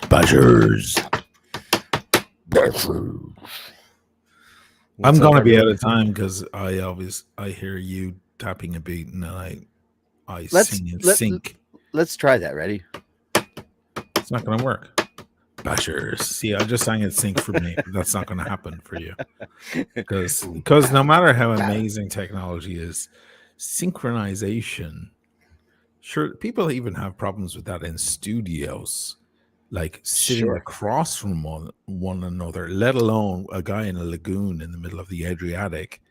Bashers. I'm up, gonna be out everyone? of time because I hear you tapping a beat and I Let's sing in let sync. let's try that. Ready? It's not gonna work. Bashers. See, I just sang in sync for me, but that's not gonna happen for you. Because no matter how amazing technology is, synchronization. Sure, people even have problems with that in studios, like sitting Sure. across from one another, let alone a guy in a lagoon in the middle of the Adriatic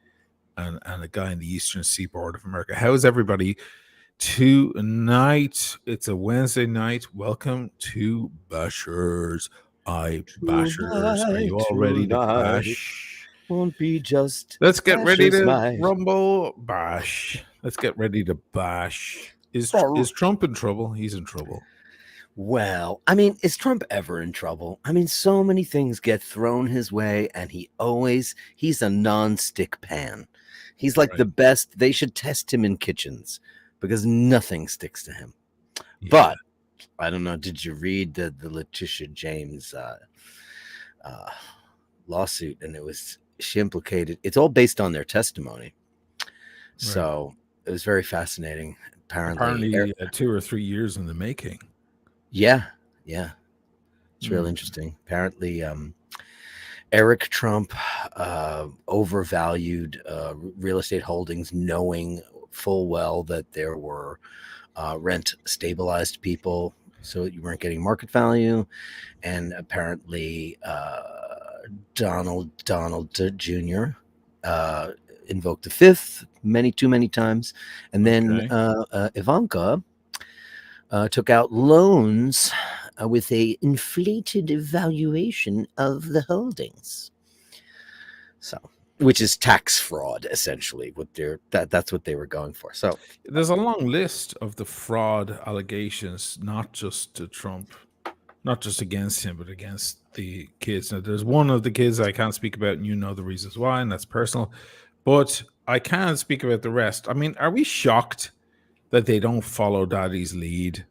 and a guy in the eastern seaboard of America. How is everybody tonight? It's a Wednesday night. Welcome to Bashers. Bashers. Are you all ready to Tonight bash? won't be just Let's get ready Bashers' to night. rumble. Bash. Let's get ready to bash. Is Trump in trouble? He's in trouble. Well, I mean, is Trump ever in trouble? I mean, so many things get thrown his way, and he's a non-stick pan. He's like the best. They should test him in kitchens because nothing sticks to him. Yeah. But I don't know. Did you read the Letitia James lawsuit? And she implicated. It's all based on their testimony. So it was very fascinating. Apparently 2 or 3 years in the making. Yeah. It's real interesting. Apparently, Eric Trump overvalued real estate holdings, knowing full well that there were rent stabilized people, so you weren't getting market value. And apparently, Donald Jr. Invoked the fifth too many times, and then Ivanka took out loans with a inflated valuation of the holdings. So, which is tax fraud, essentially. That's what they were going for. So there's a long list of the fraud allegations, not just to Trump, not just against him, but against the kids. Now, there's one of the kids I can't speak about, and you know the reasons why, and that's personal. But I can't speak about the rest. I mean, are we shocked that they don't follow daddy's lead?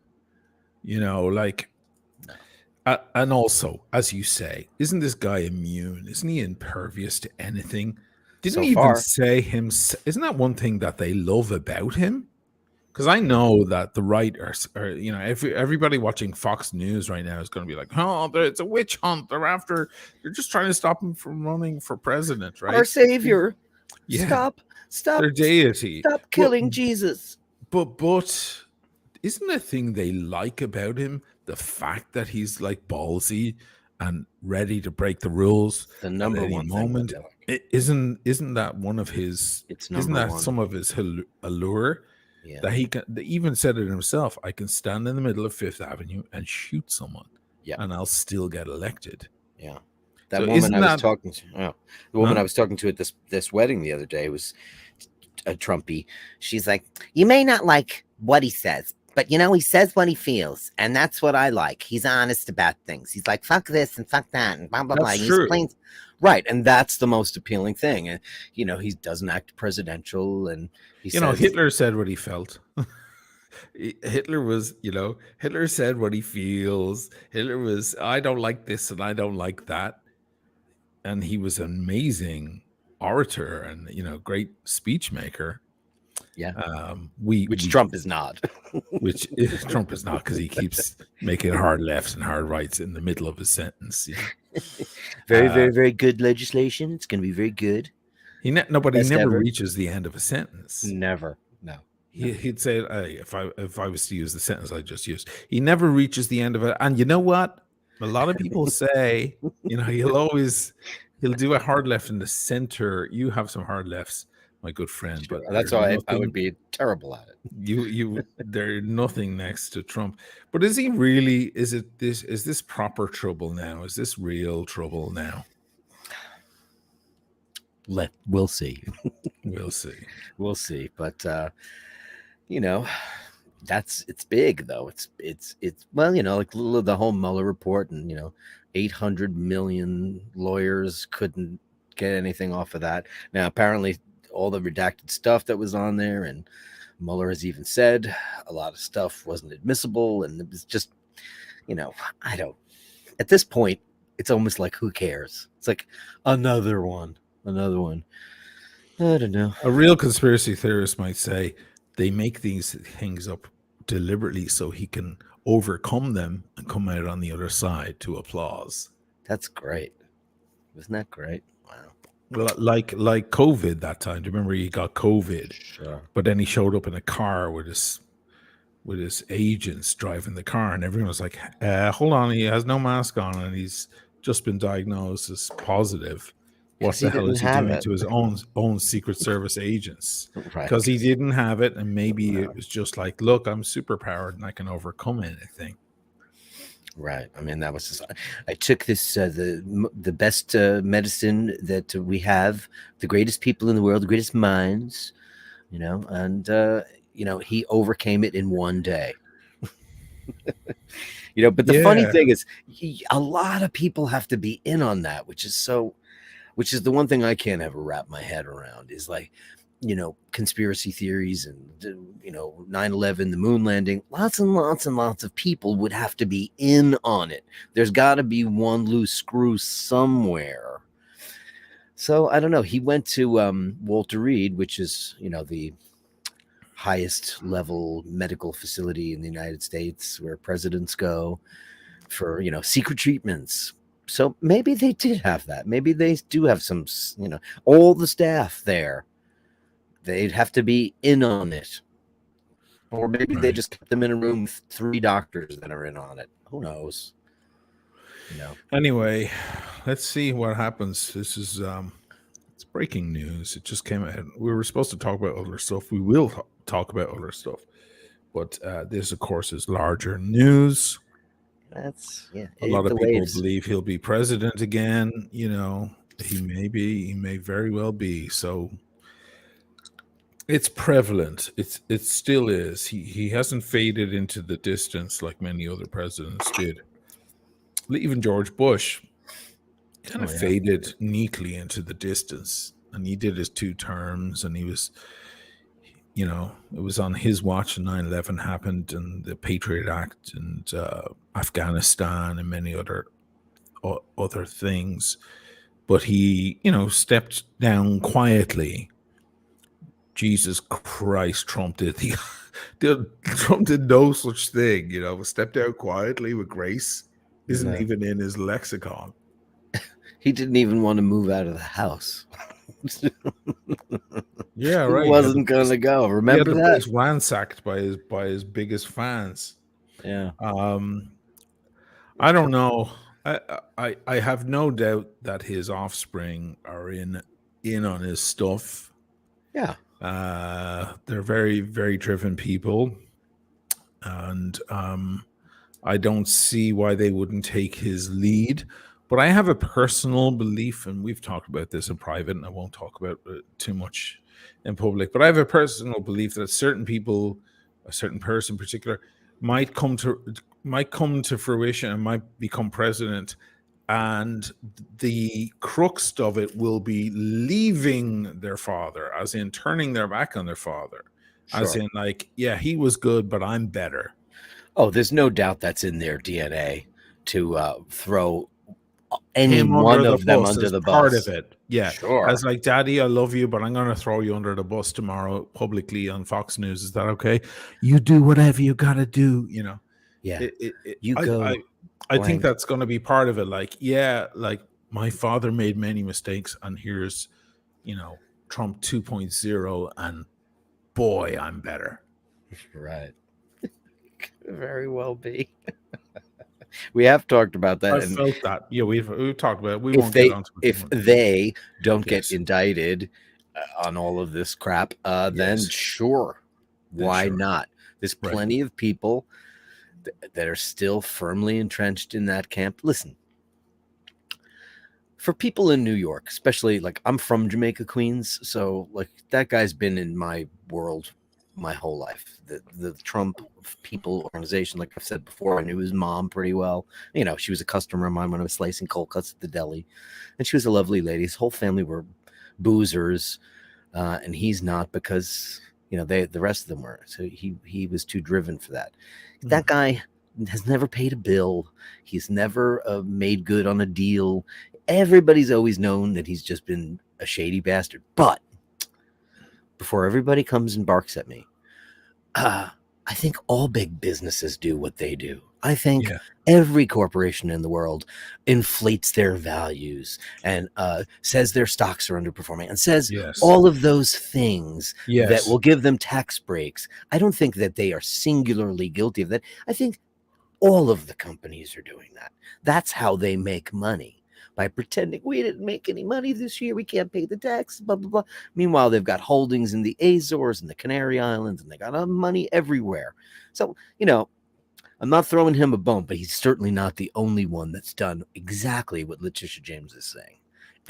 And also, as you say, isn't this guy immune? Isn't he impervious to anything? Didn't he even say him? Isn't that one thing that they love about him? Because I know that the right everybody watching Fox News right now is going to be like, oh, it's a witch hunt. They're just trying to stop him from running for president, right? Our savior. Yeah. Stop. Their deity. Stop killing Jesus. But isn't the thing they like about him the fact that he's like ballsy and ready to break the rules the number at any one moment? Isn't that one of his? Isn't that some of his allure? Yeah. That he even said it himself. I can stand in the middle of Fifth Avenue and shoot someone, and I'll still get elected. Yeah. That woman I was talking to, the woman I was talking to at this wedding the other day was a Trumpy. She's like, you may not like what he says, but he says what he feels, and that's what I like. He's honest about things. He's like, fuck this and fuck that and blah blah blah. He explains, right, and that's the most appealing thing. And he doesn't act presidential, and he says, Hitler said what he felt. Hitler said what he feels. Hitler was, I don't like this and I don't like that. And he was an amazing orator and, great speech maker. Yeah. Which Trump is not. Which Trump is not, because he keeps making hard lefts and hard rights in the middle of his sentence. Very, very, very good legislation. It's going to be very good. He never reaches the end of a sentence. Never. No. He'd say, if I was to use the sentence I just used, he never reaches the end of it. And you know what? A lot of people say, he'll do a hard left in the center. You have some hard lefts, my good friend, but that's why I would be terrible at it. There's nothing next to Trump. But is he really? Is this proper trouble now? Is this real trouble now? We'll see. We'll see. But it's big though. It's well, like the whole Mueller report, and 800 million lawyers couldn't get anything off of that. Now apparently all the redacted stuff that was on there, and Mueller has even said a lot of stuff wasn't admissible, and it was just, I don't. At this point, it's almost like, who cares? It's like another one. I don't know. A real conspiracy theorist might say they make these things up deliberately so he can overcome them and come out on the other side to applause. That's great. Isn't that great? Wow. Well, like COVID that time. Do you remember he got COVID? Sure. But then he showed up in a car with his agents driving the car, and everyone was like, "Hold on, he has no mask on, and he's just been diagnosed as positive. What the hell is he doing to his own Secret Service agents? Because he didn't have it, and maybe it was just like, look, I'm super powered and I can overcome anything." Right. I mean, that was just, I took this, the best medicine that we have, the greatest people in the world, the greatest minds, and, he overcame it in one day. But the funny thing is, a lot of people have to be in on that, which is the one thing I can't ever wrap my head around, is like, conspiracy theories and, 9/11, the moon landing, lots and lots and lots of people would have to be in on it. There's got to be one loose screw somewhere. So I don't know. He went to Walter Reed, which is, the highest level medical facility in the United States, where presidents go for, secret treatments. So maybe they did have that. Maybe they do have some, all the staff there. They'd have to be in on it. Or maybe they just kept them in a room with 3 doctors that are in on it. Who knows? Anyway, let's see what happens. This is it's breaking news. It just came out. We were supposed to talk about other stuff. We will talk about other stuff. But this, of course, is larger news. That's a lot of people believe he'll be president again. He may very well be. So it's prevalent. It still is. He hasn't faded into the distance like many other presidents did. Even George Bush kind of faded neatly into the distance, and he did his 2 terms, and he was, it was on his watch 9/11 happened, and the Patriot Act, and Afghanistan, and many other things. But he, stepped down quietly. Jesus Christ, Trump did Trump did no such thing, stepped out quietly with grace. Isn't even in his lexicon. He didn't even want to move out of the house. Yeah, right. He wasn't going to go. Remember that? He was ransacked by his biggest fans. Yeah. I don't know. I have no doubt that his offspring are in on his stuff. Yeah. They're very, very driven people, and I don't see why they wouldn't take his lead. But I have a personal belief, and we've talked about this in private, and I won't talk about it too much in public, but I have a personal belief that certain people, a certain person in particular, might come to fruition and might become president, and the crux of it will be leaving their father, as in turning their back on their father. Sure. As in, like, yeah, he was good, but I'm better. Oh, there's no doubt that's in their DNA to throw any one of them under the bus. Part of it, yeah. Sure. As like, Daddy, I love you, but I'm going to throw you under the bus tomorrow publicly on Fox News. Is that okay? You do whatever you got to do. Yeah. You go. I think that's going to be part of it. Like, yeah, like my father made many mistakes, and here's, Trump 2.0, and boy, I'm better. Right. Could very well be. We have talked about that. I felt that. Yeah, we've talked about it. We won't get onto it. If they don't get indicted on all of this crap, then sure, why not? There's plenty of people that are still firmly entrenched in that camp. Listen, for people in New York, especially, like, I'm from Jamaica, Queens, so like that guy's been in my world my whole life. The Trump People organization, like I've said before, I knew his mom pretty well. She was a customer of mine when I was slicing cold cuts at the deli, and she was a lovely lady. His whole family were boozers, and he's not, because the rest of them were. So he was too driven for that. That guy has never paid a bill. He's never made good on a deal. Everybody's always known that he's just been a shady bastard. But before everybody comes and barks at me, I think all big businesses do what they do. I think every corporation in the world inflates their values and says their stocks are underperforming and says all of those things that will give them tax breaks. I don't think that they are singularly guilty of that. I think all of the companies are doing that. That's how they make money, by pretending we didn't make any money this year. We can't pay the tax, blah, blah, blah. Meanwhile, they've got holdings in the Azores and the Canary Islands, and they got money everywhere. So, I'm not throwing him a bone, but he's certainly not the only one that's done exactly what Letitia James is saying.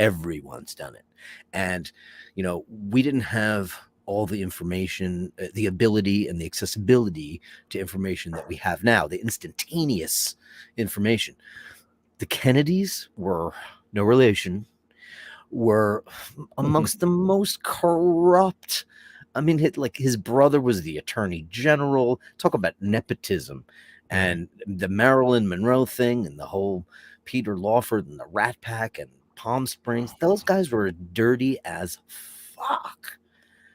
Everyone's done it. And, we didn't have all the information, the ability and the accessibility to information that we have now, the instantaneous information. The Kennedys were no relation, were amongst the most corrupt. I mean, his brother was the attorney general. Talk about nepotism. And the Marilyn Monroe thing and the whole Peter Lawford and the Rat Pack and Palm Springs, those guys were dirty as fuck.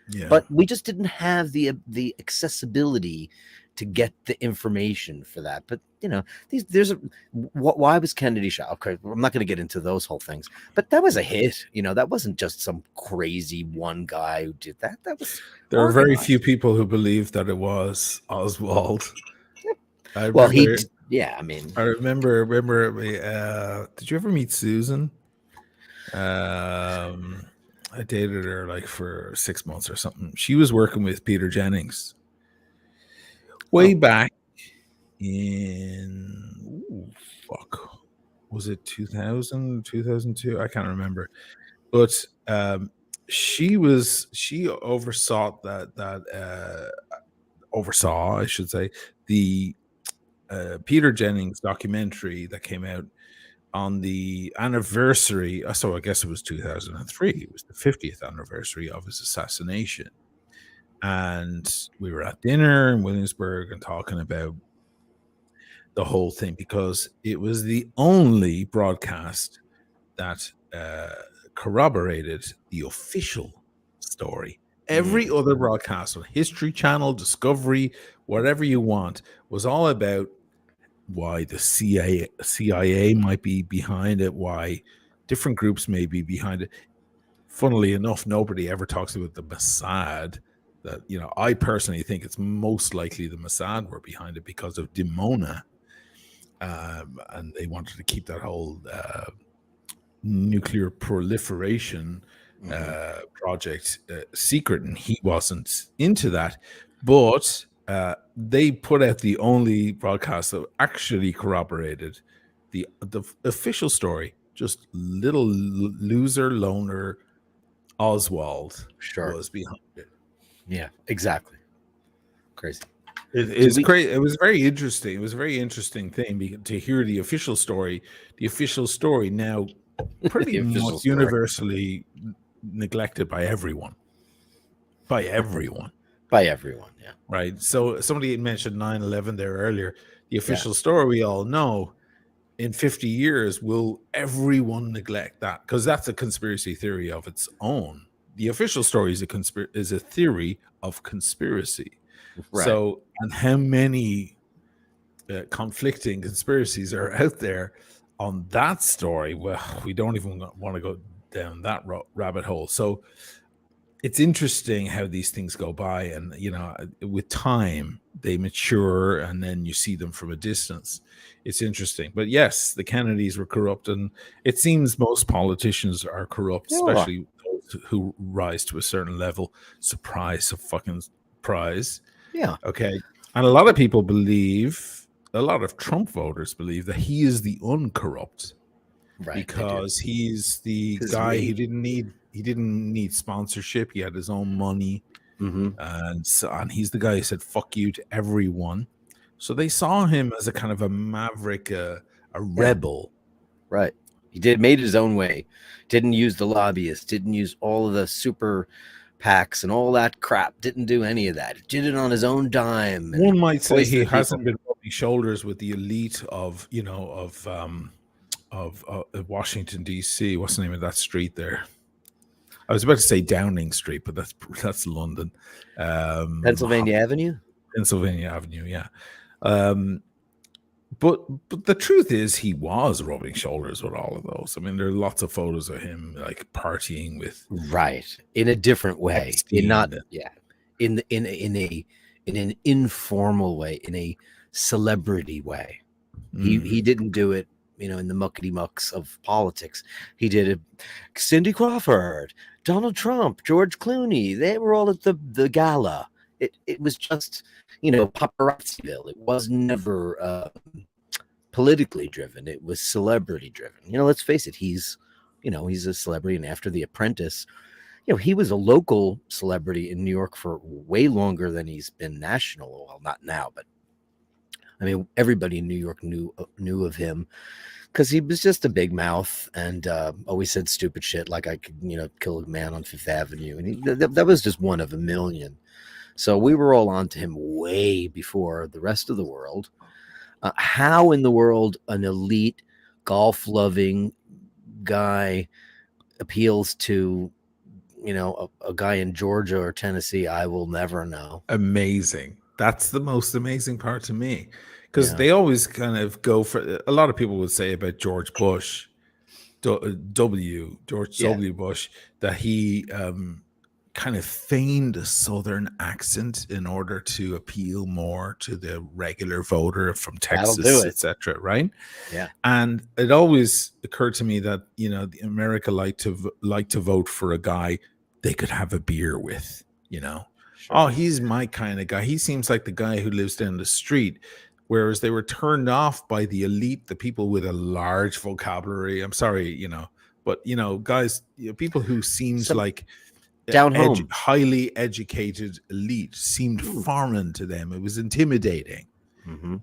Yeah. But we just didn't have the accessibility to get the information for that. But why was Kennedy shot? Okay, I'm not going to get into those whole things, but that was a hit. That wasn't just some crazy one guy who did that. That was there are very few people who believe that it was Oswald. I remember. Did you ever meet Susan? I dated her for 6 months or something. She was working with Peter Jennings way back in was it 2000, 2002? I can't remember. But she oversaw oversaw, I should say, the Peter Jennings documentary that came out on the anniversary. So I guess it was 2003. It was the 50th anniversary of his assassination. And we were at dinner in Williamsburg and talking about the whole thing, because it was the only broadcast that corroborated the official story. Every other broadcast on History Channel, Discovery, whatever you want, was all about why the CIA might be behind it, why different groups may be behind it. Funnily enough, nobody ever talks about the Mossad. That, I personally think it's most likely the Mossad were behind it because of Dimona. And they wanted to keep that whole nuclear proliferation project secret, and he wasn't into that. But they put out the only broadcast that actually corroborated the official story. Just little loser loner Oswald was behind it. Yeah, exactly. Crazy. It's great. It was very interesting. It was a very interesting thing to hear the official story. The official story now pretty much universally neglected by everyone. By everyone, yeah. Right. So somebody had mentioned 9/11 there earlier. The official story we all know. In 50 years, will everyone neglect that? Because that's a conspiracy theory of its own. The official story is a theory of conspiracy. Right. So, and how many conflicting conspiracies are out there on that story? Well, we don't even want to go down that rabbit hole. So it's interesting how these things go by, and with time they mature, and then you see them from a distance. It's interesting. But yes, the Kennedys were corrupt, and it seems most politicians are corrupt, especially those who rise to a certain level. Surprise, a fucking prize. Yeah. Okay. And a lot of people believe, a lot of Trump voters believe, that he is the uncorrupt. Right. Because he's the guy who didn't need sponsorship. He had his own money. And he's the guy who said fuck you to everyone. So they saw him as a kind of a maverick, a rebel. Right. He made his own way. Didn't use the lobbyists, didn't use all of the super PACs and all that crap. Didn't do any of that. Did it on his own dime. And one might say he hasn't been rubbing shoulders with the elite of, you know, of Washington D.C. What's the name of that street there? I was about to say Downing Street, but that's London. Pennsylvania Avenue. Pennsylvania Avenue, yeah. But the truth is, he was rubbing shoulders with all of those. I mean, there are lots of photos of him like partying with, right, in a different way, in an informal way, in a celebrity way. He didn't do it, you know, in the muckety mucks of politics. He did it. Cindy Crawford, Donald Trump, George Clooney, they were all at the gala. It was just, you know, paparazziville. It was never politically driven. It was celebrity driven. You know, let's face it, he's a celebrity. And after The Apprentice, you know, he was a local celebrity in New York for way longer than he's been national. Well, not now, but I mean, everybody in New York knew of him because he was just a big mouth and always said stupid shit like I could, you know, kill a man on Fifth Avenue. And that was just one of a million. So we were all on to him way before the rest of the world. How in the world an elite golf-loving guy appeals to, you know, a guy in Georgia or Tennessee, I will never know. Amazing. That's the most amazing part to me, because they always kind of go for, a lot of people would say about George Bush, George W. Bush, that he kind of feigned a Southern accent in order to appeal more to the regular voter from Texas, etc. Right? Yeah. And it always occurred to me that, you know, America like to vote for a guy they could have a beer with, you know. Sure. Oh, he's my kind of guy. He seems like the guy who lives down the street. Whereas they were turned off by the elite, the people with a large vocabulary. I'm sorry, you know, but, you know, guys, you know, people who seemed like down home, highly educated elite seemed foreign to them. It was intimidating,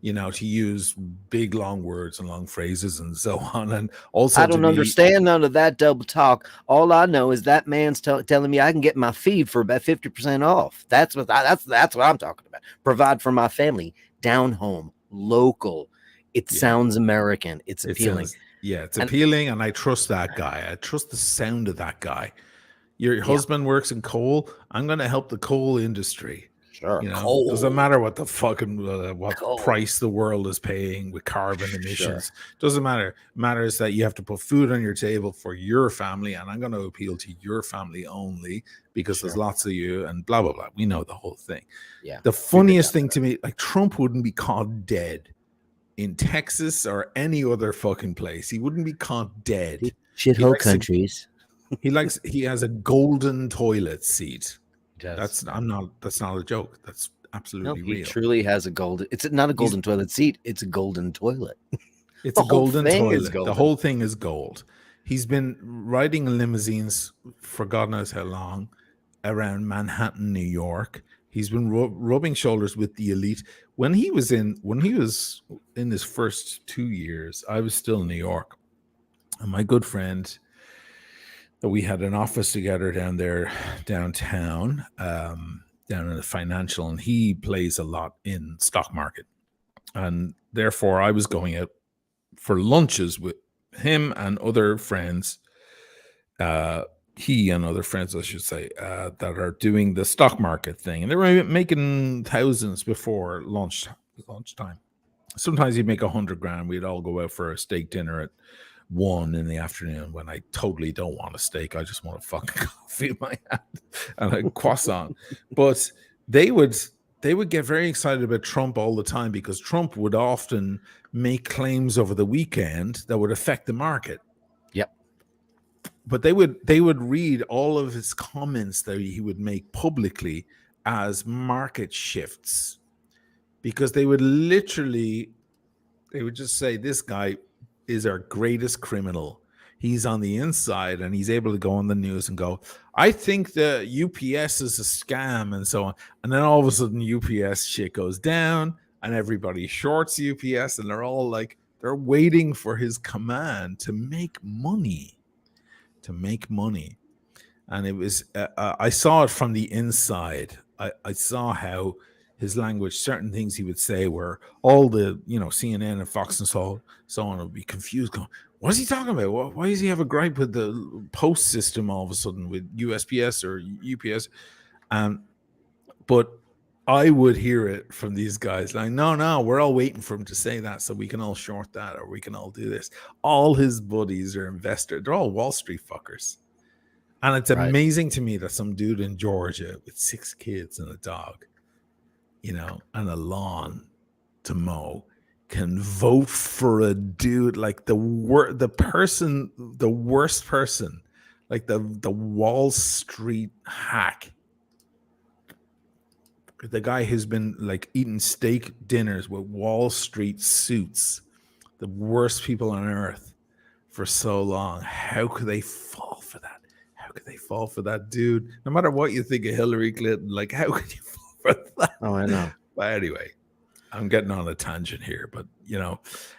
you know, to use big long words and long phrases and so on. And also, I don't understand none of that double talk. All I know is that man's telling me I can get my feed for about 50% off. That's what I'm talking about. Provide for my family, down home, local. It sounds American. It's appealing. It's appealing, and I trust that guy. I trust the sound of that guy. Your husband works in coal. I'm going to help the coal industry. Sure. You know, coal. Doesn't matter what the fucking price the world is paying with carbon emissions. Doesn't matter. It matters that you have to put food on your table for your family, and I'm going to appeal to your family only because there's lots of you, and blah blah blah. We know the whole thing. Yeah. The funniest thing to me, like, Trump wouldn't be caught dead in Texas or any other fucking place. He wouldn't be caught dead. Shithole countries. He has a golden toilet seat. That's not a joke. That's absolutely real. He truly has a golden. It's not a golden toilet seat. It's a golden toilet. It's a golden toilet. The whole thing is gold. He's been riding in limousines for God knows how long around Manhattan, New York. He's been rubbing shoulders with the elite. When he was in his first 2 years, I was still in New York, and my good friend, we had an office together down there, downtown, down in the financial, and he plays a lot in stock market. And therefore, I was going out for lunches with him and other friends, he and other friends, I should say, that are doing the stock market thing. And they were making thousands before lunchtime. Sometimes you'd make 100 grand. We'd all go out for a steak dinner at 1 in the afternoon when I totally don't want a steak. I just want a fucking coffee in my hand and a croissant. But they would get very excited about Trump all the time because Trump would often make claims over the weekend that would affect the market. Yep. But they would read all of his comments that he would make publicly as market shifts, because they would just say, this guy is our greatest criminal. He's on the inside, and he's able to go on the news and go, I think the UPS is a scam, and so on. And then all of a sudden UPS shit goes down and everybody shorts UPS, and they're all like, they're waiting for his command to make money. and it was I saw it from the inside. I saw how his language, certain things he would say, were all the CNN and Fox and so on would be confused, going, "What is he talking about? Why does he have a gripe with the post system all of a sudden with USPS or UPS?" But I would hear it from these guys like, no, we're all waiting for him to say that so we can all short that or we can all do this. All his buddies are investors. They're all Wall Street fuckers. And it's amazing to me that some dude in Georgia with 6 kids and a dog, and a lawn to mow can vote for a dude like the worst person, like the Wall Street hack. The guy who's been like eating steak dinners with Wall Street suits, the worst people on earth for so long. How could they fall for that? How could they fall for that dude? No matter what you think of Hillary Clinton, like how could you fall for that? Oh, I know. But anyway, I'm getting on a tangent here, but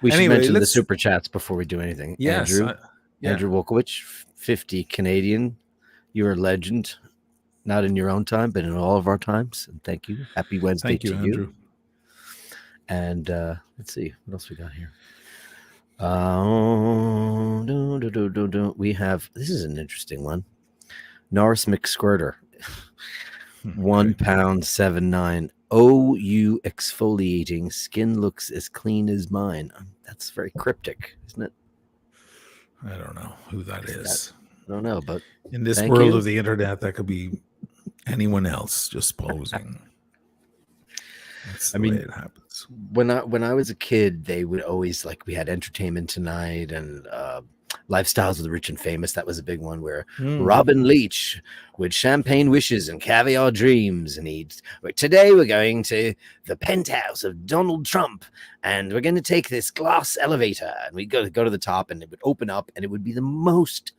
we should mention the super chats before we do anything. Yes, Andrew Wolkowicz, 50 Canadian. You're a legend. Not in your own time, but in all of our times. And thank you. Happy Wednesday to Andrew. You. And let's see what else we got here. We have, this is an interesting one. Norris McSquirter, £1.79. OU exfoliating. Skin looks as clean as mine. That's very cryptic, isn't it? I don't know who that is. I don't know, but in this world of the internet, that could be anyone else just posing. That's the way it happens. When I was a kid, they would always, like, we had Entertainment Tonight and Lifestyles of the Rich and Famous. That was a big one where Robin Leach with champagne wishes and caviar dreams, and today we're going to the penthouse of Donald Trump, and we're going to take this glass elevator, and we go to the top, and it would open up, and it would be the most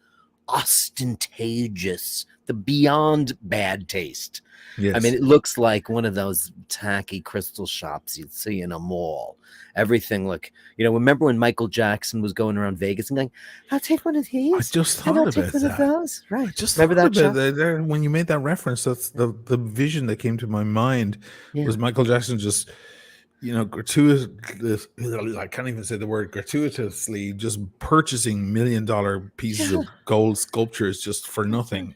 ostentatious, the beyond bad taste. Yes. I mean, it looks like one of those tacky crystal shops you'd see in a mall. Everything remember when Michael Jackson was going around Vegas and going, "I'll take one of these." I just thought about that. Of those. Right. I just remember that when you made that reference. That's the vision that came to my mind was Michael Jackson just gratuitous. I can't even say the word gratuitously, just purchasing $1 million pieces of gold sculptures just for nothing.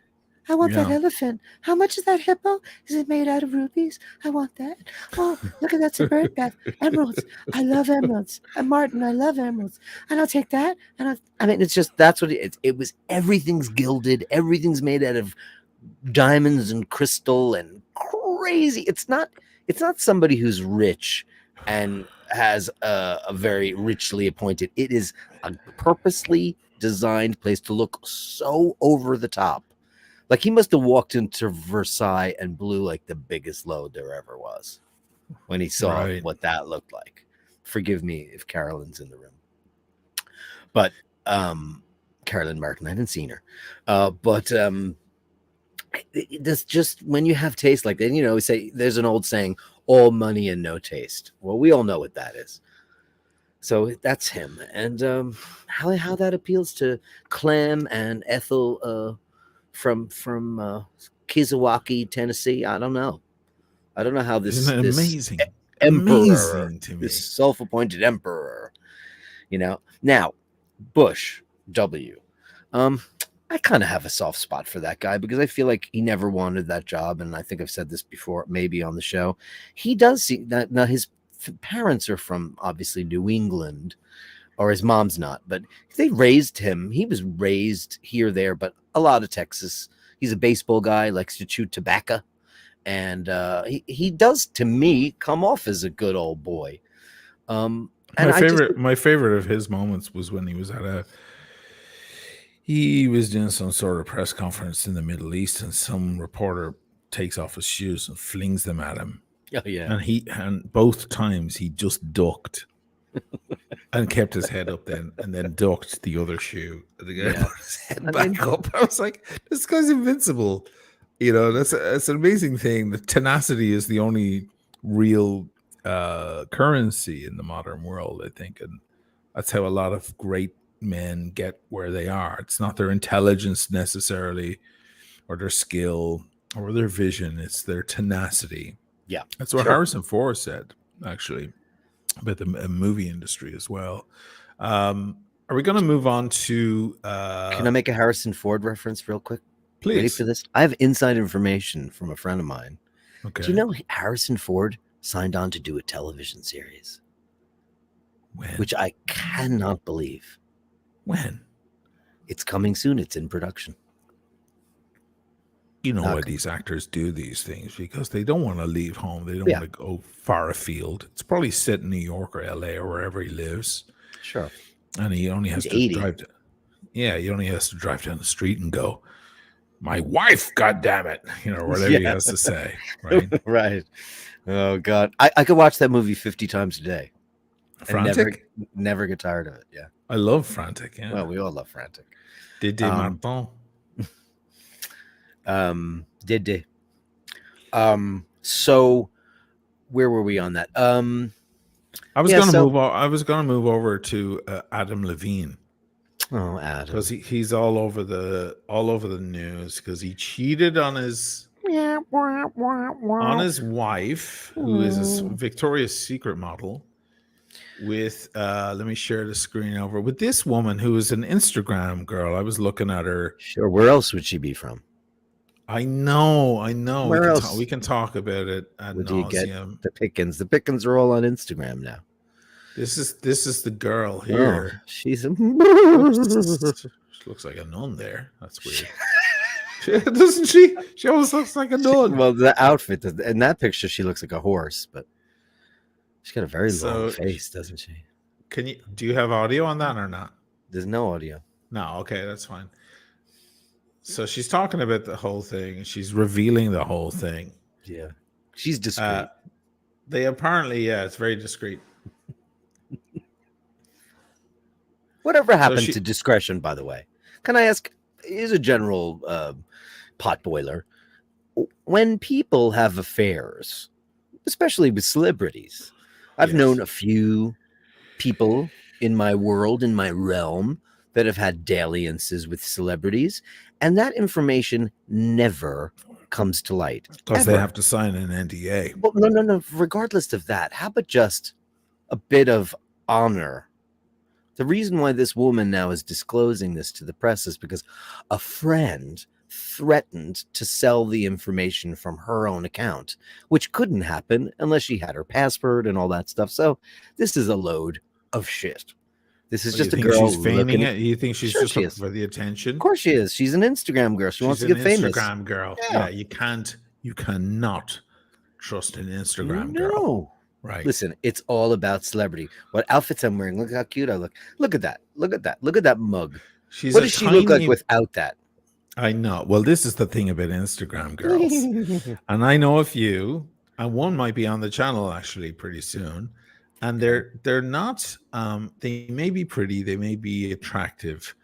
I want that elephant. How much is that hippo? Is it made out of rubies? I want that. Oh, look at that's a bird bath. Emeralds. I love emeralds. And Martin, I love emeralds. And I'll take that. And it's just, that's what it was. Everything's gilded. Everything's made out of diamonds and crystal and crazy. It's not somebody who's rich and has a very richly appointed. It is a purposely designed place to look so over the top. Like, he must have walked into Versailles and blew like the biggest load there ever was when he saw what that looked like. Forgive me if Carolyn's in the room. But Carolyn Martin, I haven't seen her. But that's just, when you have taste like that, we say there's an old saying, all money and no taste. Well, we all know what that is. So that's him. And how that appeals to Clem and Ethel from Kisawaki, Tennessee. I don't know how this amazing emperor, amazing to me. This self-appointed emperor, now Bush W. I kind of have a soft spot for that guy because I feel like he never wanted that job, and I think I've said this before, maybe on the show. He does see that now. His parents are from obviously New England, or his mom's not, but they raised him. He was raised here, there, but a lot of Texas. He's a baseball guy, likes to chew tobacco, and he does, to me, come off as a good old boy. And my favorite of his moments was when he was doing some sort of press conference in the Middle East, and some reporter takes off his shoes and flings them at him. Oh yeah, and both times he just ducked. And kept his head up and then ducked the other shoe. And the guy put his head back up. I was like, this guy's invincible. That's an amazing thing. The tenacity is the only real currency in the modern world, I think. And that's how a lot of great men get where they are. It's not their intelligence necessarily, or their skill or their vision. It's their tenacity. Yeah. That's what Sure. Harrison Ford said, actually, about the movie industry as well. Are we going to move on to... Can I make a Harrison Ford reference real quick? Please. Ready for this? I have inside information from a friend of mine. Okay. Do you know Harrison Ford signed on to do a television series? When? Which I cannot believe. When? It's coming soon. It's in production. You know why these actors do these things, because they don't want to leave home. They don't want to go far afield. It's probably set in New York or LA or wherever he lives. Sure. And he only has to drive. He only has to drive down the street and go, "My wife, goddammit," whatever he has to say. Right. Right. Oh God, I could watch that movie 50 times a day. Frantic. Never get tired of it. Yeah. I love Frantic. Yeah. Well, we all love Frantic. Did Martin. Did they? So where were we on that? I was gonna move over to Adam Levine. Oh, Adam. Because he's all over the news because he cheated on his wife, who is a Victoria's Secret model, with let me share the screen over with this woman who is an Instagram girl. I was looking at her. Sure. Where else would she be from? I know. Where else? We can talk about it ad nauseum. The Pickens? The Pickens are all on Instagram now. This is the girl here. Oh, she's a... She looks like a nun there. That's weird. Doesn't she? She always looks like a nun. Well, the outfit in that picture, she looks like a horse, but she's got a very long face, doesn't she? Do you have audio on that or not? There's no audio. No, okay, that's fine. So she's talking about the whole thing. She's revealing the whole thing. Yeah, she's discreet. They apparently, it's very discreet. Whatever happened to discretion, by the way? Can I ask, is a general potboiler, when people have affairs, especially with celebrities, I've known a few people in my world, in my realm, that have had dalliances with celebrities, and that information never comes to light. Because they have to sign an NDA. Well, no. Regardless of that, how about just a bit of honor? The reason why this woman now is disclosing this to the press is because a friend threatened to sell the information from her own account, which couldn't happen unless she had her password and all that stuff. So this is a load of shit. This is just a girl. She's feigning it. You think she's just looking for the attention? Of course she is. She's an Instagram girl. She wants to get famous. Instagram girl. Yeah, you cannot trust an Instagram girl. No. Right. Listen, it's all about celebrity. What outfits I'm wearing. Look how cute I look. Look at that. Look at that. Look at that mug. What does she look like without that? I know. Well, this is the thing about Instagram girls. And I know a few, and one might be on the channel actually pretty soon. And they're not they may be pretty, they may be attractive,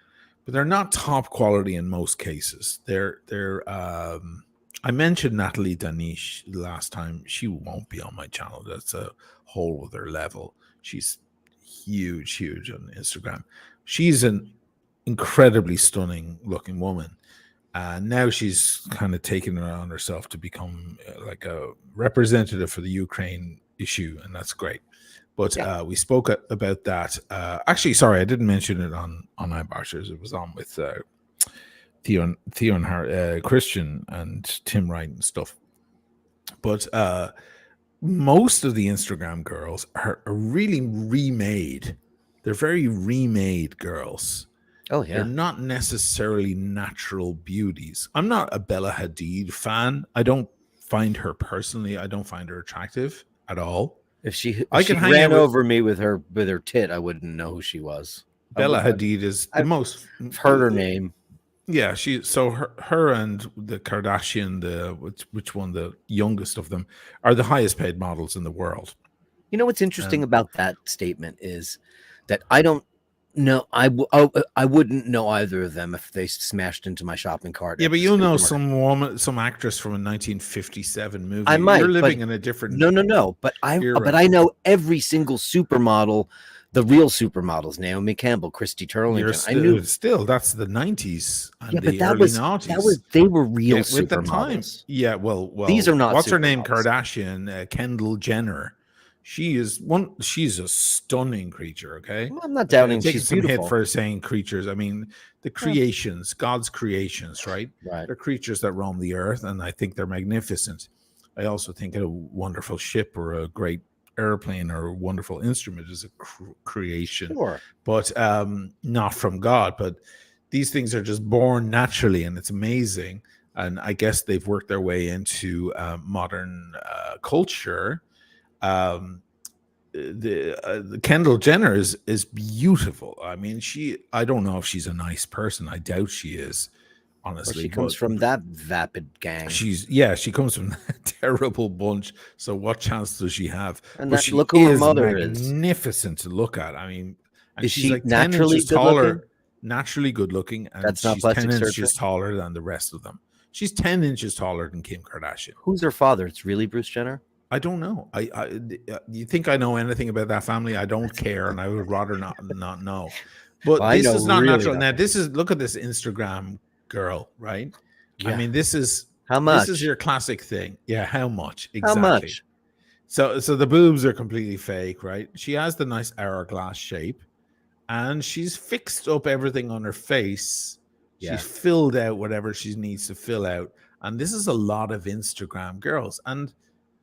but they're not top quality in most cases. They're I mentioned Natalie Danish last time. She won't be on my channel. That's a whole other level. She's huge on Instagram. She's an incredibly stunning looking woman. Now she's kind of taken it on herself to become like a representative for the Ukraine issue, and that's great. But we spoke about that. Actually, sorry, I didn't mention it on iBoxers. It was on with Theo and Christian and Tim Wright and stuff. But most of the Instagram girls are really remade. They're very remade girls. Oh, yeah. They're not necessarily natural beauties. I'm not a Bella Hadid fan. I don't find her personally, I don't find her attractive at all. If she ran over me with her tit, I wouldn't know who she was. Bella Hadid is the most. I've heard her name. Yeah, her and the Kardashian, which one, the youngest of them, are the highest paid models in the world. You know what's interesting about that statement is that I don't know. I wouldn't know either of them if they smashed into my shopping cart. Yeah, but you'll know some woman, some actress from a 1957 movie. I might. You're living in a different. No. But I know every single supermodel the real supermodels, Naomi Campbell, Christy Turlington. I knew still that's the 90s and the early 90s. They were real with the time. supermodels. Yeah, well, These are not what's her name? supermodels. Kardashian, Kendall Jenner. She's a stunning creature. Okay, Well, I'm not doubting taking she's some beautiful. hit for saying creatures. I mean, the creations, God's creations, right? Right. They're creatures that roam the earth, and I think they're magnificent. I also think a wonderful ship or a great airplane or a wonderful instrument is a creation, Sure. but not from God. But these things are just born naturally, and it's amazing. And I guess they've worked their way into modern culture. The Kendall Jenner is beautiful. I mean, I don't know if she's a nice person. I doubt she is, honestly. Well, she comes from that vapid gang. She comes from that terrible bunch. So what chance does she have? And but she look who her is mother is. Magnificent to look at. I mean, and is she's she like 10 naturally inches good taller, looking? naturally good looking, and That's not she's plastic 10 surgery? inches taller than the rest of them. She's 10 inches taller than Kim Kardashian. Who's her father? It's really Bruce Jenner? I don't know. You think I know anything about that family? I don't care, and I would rather not know. But Well, this is not really natural. Now, look at this Instagram girl, right? Yeah. I mean, this is how much? This is your classic thing. Yeah, how much? Exactly. How much? So the boobs are completely fake, right? She has the nice hourglass shape, and she's fixed up everything on her face. Yeah. She's filled out whatever she needs to fill out. And this is a lot of Instagram girls. And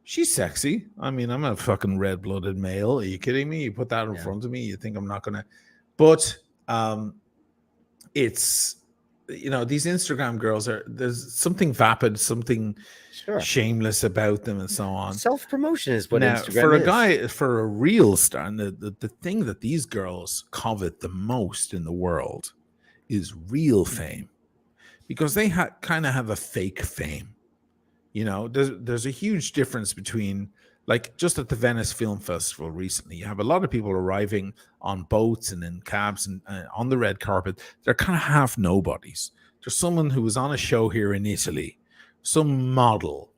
she's sexy. I mean, I'm a fucking red-blooded male. Are you kidding me? You put that in front of me, you think I'm not going to... But it's... You know, these Instagram girls there's something vapid, something shameless about them and so on. Self-promotion is what Instagram is. For a real star, and the thing that these girls covet the most in the world is real fame, because they kind of have a fake fame. You know, there's a huge difference between, like, just at the Venice Film Festival recently, you have a lot of people arriving on boats and in cabs and on the red carpet. They're kind of half nobodies. There's someone who was on a show here in Italy, some model,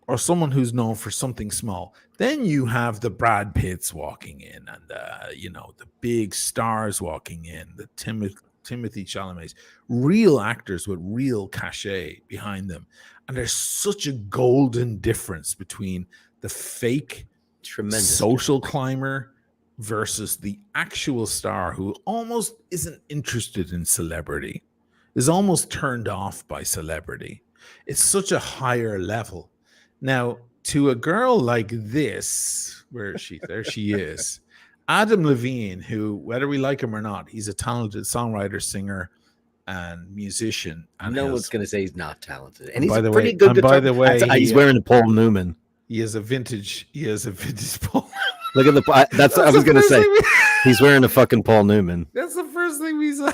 or someone who's known for something small. Then you have the Brad Pitts walking in, and the big stars walking in, the Timothy Chalamet's, real actors with real cachet behind them. And there's such a golden difference between the fake social climber versus the actual star who almost isn't interested in celebrity, is almost turned off by celebrity. It's such a higher level. Now, to a girl like this, where is she? There she is. Adam Levine, who, whether we like him or not, he's a talented songwriter, singer, and musician. And no one's going to say he's not talented. And he's a pretty good guitar. By the way, he's wearing a Paul Newman. He has a vintage Paul. Look at that's what I was going to say. He's wearing a fucking Paul Newman. That's the first thing we saw.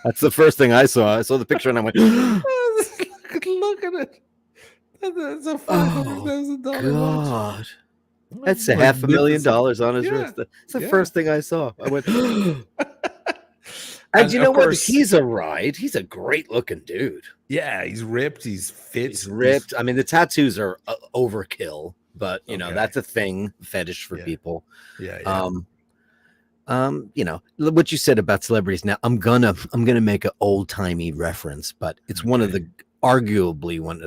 That's the first thing I saw. I saw the picture and I went, look at it. That's a $500,000 God. That's $500,000 on his wrist. That's the first thing I saw. I went, and you know what? He's a ride. He's a great looking dude. Yeah, he's ripped. He's fit. He's ripped. I mean, the tattoos are overkill, but you know, that's a thing, fetish for people. Yeah. You know, what you said about celebrities. Now I'm gonna make an old timey reference, but it's one of the inarguably one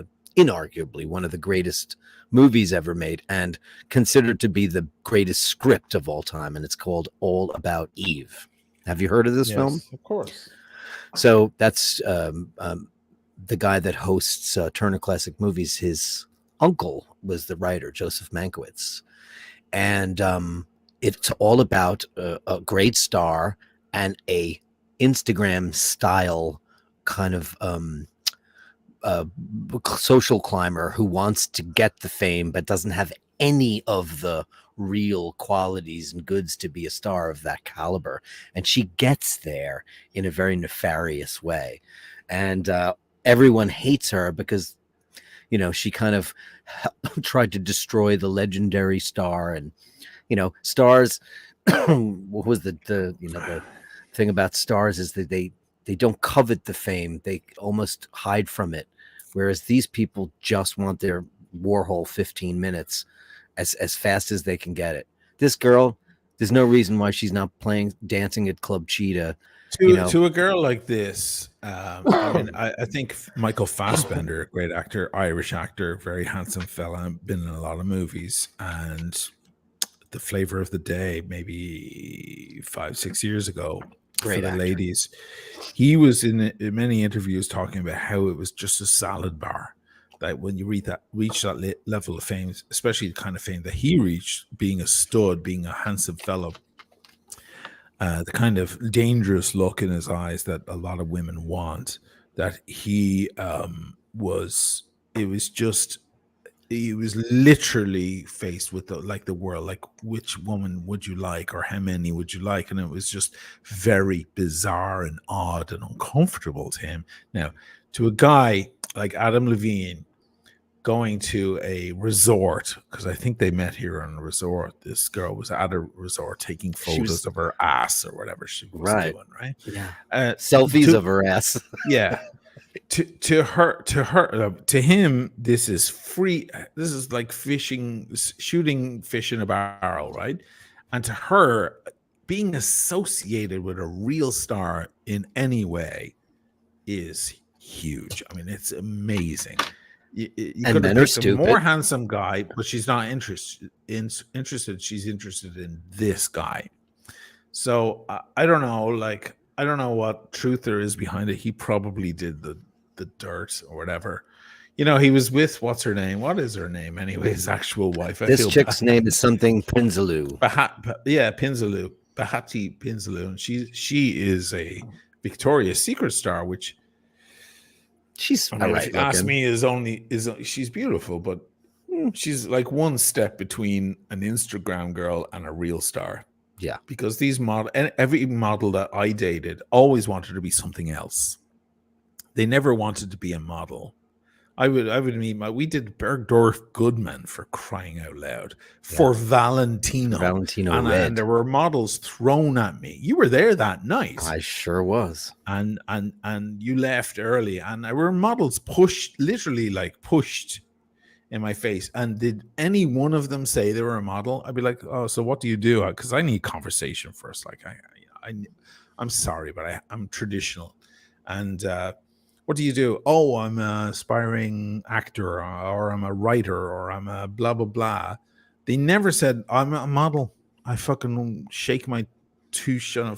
of the greatest movies ever made, and considered to be the greatest script of all time. And it's called All About Eve. Have you heard of this film? Of course. So that's the guy that hosts Turner Classic Movies. His uncle was the writer, Joseph Mankiewicz. And it's all about a great star and a Instagram style kind of social climber who wants to get the fame but doesn't have any of the real qualities and goods to be a star of that caliber. And she gets there in a very nefarious way. And everyone hates her because, you know, she kind of tried to destroy the legendary star. And, you know, stars, what was the thing about stars is that they don't covet the fame. They almost hide from it. Whereas these people just want their Warhol 15 minutes as fast as they can get it. This girl, There's no reason why she's not dancing at Club Cheetah. To a girl like this, I mean, I think Michael Fassbender, a great actor, Irish actor, very handsome fella, been in a lot of movies, and The Flavor of the Day, maybe 5-6 years ago, Great for the actor. ladies, he was in many interviews talking about how it was just a salad bar. That when you reach that level of fame, especially the kind of fame that he reached, being a stud, being a handsome fellow, the kind of dangerous look in his eyes that a lot of women want, that he was literally faced with the world, like which woman would you like or how many would you like, and it was just very bizarre and odd and uncomfortable to him. Now, to a guy like Adam Levine going to a resort, because I think they met here on a resort. This girl was at a resort taking photos of her ass or whatever she was doing, right? Yeah, selfies of her ass. Yeah. To him, this is free. This is like shooting fish in a barrel, right? And to her, being associated with a real star in any way is huge. I mean, it's amazing. You could have picked a more handsome guy, but she's not interested. She's interested in this guy. So I don't know. Like, I don't know what truth there is behind it. He probably did the dirt or whatever. You know, he was with what's her name? What is her name anyway? His actual wife. This chick's name is something Pinzaloo. Pinzaloo. Bahati Pinzaloo, and she is a Victoria's Secret star, which she's if you ask me is she's beautiful, but she's like one step between an Instagram girl and a real star. Yeah, because every model that I dated always wanted to be something else. They never wanted to be a model. I would meet we did Bergdorf Goodman, for crying out loud, for Valentino. And there were models thrown at me. You were there that night. I sure was. And you left early, and there were models pushed in my face. And did any one of them say they were a model? I'd be like, oh, so what do you do? Because I need conversation first. Like I'm sorry, but I'm traditional. And what do you do? Oh, I'm an aspiring actor, or I'm a writer, or I'm a blah, blah, blah. They never said, I'm a model. I fucking shake my tush on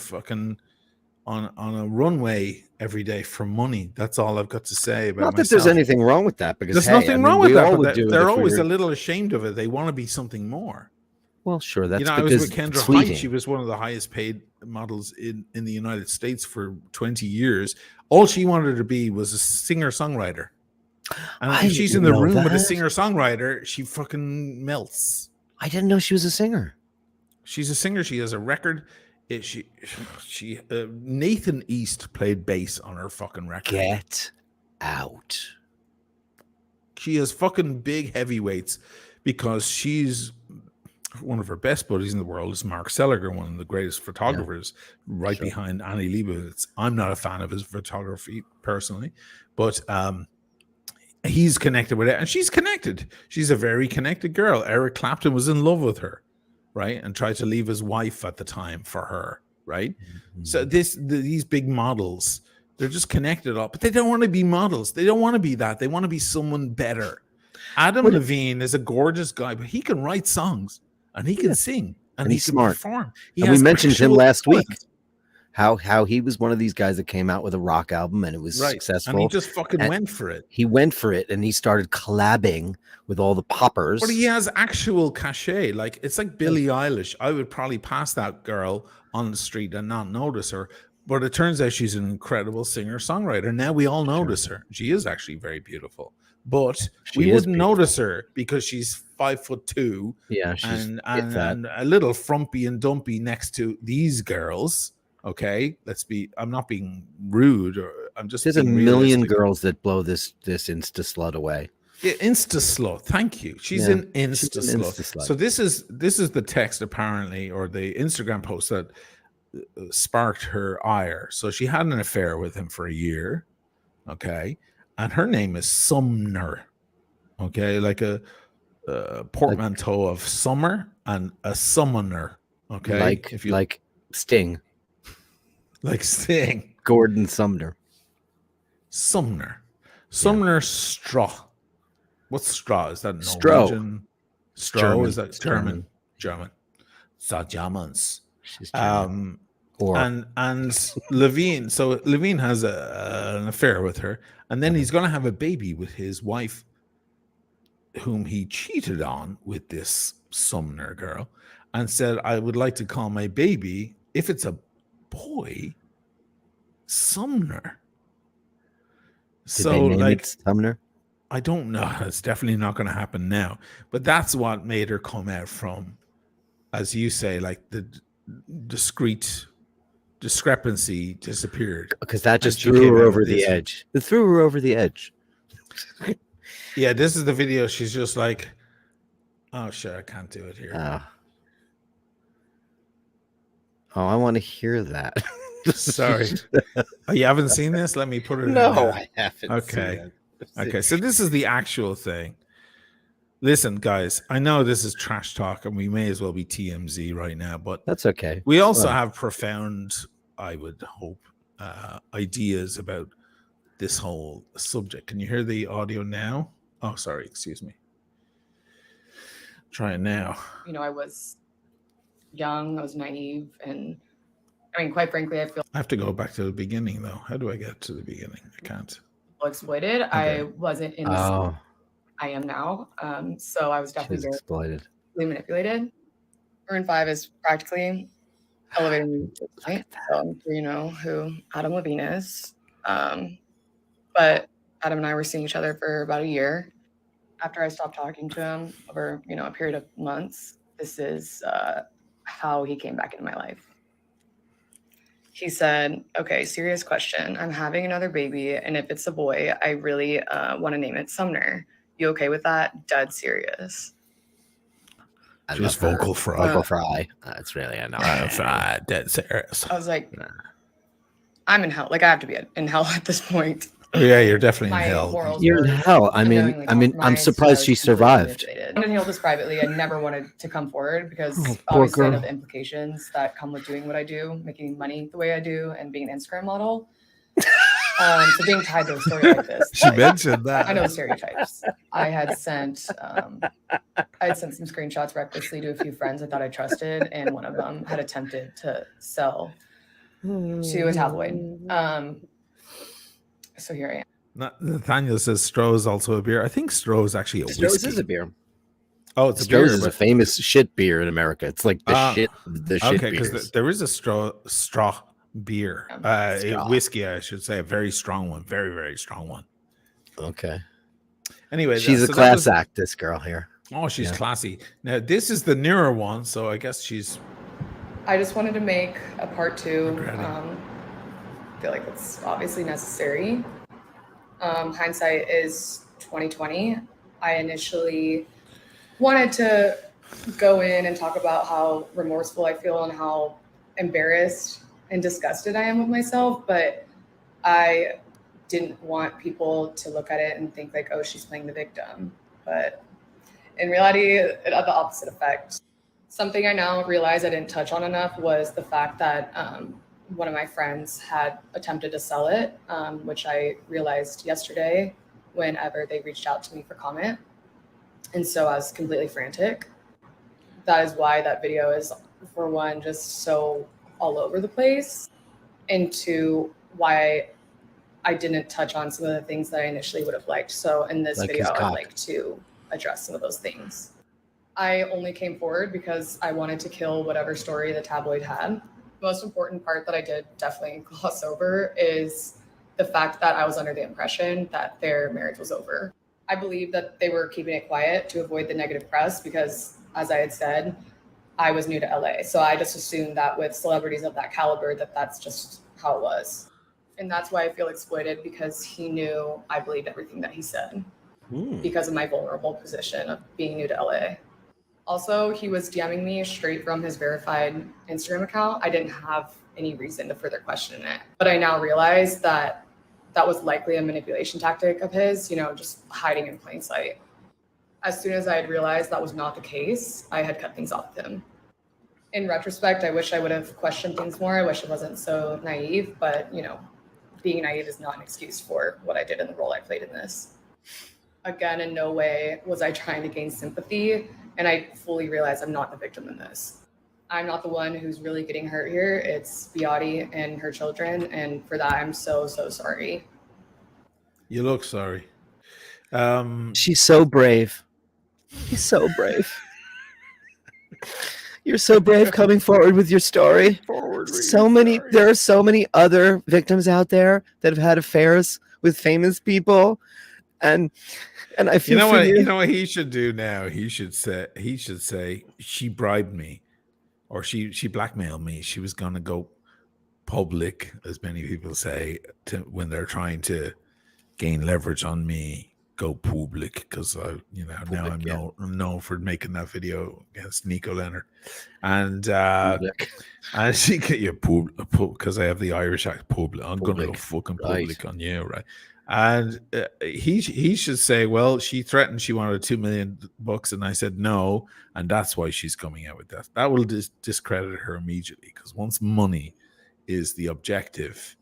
a runway every day for money. That's all I've got to say about myself. Not that there's anything wrong with that, because there's nothing wrong with that. But they're always a little ashamed of it. They want to be something more. Well, sure. That's I was with Kendra Hyde. She was one of the highest paid models in the United States for 20 years. All she wanted to be was a singer-songwriter. And if she's in the room with a singer-songwriter, she fucking melts. I didn't know she was a singer. She's a singer. She has a record. Nathan East played bass on her fucking record. Get out. She has fucking big heavyweights, because she's one of her best buddies in the world is Mark Seliger, one of the greatest photographers, behind Annie Leibovitz. I'm not a fan of his photography personally, but he's connected with it, and she's connected. She's a very connected girl. Eric Clapton was in love with her, right, and tried to leave his wife at the time for her, right? Mm-hmm. So these big models, they're just connected up, but they don't want to be models. They don't want to be that. They want to be someone better. Adam Levine is a gorgeous guy, but he can write songs. And he can sing, and he's smart. Perform. And we mentioned him last week. How he was one of these guys that came out with a rock album, and it was successful. And he just fucking went for it. He went for it, and he started collabing with all the poppers. But he has actual cachet. Like, it's like Billie Eilish. I would probably pass that girl on the street and not notice her. But it turns out she's an incredible singer-songwriter. Now we all notice her. She is actually very beautiful. But we wouldn't notice her because she's 5'2". Yeah, she's and a little frumpy and dumpy next to these girls. Okay, I'm not being rude, or I'm just. There's a million girls that blow this Insta slut away. Yeah, Insta slut. Thank you. She's an Insta slut. So this is the text apparently, or the Instagram post that sparked her ire. So she had an affair with him for a year. Okay. And her name is Sumner, okay, like a portmanteau of summer and a summoner. Okay, like Sting, like Sting, Gordon Sumner. Sumner Straw. What's Straw? Is that Norwegian? Straw is that German? German. So Germans. She's German. And Levine. So Levine has an affair with her, and then he's going to have a baby with his wife, whom he cheated on with this Sumner girl, and said, "I would like to call my baby, if it's a boy, Sumner." Did they name it Sumner? I don't know. It's definitely not going to happen now. But that's what made her come out from, as you say, like the discrepancy disappeared. Because that just threw her over the edge. It threw her over the edge. Yeah, this is the video. She's just like, oh, shit, I can't do it here. I want to hear that. Sorry. Oh, you haven't seen this? Let me put it No, I haven't. Okay. Okay, so this is the actual thing. Listen, guys, I know this is trash talk and we may as well be TMZ right now, but that's okay. We also have profound, I would hope, ideas about this whole subject. Can you hear the audio now? Oh, sorry, excuse me. Try it now. You know, I was young, I was naive, and I mean, quite frankly, I have to go back to the beginning, though. How do I get to the beginning? I can't. Exploited. Okay. I wasn't in the I am now. So I was definitely exploited, manipulated. Maroon 5 is practically elevating me to the point. So I'm sure you know who Adam Levine is. But Adam and I were seeing each other for about a year. After I stopped talking to him over, a period of months, this is how he came back into my life. He said, okay, serious question. I'm having another baby, and if it's a boy, I really want to name it Sumner. You okay with that? Dead serious. Just vocal fry. Vocal fry. That's really fry. Dead serious. I was like, I'm in hell. Like, I have to be in hell at this point. Oh, yeah, you're definitely in hell. You're in hell. I mean, I'm surprised she survived. I wanted to handle this privately. I never wanted to come forward because obviously I know the implications that come with doing what I do, making money the way I do, and being an Instagram model. So being tied to a story like this. She mentioned that. I know the stereotypes. I had sent some screenshots recklessly to a few friends I thought I trusted, and one of them had attempted to sell to a tabloid. So here I am. Nathaniel says Stroh is also a beer. I think Stroh is actually a whiskey. Stroh is a beer. Oh, it's a beer. Stroh is a famous shit beer in America. It's like the shit. Okay, because there is a straw beer, whiskey, I should say, a very strong one, very very strong one. Okay. Anyway, she's a class act. This girl here. Oh, she's classy. Now this is the newer one, so I guess she's. I just wanted to make a part 2. I feel like it's obviously necessary. Hindsight is 2020. I initially wanted to go in and talk about how remorseful I feel and how embarrassed and disgusted I am with myself, but I didn't want people to look at it and think like, oh, she's playing the victim. But in reality, it had the opposite effect. Something I now realize I didn't touch on enough was the fact that one of my friends had attempted to sell it, which I realized yesterday whenever they reached out to me for comment. And so I was completely frantic. That is why that video is, for one, just so all over the place, and two, why I didn't touch on some of the things that I initially would have liked. So in this video, I'd like to address some of those things. I only came forward because I wanted to kill whatever story the tabloid had. The most important part that I did definitely gloss over is the fact that I was under the impression that their marriage was over. I believe that they were keeping it quiet to avoid the negative press because, as I had said, I was new to LA. So I just assumed that with celebrities of that caliber, that's just how it was. And that's why I feel exploited, because he knew I believed everything that he said because of my vulnerable position of being new to LA. Also, he was DMing me straight from his verified Instagram account. I didn't have any reason to further question it. But I now realize that that was likely a manipulation tactic of his, just hiding in plain sight. As soon as I had realized that was not the case, I had cut things off with him. In retrospect, I wish I would have questioned things more. I wish I wasn't so naive, but being naive is not an excuse for what I did in the role I played in this. Again, in no way was I trying to gain sympathy, and I fully realize I'm not the victim in this. I'm not the one who's really getting hurt here. It's Beati and her children, and for that, I'm so sorry. You look sorry. She's so brave. He's so brave. You're so brave coming forward with your story. There are so many other victims out there that have had affairs with famous people, and I feel you know what he should do now. He should say she bribed me, or she blackmailed me. She was going to go public, as many people say, when they're trying to gain leverage on me. Go public, because now I'm known for making that video against Nico Leonard, and she get you because I have the Irish act public. I'm gonna go fucking public on you, right? And he should say, well, she threatened she wanted $2 million, and I said no, and that's why she's coming out with that. That will discredit her immediately, because once money is the objective,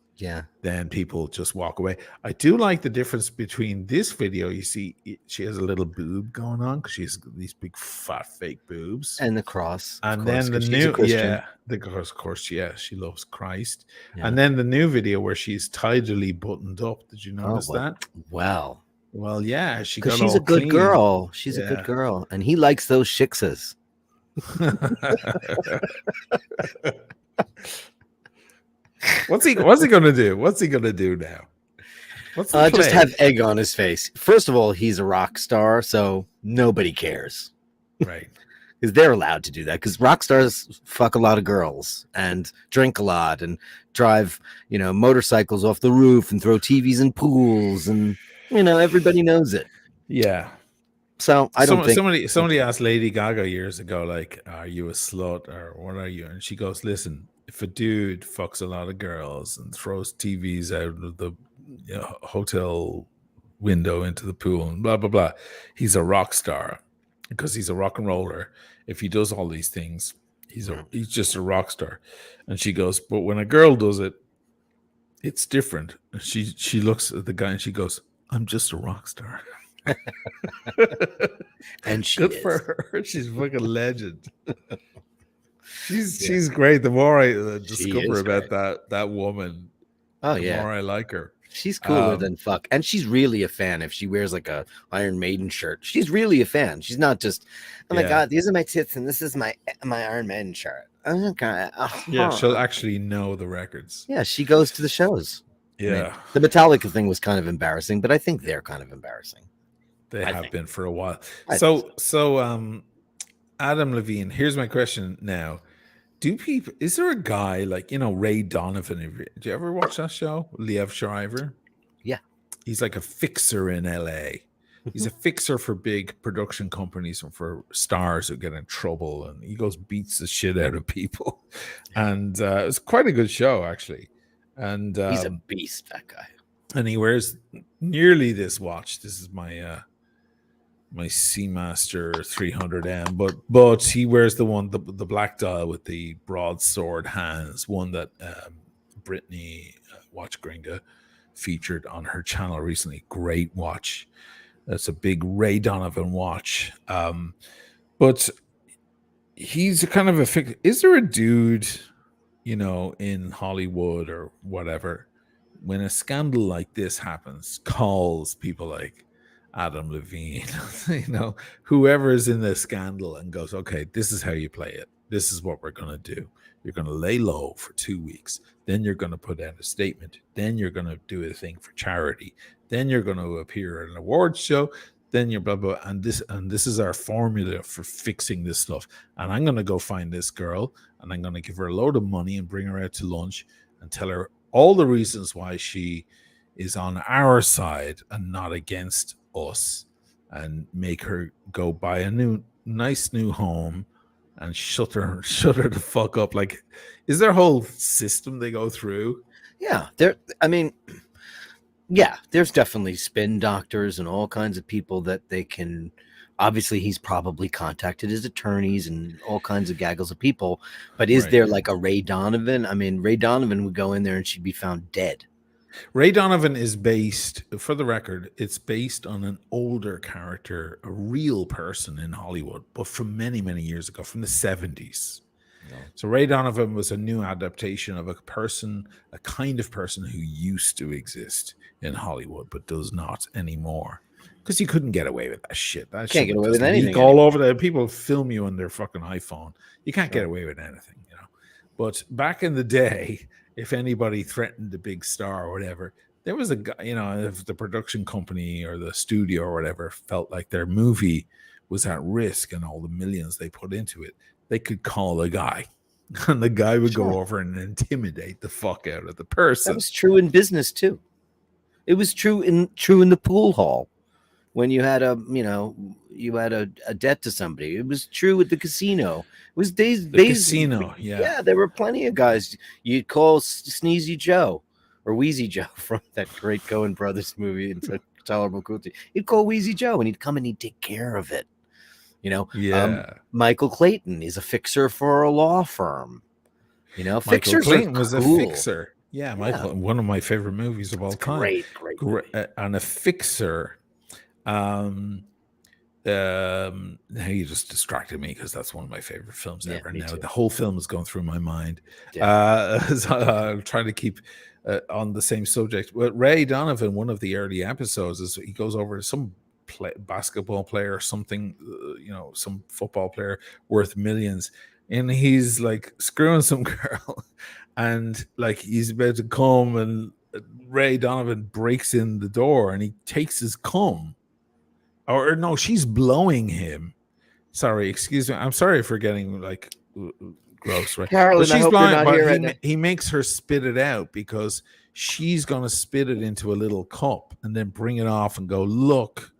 then people just walk away. I do like the difference between this video. You see, she has a little boob going on because she has these big fat fake boobs and the cross, and then the new, of course, she loves Christ. And then the new video where she's tidily buttoned up. Did you notice that? Well, yeah, she's a good girl. She's a good girl, and he likes those shiksas. What's he gonna do? What's he gonna do now? Just have egg on his face. First of all, he's a rock star, so nobody cares, right? Because they're allowed to do that. Because rock stars fuck a lot of girls and drink a lot and drive, motorcycles off the roof and throw TVs in pools, and everybody knows it. Yeah. So I don't think somebody asked Lady Gaga years ago, like, "Are you a slut or what are you?" And she goes, "Listen, if a dude fucks a lot of girls and throws TVs out of the hotel window into the pool and blah blah blah, he's a rock star because he's a rock and roller. If he does all these things, he's just a rock star." And she goes, "But when a girl does it, it's different." And she looks at the guy and she goes, "I'm just a rock star." And she good for her. She's a fucking legend. She's great. The more I discover about that woman, the more I like her. She's cooler than fuck, and she's really a fan. If she wears like a Iron Maiden shirt, she's really a fan. She's not just, oh my god, these are my tits and this is my Iron Maiden shirt. Okay. Yeah, she'll actually know the records. Yeah, she goes to the shows. Yeah, I mean, the Metallica thing was kind of embarrassing, but I think they're kind of embarrassing. They have been for a while. So Adam Levine, here's my question now. Is there a guy like, Ray Donovan? Do you ever watch that show? Liev Schreiber? Yeah. He's like a fixer in LA. He's a fixer for big production companies and for stars who get in trouble. And he goes, beats the shit out of people. And it's quite a good show, actually. And he's a beast, that guy. And he wears nearly this watch. This is my Speedmaster 300M, but he wears the black dial with the broadsword hands, one that Brittany Watch Gringa featured on her channel recently. Great watch. That's a big Ray Donovan watch. But he's a kind of a fix. Is there a dude, in Hollywood or whatever, when a scandal like this happens, calls people like Adam Levine, whoever is in the scandal, and goes, okay, this is how you play it. This is what we're going to do. You're going to lay low for 2 weeks. Then you're going to put out a statement. Then you're going to do a thing for charity. Then you're going to appear at an awards show. Then you're blah, blah. And this is our formula for fixing this stuff. And I'm going to go find this girl and I'm going to give her a load of money and bring her out to lunch and tell her all the reasons why she is on our side and not against us, and make her go buy a nice new home and shut her the fuck up. Like, is there a whole system they go through? Yeah, there's definitely spin doctors and all kinds of people that they can Obviously, he's probably contacted his attorneys and all kinds of gaggles of people. But is there like a Ray Donovan? I mean, Ray Donovan would go in there and she'd be found dead. Ray Donovan is based, for the record, it's based on an older character, a real person in Hollywood, but from many, many years ago, from the 70s. No. So Ray Donovan was a new adaptation of a person, a kind of person who used to exist in Hollywood, but does not anymore. Because you couldn't get away with that shit. That can't get away with anything. All over there. People film you on their fucking iPhone. You can't get away with anything, you know. But back in the day, if anybody threatened a big star or whatever, there was a guy, you know, if the production company or the studio or whatever felt like their movie was at risk and all the millions they put into it, they could call a guy. And the guy would go over and intimidate the fuck out of the person. That was true in business too. It was true in the pool hall. When you had a debt to somebody, it was true at the casino. It was casino, yeah. There were plenty of guys you'd call Sneezy Joe or Wheezy Joe from that great Coen Brothers movie, Intolerable Cruelty. You'd call Wheezy Joe, and he'd come and he'd take care of it. You know, Michael Clayton is a fixer for a law firm. You know, Michael Clayton was a fixer. Yeah, Michael, one of my favorite movies of all time. Great and a fixer. Now you just distracted me because that's one of my favorite films ever. Now the whole film is going through my mind. I'm trying to keep on the same subject. But Ray Donovan, one of the early episodes, is he goes over to some basketball player or something, some football player worth millions, and he's like screwing some girl, and like he's about to come, and Ray Donovan breaks in the door and he takes his cum. Or no, she's blowing him. Sorry, excuse me. I'm sorry for getting like gross, right? Carolyn, she's blowing, but he makes her spit it out because she's gonna spit it into a little cup and then bring it off and go, look,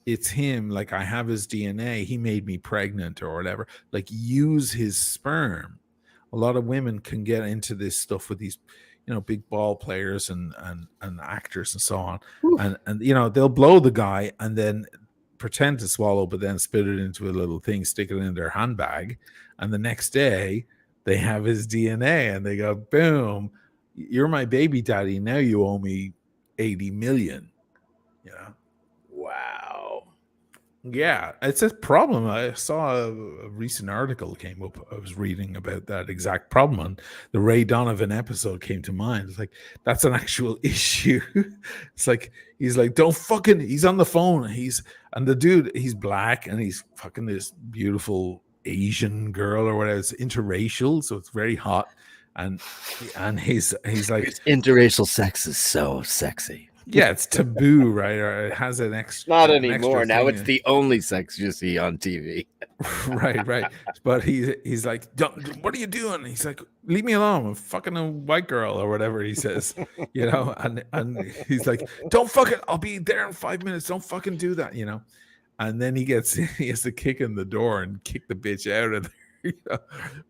it's him. Like, I have his DNA. He made me pregnant or whatever. Like, use his sperm. A lot of women can get into this stuff with these, big ball players and actors and so on. And they'll blow the guy and then pretend to swallow, but then spit it into a little thing, stick it in their handbag. And the next day they have his DNA and they go, boom, you're my baby daddy. Now you owe me 80 million. Wow. Yeah, it's a problem. I saw a recent article came up. I was reading about that exact problem, and the Ray Donovan episode came to mind. It's like, that's an actual issue. It's like, he's like, he's on the phone. And the dude, he's black, and he's fucking this beautiful Asian girl or whatever. It's interracial, so it's very hot. And he's like, interracial sex is so sexy. Yeah, it's taboo, right? Or it has an extra. Not anymore. Now it's the only sex you see on TV. Right. But he's like, what are you doing? He's like, leave me alone. I'm fucking a white girl or whatever he says, and he's like, don't fucking, I'll be there in 5 minutes. Don't fucking do that, And then he has to kick in the door and kick the bitch out of there.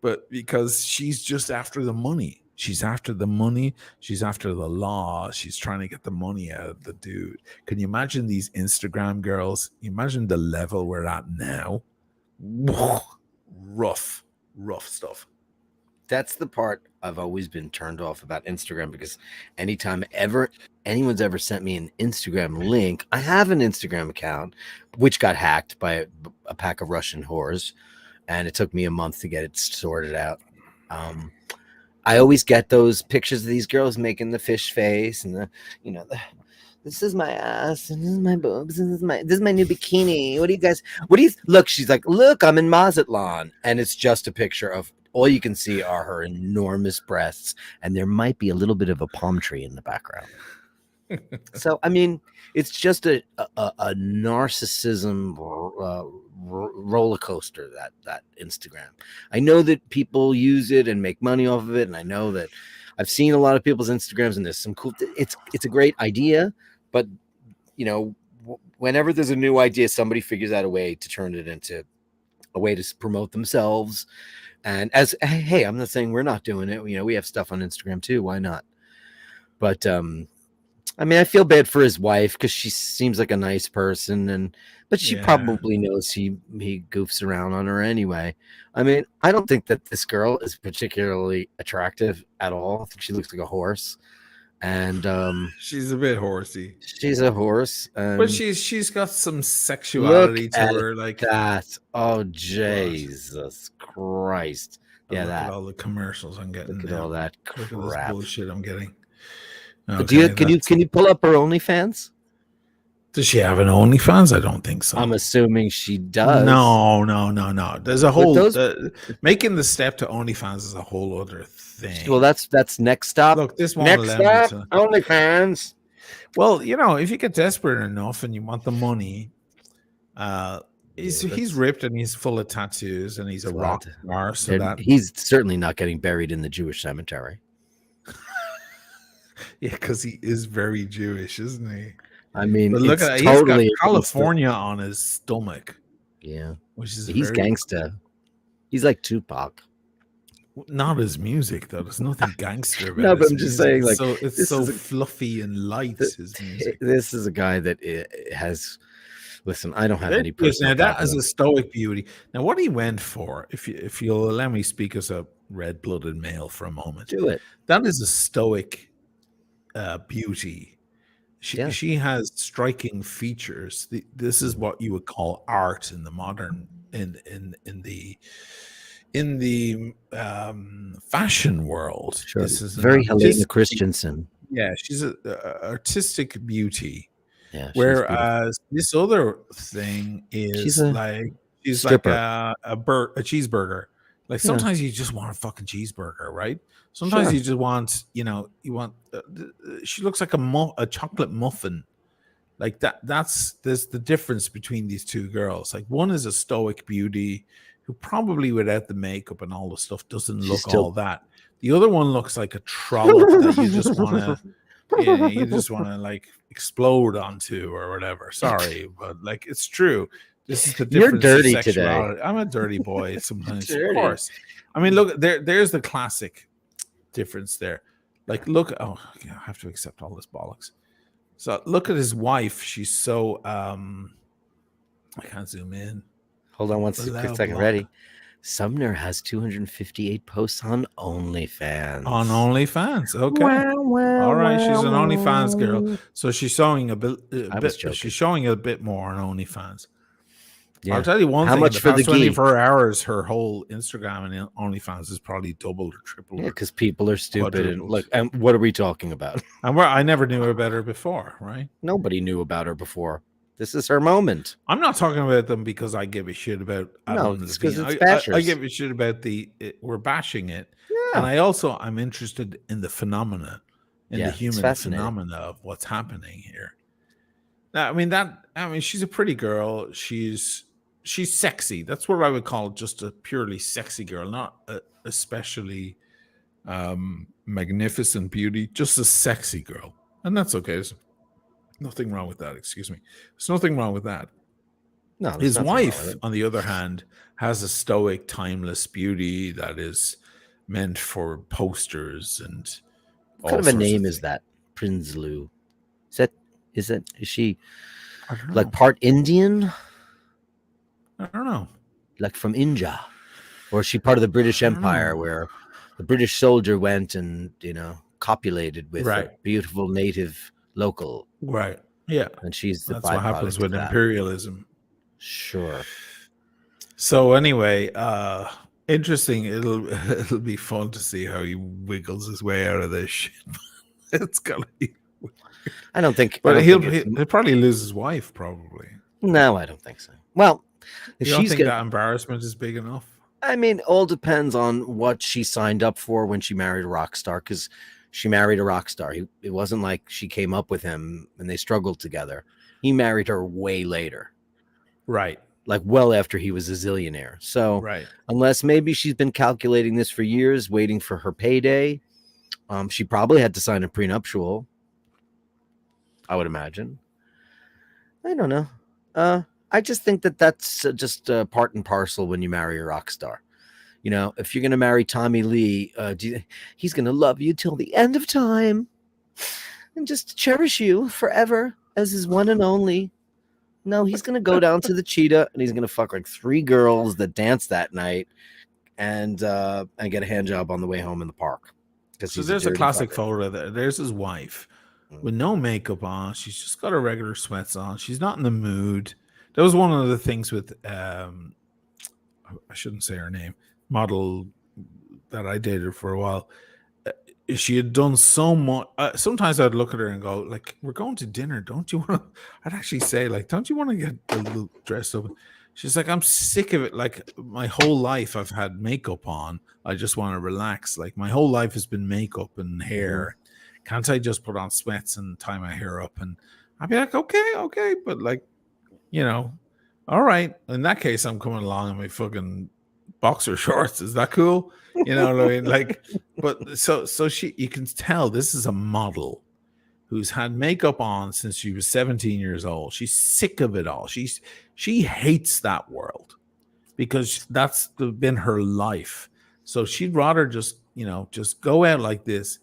But because she's just after the money. She's after the money. She's after the law. She's trying to get the money out of the dude. Can you imagine these Instagram girls? Imagine the level we're at now. Rough stuff. That's the part I've always been turned off about Instagram, because anytime anyone's ever sent me an Instagram link, I have an Instagram account, which got hacked by a pack of Russian whores, and it took me a month to get it sorted out. I always get those pictures of these girls making the fish face and this is my ass and this is my boobs and this is my new bikini. Look, she's like, look, I'm in Mazatlan. And it's just a picture of, all you can see are her enormous breasts. And there might be a little bit of a palm tree in the background. So, I mean, it's just a narcissism roller coaster, that Instagram. I know that people use it and make money off of it, and I know that I've seen a lot of people's Instagrams, and there's some cool. It's a great idea, but whenever there's a new idea, somebody figures out a way to turn it into a way to promote themselves. And hey, I'm not saying we're not doing it. We have stuff on Instagram too. Why not? But I mean, I feel bad for his wife because she seems like a nice person, but she probably knows he goofs around on her anyway. I mean, I don't think that this girl is particularly attractive at all. I think she looks like a horse, and she's a bit horsey. She's a horse, but she's got some sexuality to her. Like that. Oh Jesus Christ! Yeah, look that. at all the commercials I'm getting. Look at all that crap. Look at this bullshit I'm getting. Okay, can you pull up her OnlyFans? Does she have an OnlyFans? I don't think so. I'm assuming she does. No. There's a whole making the step to OnlyFans is a whole other thing. Well, that's next stop. Look, this one next stop OnlyFans. Well, you know, if you get desperate enough and you want the money, he's ripped and he's full of tattoos and he's a rock star. So that he's certainly not getting buried in the Jewish cemetery. Yeah, because he is very Jewish, isn't he? I mean, but look at totally he's got California on his stomach. Yeah, which is he's gangsta. He's like Tupac. Not his music though. There's nothing gangster about. No, but I'm just saying, like, it's so fluffy and light. His music. This is a guy that has. Listen, I don't have any. Now that is a stoic beauty. Now, what he went for, if you'll allow me speak as a red-blooded male for a moment, do it. That is a stoic beauty. She has striking features. This is what you would call art in the modern in the fashion world. Sure. This is very Helena Christensen. Yeah, she's an artistic beauty. Yeah. Whereas this other thing is she's like a cheeseburger. Like sometimes you just want a fucking cheeseburger, right? Sometimes you just want, she looks like a chocolate muffin. Like there's the difference between these two girls. Like one is a stoic beauty who probably without the makeup and all the stuff doesn't look all that. The other one looks like a trollop that you just want to like explode onto or whatever. Sorry, but like it's true. This is the difference. You're dirty today. I'm a dirty boy sometimes. Of course. I mean, look, there's the classic difference there. Like, look, I have to accept all this bollocks. So look at his wife. She's so I can't zoom in. Hold on one quick second. Ready? Sumner has 258 posts on OnlyFans. On OnlyFans, okay. All right, she's an OnlyFans girl. So she's showing a bit. She's showing a bit more on OnlyFans. Yeah. I'll tell you one thing. How much for the 24 hours? Her whole Instagram and OnlyFans is probably doubled or tripled. Yeah, because people are stupid. And like, and what are we talking about? And I never knew about her before, right? Nobody knew about her before. This is her moment. I'm not talking about them because I give a shit about. No, it's because it's bashers. I give a shit about we're bashing it, and I'm interested in the phenomena, the human phenomena of what's happening here. Now, I mean, she's a pretty girl. She's sexy. That's what I would call just a purely sexy girl, not especially magnificent beauty, just a sexy girl, and that's okay. There's nothing wrong with that. Excuse me. There's nothing wrong with that. No, his wife, on the other hand, has a stoic, timeless beauty that is meant for posters and. What kind of a name is that? Prinsloo. Is she like part Indian? I don't know. Like from India, or is she part of the British Empire, where the British soldier went and copulated with a beautiful native local? Right. Yeah. And she's the that's what happens with imperialism. Sure. So anyway, interesting. It'll be fun to see how he wiggles his way out of this shit. It's gonna be. I don't think. But he'll probably lose his wife. Probably. No, I don't think so. Well, if you don't think that embarrassment is big enough? I mean, all depends on what she signed up for when she married a rock star. Because she married a rock star. It wasn't like she came up with him and they struggled together. He married her way later. Right. Like well after he was a zillionaire. So unless maybe she's been calculating this for years, waiting for her payday, she probably had to sign a prenuptial. I would imagine. I don't know. I just think that's just part and parcel when you marry a rock star. If you're going to marry Tommy Lee, he's going to love you till the end of time. and just cherish you forever as his one and only. No, he's going to go down to the Cheetah and he's going to fuck like 3 girls that dance that night and get a hand job on the way home in the park. So there's a classic photo there. There's his wife with no makeup on. She's just got her regular sweats on. She's not in the mood. That was one of the things with I shouldn't say her name, model that I dated for a while. She had done so much. Sometimes I'd look at her and go, like, we're going to dinner. Don't you want to? I'd actually say, like, don't you want to get a little dressed up? She's like, I'm sick of it. Like, my whole life I've had makeup on. I just want to relax. Like, my whole life has been makeup and hair. Can't I just put on sweats and tie my hair up? And I'd be like, okay. But, like, you know, all right. In that case, I'm coming along in my fucking boxer shorts. Is that cool? You know what I mean? Like, but so you can tell this is a model who's had makeup on since she was 17 years old. She's sick of it all. She hates that world because that's been her life. So she'd rather just go out like this.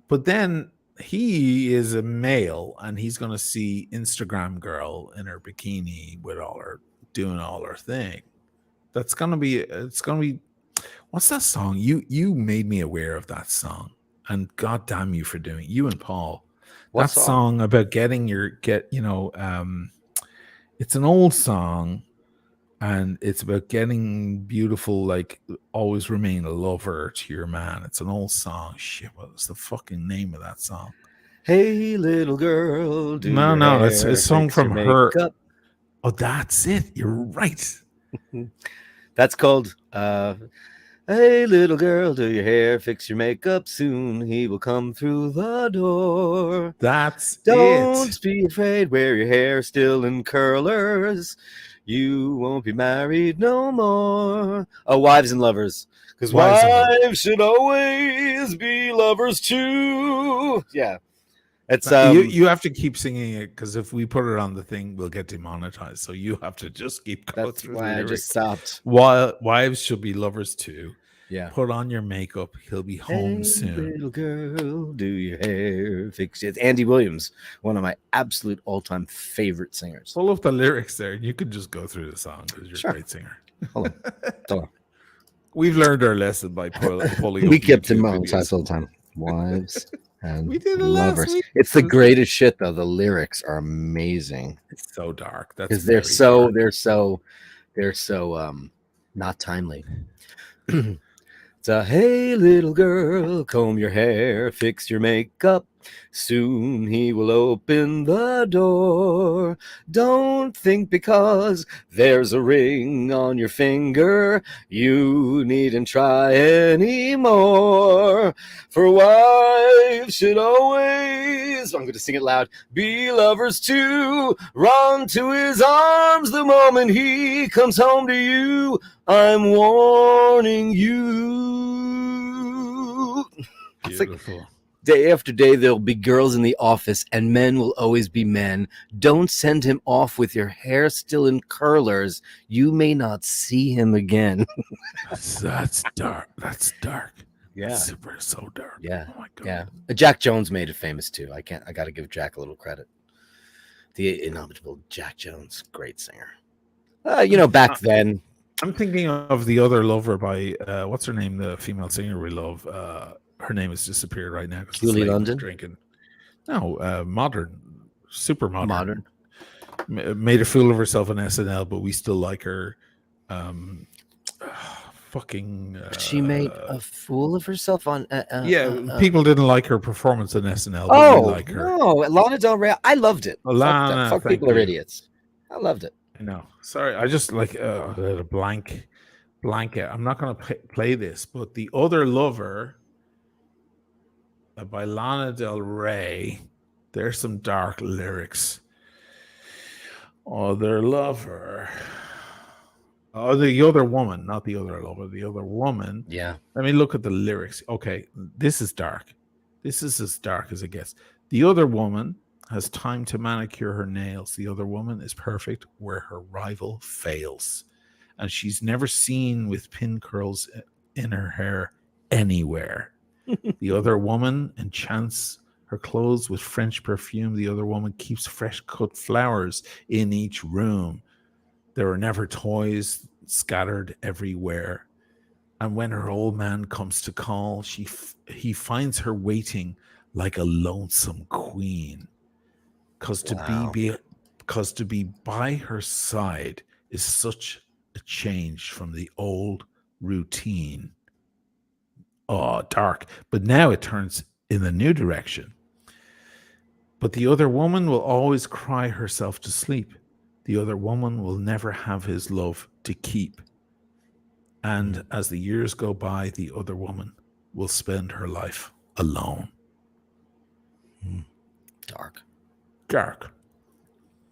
But then he is a male and he's going to see Instagram girl in her bikini with doing all her thing. It's going to be what's that song? You made me aware of that song, and God damn you for doing you and Paul. What song about it's an old song, and it's about getting beautiful, like always remain a lover to your man. It's an old song. Shit, what was the fucking name of that song? Hey little girl, no, it's a song from her. Oh, that's it. You're right. That's called Hey little girl, do your hair, fix your makeup, soon he will come through the door. Don't be afraid, wear your hair still in curlers, you won't be married no more. Oh, wives and lovers, because wives should always be lovers too. Yeah. It's you have to keep singing it, because if we put it on the thing, we'll get demonetized. So you have to just keep going through the lyrics. I just stopped. Wives should be lovers too. Yeah. Put on your makeup. He'll be home soon. Little girl, do your hair, fix it. It's Andy Williams, one of my absolute all-time favorite singers. Full of the lyrics there. You could just go through the song because you're a great singer. Hold on. We've learned our lesson by pulling. We kept him on all the time. Wives. And we did lovers. It's the greatest shit, though. The lyrics are amazing. It's so dark. That's because they're so not timely. So, hey little girl, comb your hair, fix your makeup. Soon he will open the door. Don't think because there's a ring on your finger, you needn't try anymore. For wives should always, I'm going to sing it loud, be lovers too. Run to his arms the moment he comes home to you. I'm warning you. Beautiful. Like, day after day, there'll be girls in the office, and men will always be men. Don't send him off with your hair still in curlers. You may not see him again. That's dark. That's dark. Yeah. So dark. Yeah. Oh my God. Yeah. Jack Jones made it famous too. I got to give Jack a little credit. The inimitable Jack Jones, great singer. Back then. I'm thinking of the other lover by what's her name? The female singer we love. Her name has disappeared right now. Julie London. Drinking. No, modern, super modern. Modern. Made a fool of herself on SNL, but we still like her. She made a fool of herself on. People didn't like her performance on SNL. But we like her. No, Lana Del Rey. I loved it. Lana, fuck people are idiots. I loved it. I know. Sorry, I just like a blanket. I'm not going to play this, but the other lover by Lana Del Rey. There's some dark lyrics. Other lover. Oh, the other woman, not the other lover. The other woman. Yeah. Let me look at the lyrics. Okay, this is dark. This is as dark as it gets. The other woman has time to manicure her nails. The other woman is perfect where her rival fails. And she's never seen with pin curls in her hair anywhere. The other woman enchants her clothes with French perfume. The other woman keeps fresh cut flowers in each room. There are never toys scattered everywhere. And when her old man comes to call, he finds her waiting like a lonesome queen. Because to be by her side is such a change from the old routine. Oh, dark. But now it turns in the new direction. But the other woman will always cry herself to sleep. The other woman will never have his love to keep. And as the years go by, the other woman will spend her life alone. Dark.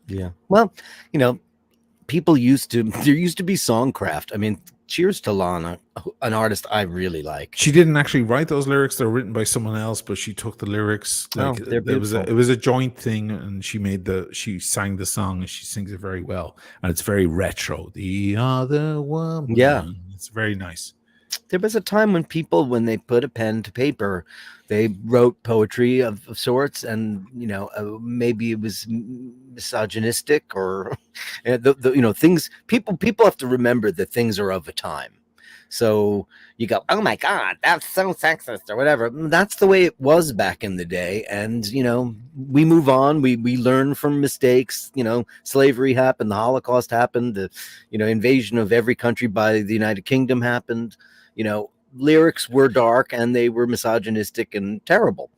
Yeah. Well, there used to be songcraft. I mean, cheers to Lana, an artist I really like. She didn't actually write those lyrics; they're written by someone else. But she took the lyrics. They're beautiful. It was a joint thing, and she sang the song, and she sings it very well, and it's very retro. The other woman, it's very nice. There was a time when they put a pen to paper, they wrote poetry of sorts, and maybe it was misogynistic or things. People have to remember that things are of a time. So you go, oh my God, that's so sexist or whatever. That's the way it was back in the day, and we move on. We learn from mistakes. Slavery happened, the Holocaust happened, the invasion of every country by the United Kingdom happened. Lyrics were dark and they were misogynistic and terrible,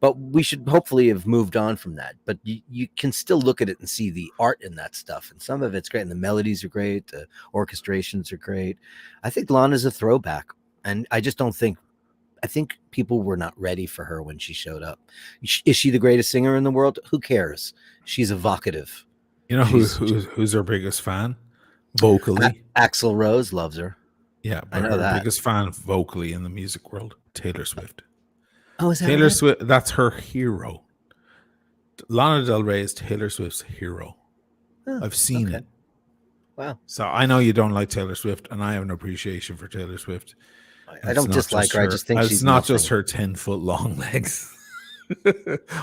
but we should hopefully have moved on from that. But you can still look at it and see the art in that stuff, and some of it's great, and the melodies are great, the orchestrations are great. I think Lana's a throwback, and I think people were not ready for her when she showed up. Is she the greatest singer in the world? Who cares? She's evocative. Who's her biggest fan vocally? Axl Rose loves her. Yeah, but I know her biggest fan vocally in the music world, Taylor Swift. Oh, is that Taylor right? Swift? That's her hero. Lana Del Rey is Taylor Swift's hero. Oh, I've seen it. Wow. So I know you don't like Taylor Swift, and I have an appreciation for Taylor Swift. I don't dislike her. I just think it's not just her 10-foot long legs.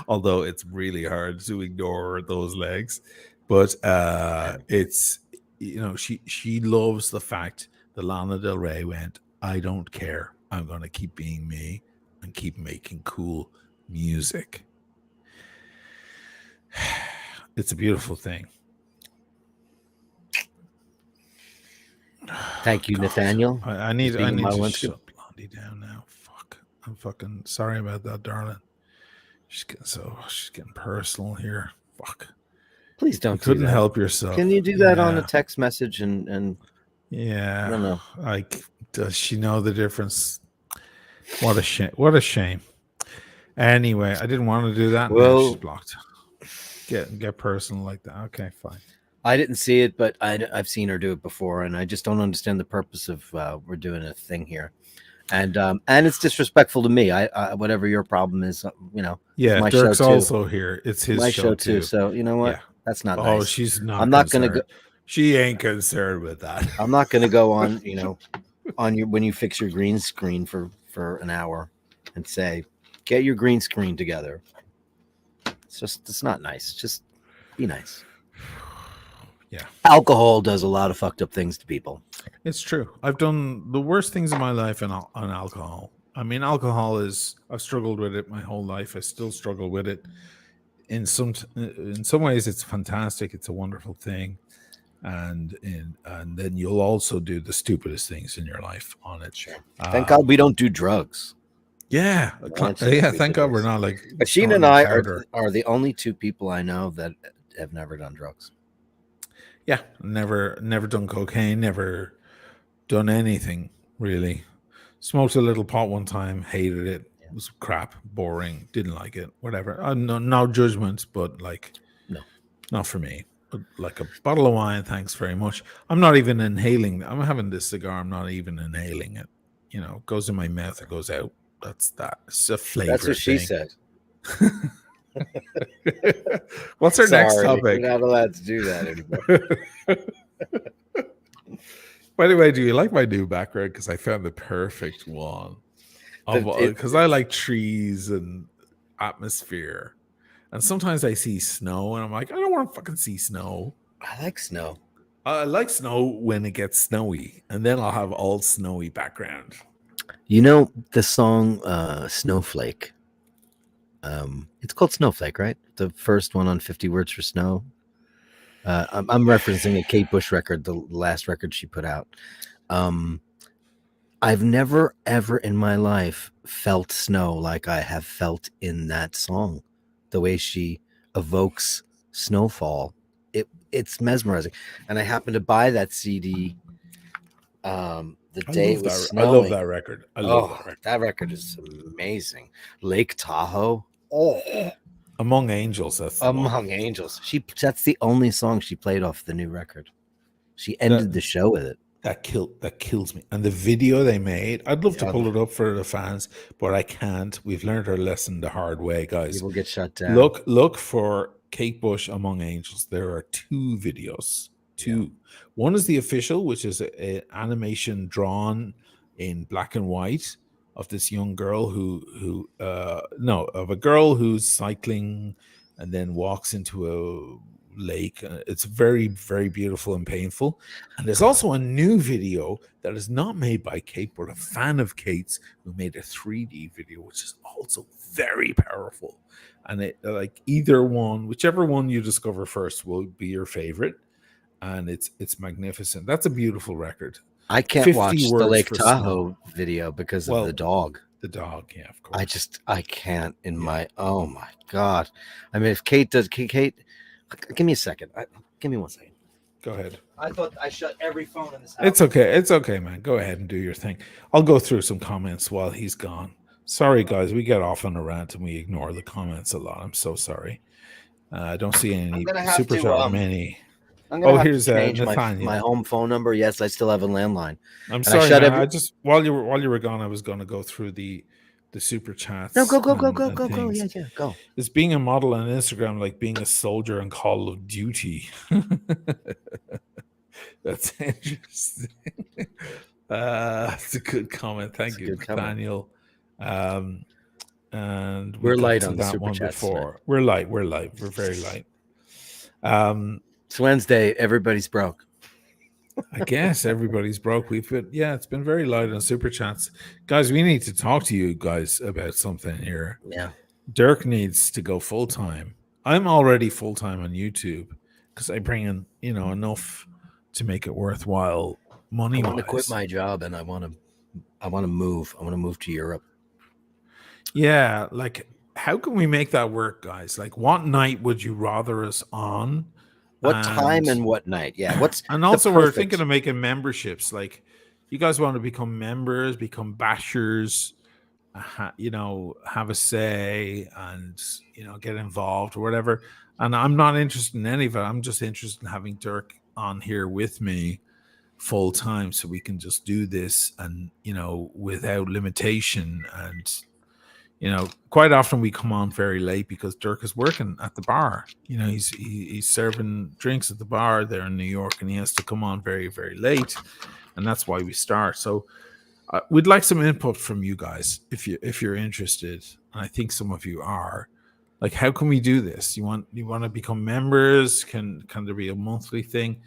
Although it's really hard to ignore those legs. But it's she loves the fact that Lana Del Rey went, I don't care. I'm going to keep being me and keep making cool music. It's a beautiful thing. Thank you, Nathaniel. I need to shut Blondie down now. Fuck. I'm fucking sorry about that, darling. She's getting personal here. Fuck. Please don't. You couldn't help yourself. Can you do that on a text message and yeah, I don't know. Like, does she know the difference? What a shame! What a shame. Anyway, I didn't want to do that. Well, she's blocked. Get personal like that. Okay, fine. I didn't see it, but I've seen her do it before, and I just don't understand the purpose of we're doing a thing here, and it's disrespectful to me. I whatever your problem is, Yeah, my Dirk's show too. also here. It's his my show too. So you know what? Yeah. That's not nice. Oh, she's not. I'm not going to go. She ain't concerned with that. I'm not going to go on, when you fix your green screen for an hour and say, get your green screen together. It's not nice. Just be nice. Yeah. Alcohol does a lot of fucked up things to people. It's true. I've done the worst things in my life on alcohol. I mean, alcohol I've struggled with it my whole life. I still struggle with it. In some ways, it's fantastic. It's a wonderful thing. And then you'll also do the stupidest things in your life on it. Sure. Thank God we don't do drugs. Yeah, thank God we're not like. Asheen and I are the only two people I know that have never done drugs. Yeah, never done cocaine, never done anything really. Smoked a little pot one time, hated it. It was crap, boring, didn't like it, whatever. No judgments, but no, not for me. Like a bottle of wine, thanks very much. I'm not even inhaling. I'm having this cigar. I'm not even inhaling it. It goes in my mouth. It goes out. That's that. It's a flavor. That's what she thing. said. What's our next topic? We're not allowed to do that anymore. By the way, do you like my new background? Because I found the perfect one. Because I like trees and atmosphere. And sometimes I see snow and I'm like, I don't want to fucking see snow. I like snow. I like snow when it gets snowy, and then I'll have all snowy background. You know the song Snowflake? It's called Snowflake, right? The first one on 50 Words for Snow. I'm referencing a Kate Bush record, the last record she put out. I've never, ever in my life felt snow like I have felt in that song. The way she evokes snowfall, it's mesmerizing. And I happened to buy that CD the day it was snowing. I love that record. I love that record. That record is amazing. Lake Tahoe. Oh, Among Angels. That's Among Angels. That's the only song she played off the new record. She ended the show with it. That kills me. And the video they made, I'd love to pull it up for the fans, but I can't. We've learned our lesson the hard way, guys. People get shut down. Look for Kate Bush Among Angels. There are 2 videos. 2. Yeah. One is the official, which is an animation drawn in black and white of this young girl of a girl who's cycling and then walks into a lake. It's very, very beautiful and painful. And there's also a new video that is not made by Kate, but a fan of Kate's who made a 3D video, which is also very powerful. And it, like, either one, whichever one you discover first will be your favorite. And it's magnificent. That's a beautiful record. I can't watch the Lake Tahoe video because of the dog. The dog, yeah, of course. I can't oh my God. I mean, if Kate does, Kate, give me a second. Give me 1 second. Go ahead. I thought I shut every phone in this house. It's okay. It's okay, man. Go ahead and do your thing. I'll go through some comments while he's gone. Sorry, guys. We get off on a rant and we ignore the comments a lot. I'm so sorry. I don't see any super chat many. Here's Nathaniel. My home phone number. Yes, I still have a landline. I'm sorry, man. I just while you were gone, I was going to go through the super chats. No, go. Yeah, go. Is being a model on Instagram like being a soldier on Call of Duty? That's interesting. That's a good comment. Thank you, Nathaniel. And we're light on the super chats. We're light. We're very light. It's Wednesday. Everybody's broke. I guess everybody's broke. It's been very light on super chats. Guys, we need to talk to you guys about something here. Yeah. Dirk needs to go full time. I'm already full time on YouTube because I bring in, enough to make it worthwhile money. I want to quit my job and I want to move. I want to move to Europe. Yeah, like how can we make that work, guys? Like, what night would you rather us on? What time and what night? Yeah. And also we're thinking of making memberships. Like, you guys want to become members, become bashers, have a say and, get involved or whatever. And I'm not interested in any of it. I'm just interested in having Dirk on here with me full time so we can just do this and, without limitation. And, quite often we come on very late because Dirk is working at the bar. He's serving drinks at the bar there in New York, and he has to come on very, very late, and that's why we start. So we'd like some input from you guys if you're interested, and I think some of you are. Like, how can we do this? You want to become members? Can there be a monthly thing,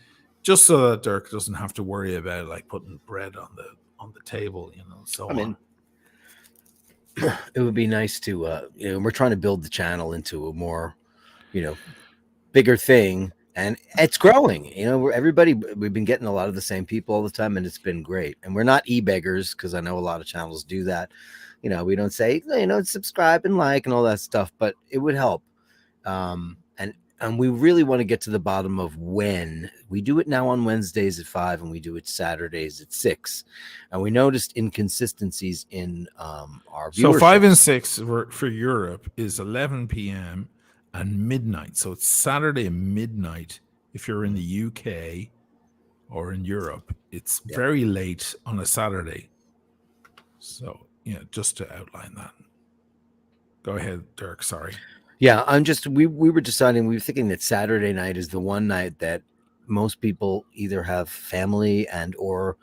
just so that Dirk doesn't have to worry about like putting bread on the table, So it would be nice to, we're trying to build the channel into a more, bigger thing, and it's growing. We've been getting a lot of the same people all the time, and it's been great. And we're not e-beggars because I know a lot of channels do that. We don't say, subscribe and like and all that stuff, but it would help. And we really want to get to the bottom of when. We do it now on Wednesdays at 5 and we do it Saturdays at 6. And we noticed inconsistencies in our viewership. So 5 and 6 for Europe is 11 p.m. and midnight. So it's Saturday at midnight if you're in the UK or in Europe. It's very late on a Saturday. So, just to outline that. Go ahead, Dirk. Sorry. Yeah, we were deciding, we were thinking that Saturday night is the one night that most people either have family and or,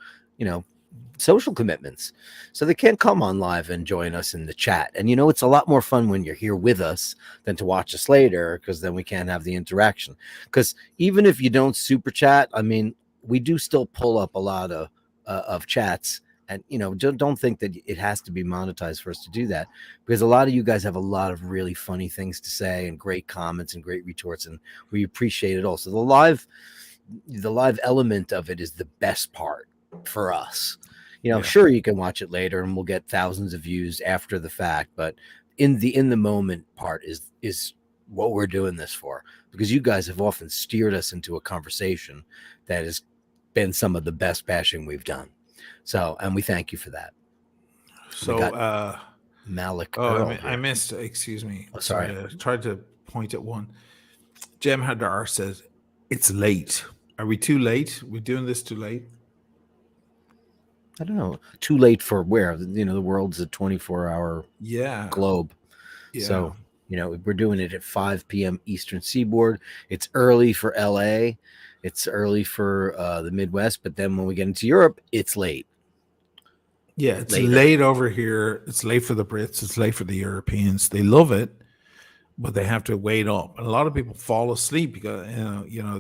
social commitments, so they can't come on live and join us in the chat. And it's a lot more fun when you're here with us than to watch us later, because then we can't have the interaction. Because even if you don't super chat, I mean, we do still pull up a lot of chats. And don't think that it has to be monetized for us to do that, because a lot of you guys have a lot of really funny things to say and great comments and great retorts, and we appreciate it all. So the live element of it is the best part for us. Sure, you can watch it later and we'll get thousands of views after the fact, but in the moment part is what we're doing this for, because you guys have often steered us into a conversation that has been some of the best bashing we've done. So, and we thank you for that. So, Malik. I missed. Excuse me. Oh, sorry. I tried to point at one. Jem Hadar says it's late. Are we too late? We're doing this too late? I don't know. Too late for where? The world's a 24-hour globe. Yeah. So, we're doing it at 5 p.m. Eastern Seaboard. It's early for LA. It's early for the Midwest. But then when we get into Europe, it's late. Yeah, it's late over here. It's late for the Brits. It's late for the Europeans. They love it, but they have to wait up. And a lot of people fall asleep because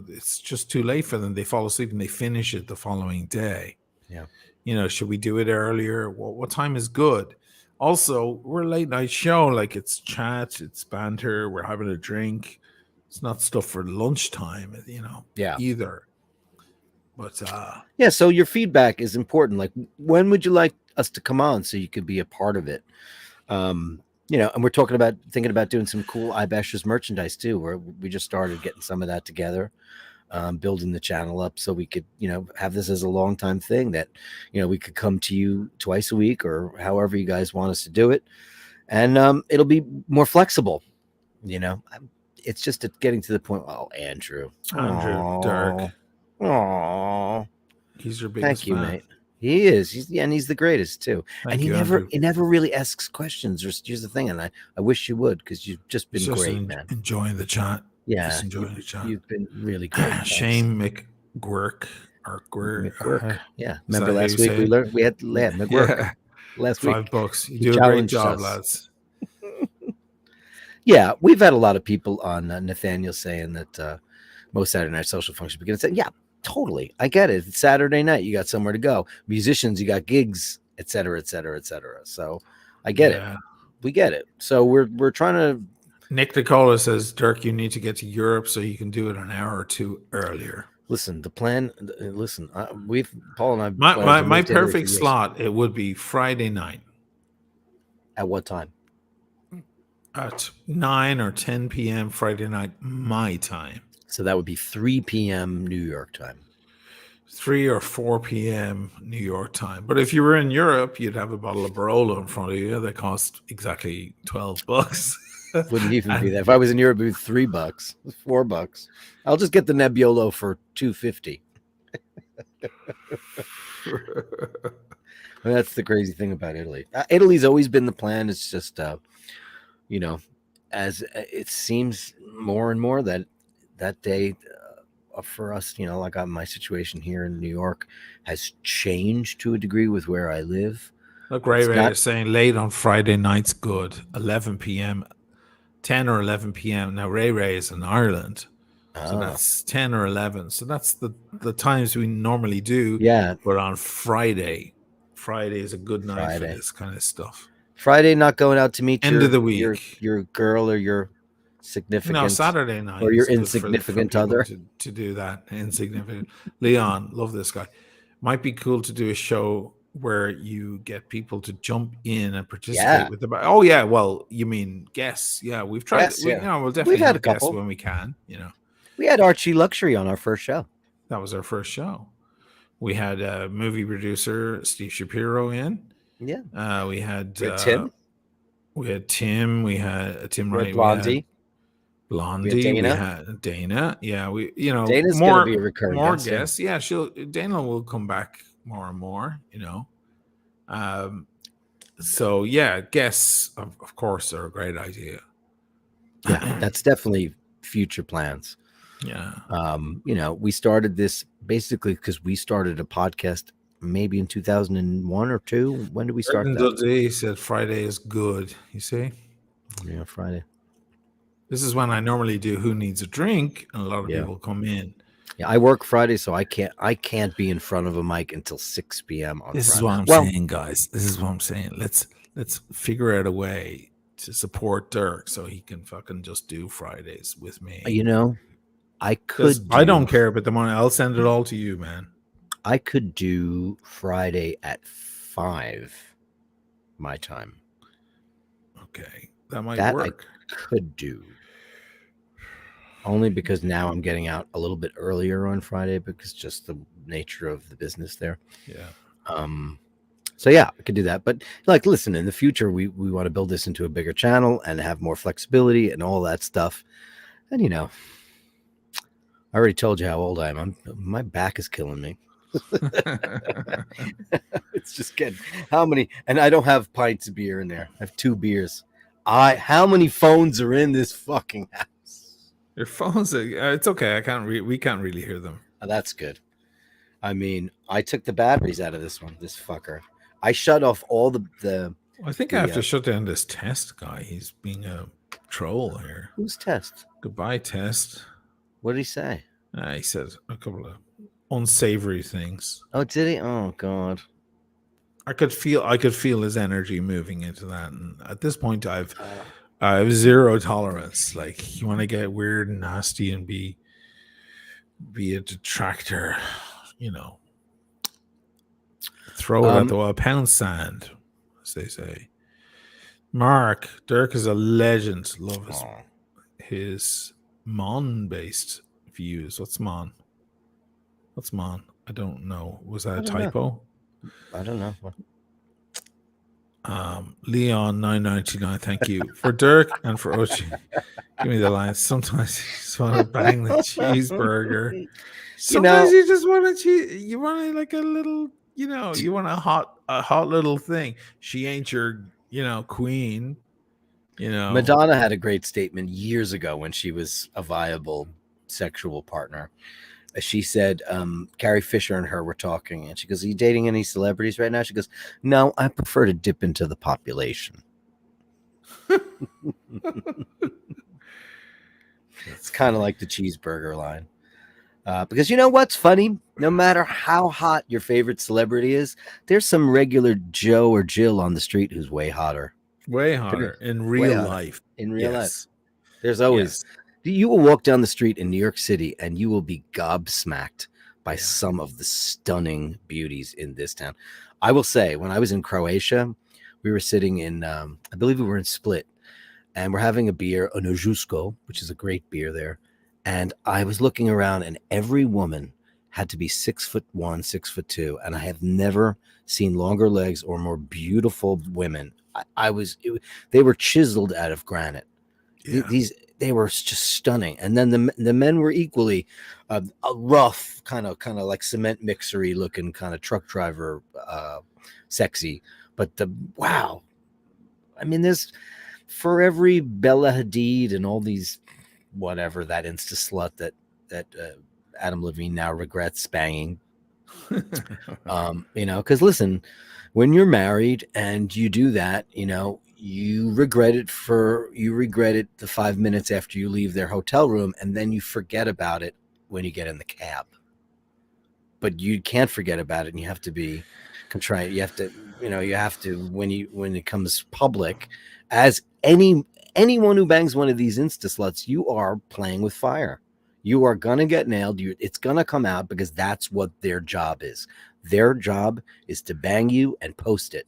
it's just too late for them. They fall asleep and they finish it the following day. Yeah. Should we do it earlier? What time is good? Also, we're a late night show. Like, it's chat, it's banter. We're having a drink. It's not stuff for lunchtime. Either. But so your feedback is important. Like, when would you like us to come on so you could be a part of it? And we're thinking about doing some cool iBashers merchandise too, where we just started getting some of that together, building the channel up so we could, have this as a long time thing that, we could come to you twice a week or however you guys want us to do it. And it'll be more flexible. It's just getting to the point. Oh, Andrew, Dirk. Aww. He's your biggest fan. Thank you, mate. He is. He's the greatest too. Thank and you, he never really asks questions. Here's the thing, and I wish you would, because you've just been great, man. Enjoying the chat. Yeah, just enjoying the chat. You've been really great. Shane McGuirk or McGuirk. Yeah, remember last week we had McGuirk. Last week, $5. You do a great job, lads. Yeah, we've had a lot of people on Nathaniel saying that most Saturday night social functions begin. Saying, yeah, totally, I get it. It's Saturday night, you got somewhere to go. Musicians, you got gigs, et cetera, et cetera, et cetera. So I get it. We get it. So we're trying to. Nick Nicola says, Dirk, you need to get to Europe so you can do it an hour or two earlier. Listen, the plan. Listen, Paul and I. My perfect slot. It would be Friday night. At what time? At 9 or 10 p.m. Friday night, my time. So that would be 3 p.m. New York time. 3 or 4 p.m. New York time. But if you were in Europe, you'd have a bottle of Barolo in front of you that cost exactly $12. Wouldn't even be that. If I was in Europe, it would be $3, $4. I'll just get the Nebbiolo for $2.50. That's the crazy thing about Italy. Italy's always been the plan. It's just, as it seems more and more that day for us, like my situation here in New York has changed to a degree with where I live. Look, Ray is saying late on Friday night's good, 11 p.m., 10 or 11 p.m. Now, Ray is in Ireland, so that's 10 or 11. So that's the times we normally do. Yeah. But on Friday is a good night for this kind of stuff. Friday, not going out to meet end of the week, your girl or your significant. No, Saturday night or your insignificant other to do that. Insignificant. Leon, love this guy. Might be cool to do a show where you get people to jump in and participate with the. Oh yeah, well, you mean guests? Yeah, we've tried. Yes, we'll definitely have a couple when we can. We had Archie Luxury on our first show. That was our first show. We had a movie producer Steve Shapiro in. Yeah. We had Tim. We had Tim. We had Tim Wright. Blondie. Blondie. We had Dana. Yeah. Dana's more be a recurring more guests. Yeah. Dana will come back more and more. So yeah, guests of course are a great idea. Yeah, that's definitely future plans. Yeah. We started this basically because we started a podcast maybe in 2001 or 2. When did we start that? Dundee said Friday is good. You see? Yeah, Friday. This is when I normally do Who Needs a Drink, and a lot of people come in. Yeah, I work Friday, so I can't be in front of a mic until 6 p.m. on This Friday. is what I'm saying, guys. This is what I'm saying. Let's figure out a way to support Dirk so he can fucking just do Fridays with me. You know, I could. I don't care about the money. I'll send it all to you, man. I could do Friday at 5 my time. Okay, that might work. I could do. Only because now I'm getting out a little bit earlier on Friday because just the nature of the business there. Yeah. So yeah, I could do that. But like, listen, in the future, we want to build this into a bigger channel and have more flexibility and all that stuff. And you know, I already told you how old I am. My back is killing me. It's just getting how many, and I don't have pints of beer in there. I have 2 beers. How many phones are in this fucking house? Your phones, it's okay. We can't really hear them. Oh, that's good. I mean, I took the batteries out of this one, this fucker. I shut off all the I think I have to shut down this test guy. He's being a troll here. Who's Test? Goodbye, Test. What did he say? He said a couple of unsavory things. Oh, did he? Oh God. I could feel his energy moving into that, and at this point, I have zero tolerance. Like, you want to get weird and nasty and be a detractor, you know. Throw it at the wall, pound sand, as they say. Mark, Dirk is a legend. Love his Mon-based views. What's Mon? I don't know. Was that a typo? I don't know. Leon 999, thank you for Dirk and for Oisin. Give me the line. Sometimes you just want to bang the cheeseburger. Sometimes you just want to you want like a little, you know, you want a hot little thing. She ain't your, you know, queen. You know, Madonna had a great statement years ago when she was a viable sexual partner. She said, Carrie Fisher and her were talking, and she goes, "Are you dating any celebrities right now?" She goes, "No, I prefer to dip into the population." It's kind of like the cheeseburger line. Because you know what's funny? No matter how hot your favorite celebrity is, there's some regular Joe or Jill on the street who's way hotter. Way hotter in real life. In real life. There's always... Yes. You will walk down the street in New York City and you will be gobsmacked by some of the stunning beauties in this town. I will say, when I was in Croatia, we were sitting in, I believe we were in Split, and we're having a beer, a Nojusko, which is a great beer there. And I was looking around, and every woman had to be 6'1", 6'2", and I have never seen longer legs or more beautiful women. They were chiseled out of granite. Yeah. They were just stunning, and then the men were equally a rough, kind of like cement mixery looking, kind of truck driver, sexy. But wow, I mean, there's for every Bella Hadid and all these whatever that Insta slut that Adam Levine now regrets banging. You know, because listen, when you're married and you do that, you know. You regret it the 5 minutes after you leave their hotel room, and then you forget about it when you get in the cab. But you can't forget about it, and you have to be contrite. You have to, when it comes public, as anyone who bangs one of these Insta sluts, you are playing with fire. You are gonna get nailed. It's gonna come out because that's what their job is. Their job is to bang you and post it.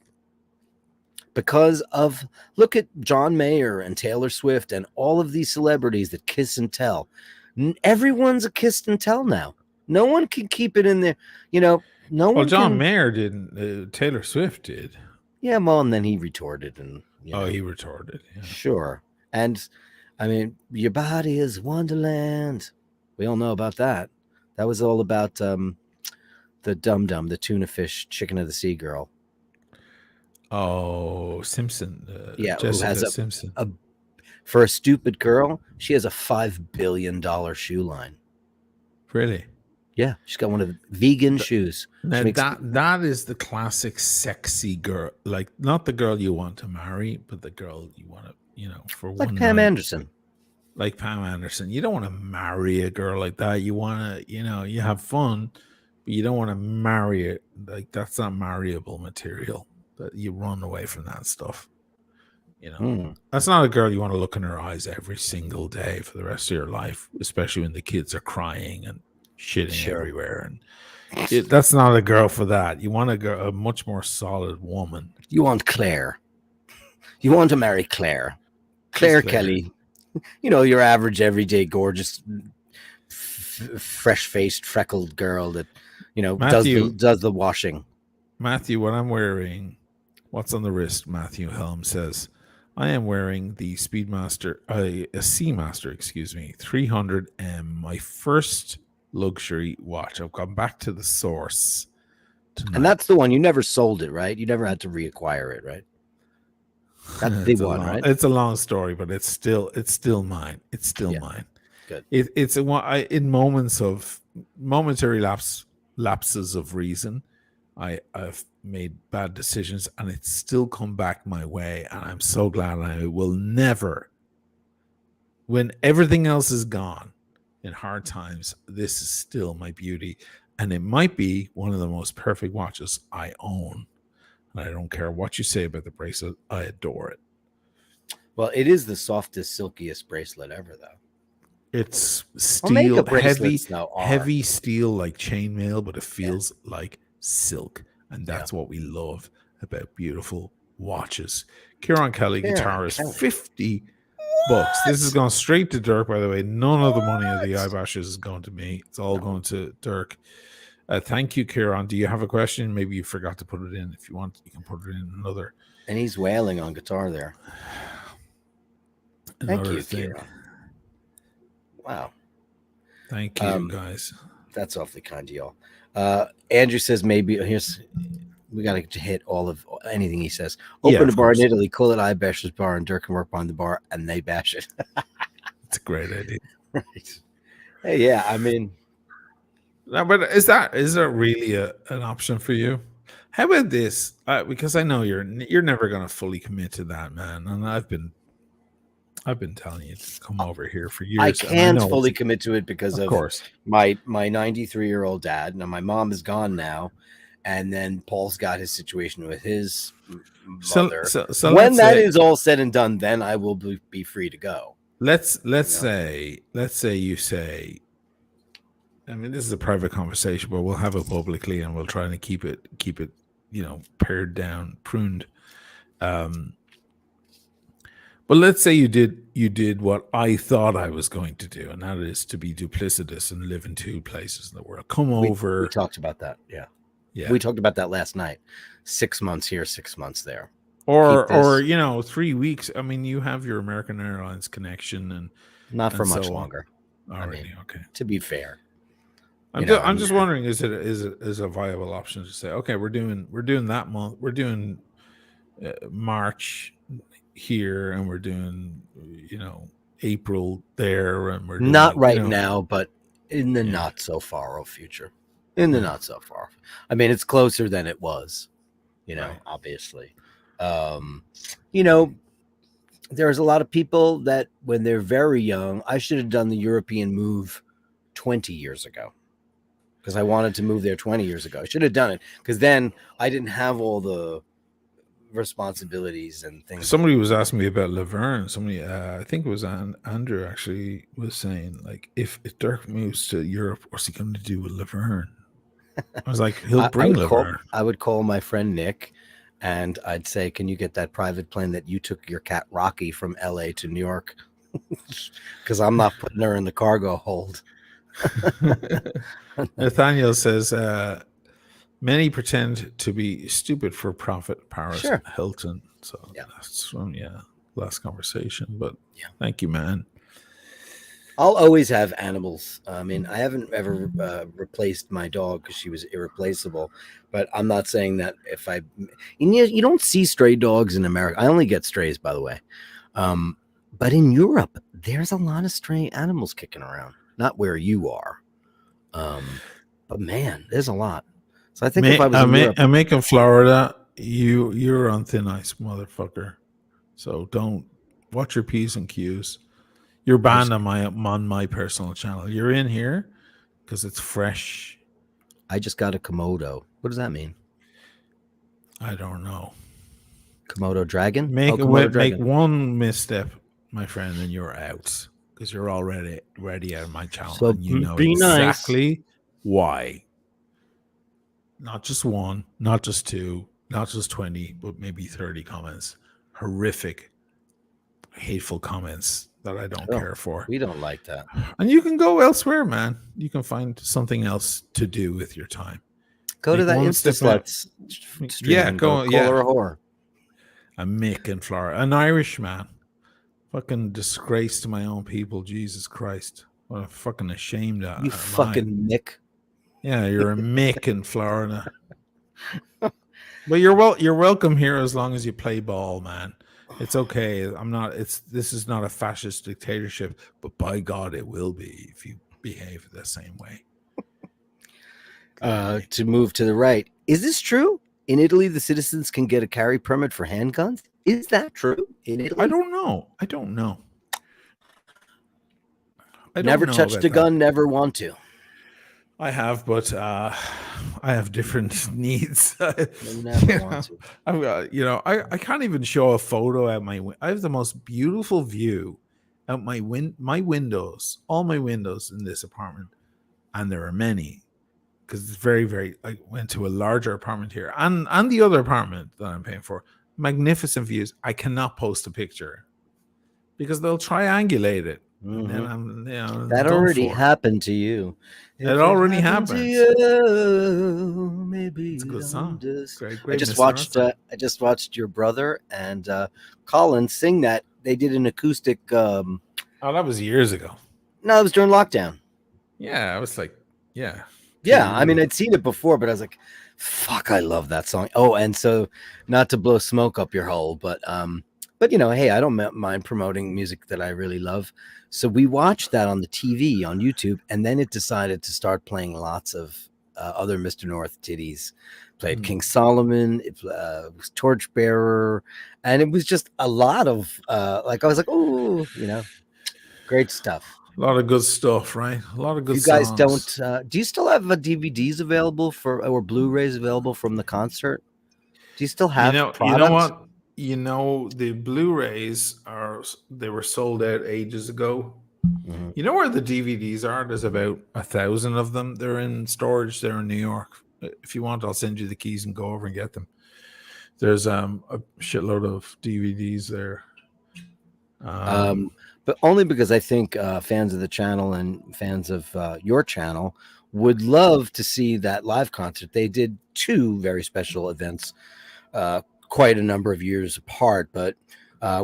Because of, look at John Mayer and Taylor Swift and all of these celebrities that kiss and tell. Everyone's a kiss and tell now. No one can keep it in there. You know, no one. Well, John Mayer didn't. Taylor Swift did. Yeah, well, and then he retorted. And he retorted. Yeah. Sure. And I mean, your body is Wonderland. We all know about that. That was all about the dum-dum, the tuna fish, chicken of the sea girl. Oh, Simpson. Jessica who has Simpson. For a stupid girl, she has a $5 billion shoe line. Really? Yeah, she's got one of the vegan shoes. Now that is the classic sexy girl, like not the girl you want to marry, but the girl you want to, for like one Pam night. Anderson. Like Pam Anderson. You don't want to marry a girl like that. You want to, you have fun, but you don't want to marry it. Like that's not marryable material. That you run away from that stuff. That's not a girl you want to look in her eyes every single day for the rest of your life, especially when the kids are crying and shitting everywhere. And that's not a girl for that. You want a much more solid woman. You want Claire. You want to marry Claire. Claire Kelly. Your average, everyday, gorgeous, fresh-faced, freckled girl that, does the washing. Matthew, what I'm wearing, what's on the wrist? Matthew Helm says, I am wearing the Speedmaster, a Seamaster, 300M, my first luxury watch. I've gone back to the source tonight. And that's the one. You never sold it, right? You never had to reacquire it, right? That's the one, right? It's a long story, but it's still mine. It's still mine. Good. It's in moments of momentary lapses of reason, I've made bad decisions, and it's still come back my way, and I'm so glad. I will never, when everything else is gone in hard times, this is still my beauty, and it might be one of the most perfect watches I own. And I don't care what you say about the bracelet. I adore it. Well, it is the softest, silkiest bracelet ever, though. It's steel, heavy steel like chainmail, but it feels like silk. And that's what we love about beautiful watches. Kieran Kelly, guitarist, $50. This is going straight to Dirk, by the way. None of the money of the eyebashes is going to me. It's all going to Dirk. Thank you, Kieran. Do you have a question? Maybe you forgot to put it in. If you want, you can put it in another. And he's wailing on guitar there. Thank you, Kieran. Wow. Thank you, guys. That's awfully kind of y'all. Andrew says maybe we got to hit all of anything he says. Open a bar in Italy, call it iBashers Bar, and Dirk can work behind the bar, and they bash it. It's a great idea. Right. Hey, yeah, I mean. No, but is that really an option for you? How about this? Because I know you're never going to fully commit to that, man. And I've been telling you to come over here for years. I can't fully commit to it because of course my 93-year-old dad. Now my mom is gone now, and then Paul's got his situation with his mother. So when that is all said and done, then I will be free to go. Let's say you say. I mean, this is a private conversation, but we'll have it publicly, and we'll try to keep it, pared down, pruned. But let's say you did what I thought I was going to do, and that is to be duplicitous and live in two places in the world. Come over. We talked about that. Yeah. We talked about that last night. 6 months here, 6 months there. Or 3 weeks. I mean, you have your American Airlines connection, and not for much longer. Already, okay. To be fair. I'm just wondering, is it a viable option to say, okay, we're doing that month, we're doing March here, and we're doing April there, and we're doing, not right now, but in the not so far off future. In the not so far. I mean, it's closer than it was, obviously. There's a lot of people that when they're very young, I should have done the European move 20 years ago. Because I wanted to move there 20 years ago. I should have done it because then I didn't have all the responsibilities and things. Somebody was asking me about Laverne. Somebody, I think it was Andrew, actually was saying, like, if Dirk moves to Europe, what's he going to do with Laverne? I was like, he'll bring Laverne. I would call my friend Nick, and I'd say, can you get that private plane that you took your cat Rocky from LA to New York? Because I'm not putting her in the cargo hold. Nathaniel says many pretend to be stupid for profit. Paris Hilton. So that's from last conversation. But thank you, man. I'll always have animals. I mean, I haven't ever replaced my dog because she was irreplaceable. But I'm not saying that if you don't see stray dogs in America. I only get strays, by the way. But in Europe, there's a lot of stray animals kicking around. Not where you are. but man, there's a lot. So I think if I was in Europe, I make in Florida, you're on thin ice, motherfucker. So don't watch your P's and Q's. You're banned on my personal channel. You're in here because it's fresh. I just got a Komodo. What does that mean? I don't know. Komodo dragon? Make dragon. one misstep, my friend, and you're out because you're already out of my channel. So and you know be exactly why. Not just one, not just two, not just 20, but maybe 30 comments. Horrific, hateful comments that I don't care for. We don't like that. And you can go elsewhere, man. You can find something else to do with your time. Go to that Insta-Sluts stream. Yeah, go. Yeah. Call her a whore. A Mick in Florida. An Irish man. Fucking disgrace to my own people. Jesus Christ. What a fucking ashamed. You fucking Mick. Yeah, you're a Mick in Florida. But you're welcome here as long as you play ball, man. It's okay. This is not a fascist dictatorship, but by God, it will be if you behave the same way. To move to the right. Is this true? In Italy, the citizens can get a carry permit for handguns. Is that true in Italy? I don't know. Never touched a gun, never want to. I have, but I have different needs. Never want to. I've got, I can't even show a photo out my. I have the most beautiful view out my windows, all my windows in this apartment, and there are many because it's very, very. I went to a larger apartment here, and the other apartment that I'm paying for, magnificent views. I cannot post a picture because they'll triangulate it. Mm-hmm. And I'm, that already happened to you. It already happened. Maybe it's a good song. Great, I just watched your brother and Colin sing that. They did an acoustic. Oh, that was years ago. No, it was during lockdown. Yeah, I was like, yeah. I mean, I'd seen it before, but I was like, fuck, I love that song. Oh, and so not to blow smoke up your hole, but hey, I don't mind promoting music that I really love. So we watched that on the TV on YouTube, and then it decided to start playing lots of other Mr. North titties. Played King Solomon, it was Torchbearer, and it was just a lot of I was like, oh, great stuff. A lot of good stuff, right? A lot of good. You guys songs. Don't? Do you still have DVDs available or Blu-rays available from the concert? Do you still have? You know what? The Blu-rays they were sold out ages ago. Mm-hmm. You know where the DVDs are? There's about 1,000 of them. They're in storage. They're in New York. If you want, I'll send you the keys and go over and get them. There's a shitload of DVDs there. But only because I think fans of the channel and fans of your channel would love to see that live concert. They did 2 very special events quite a number of years apart, but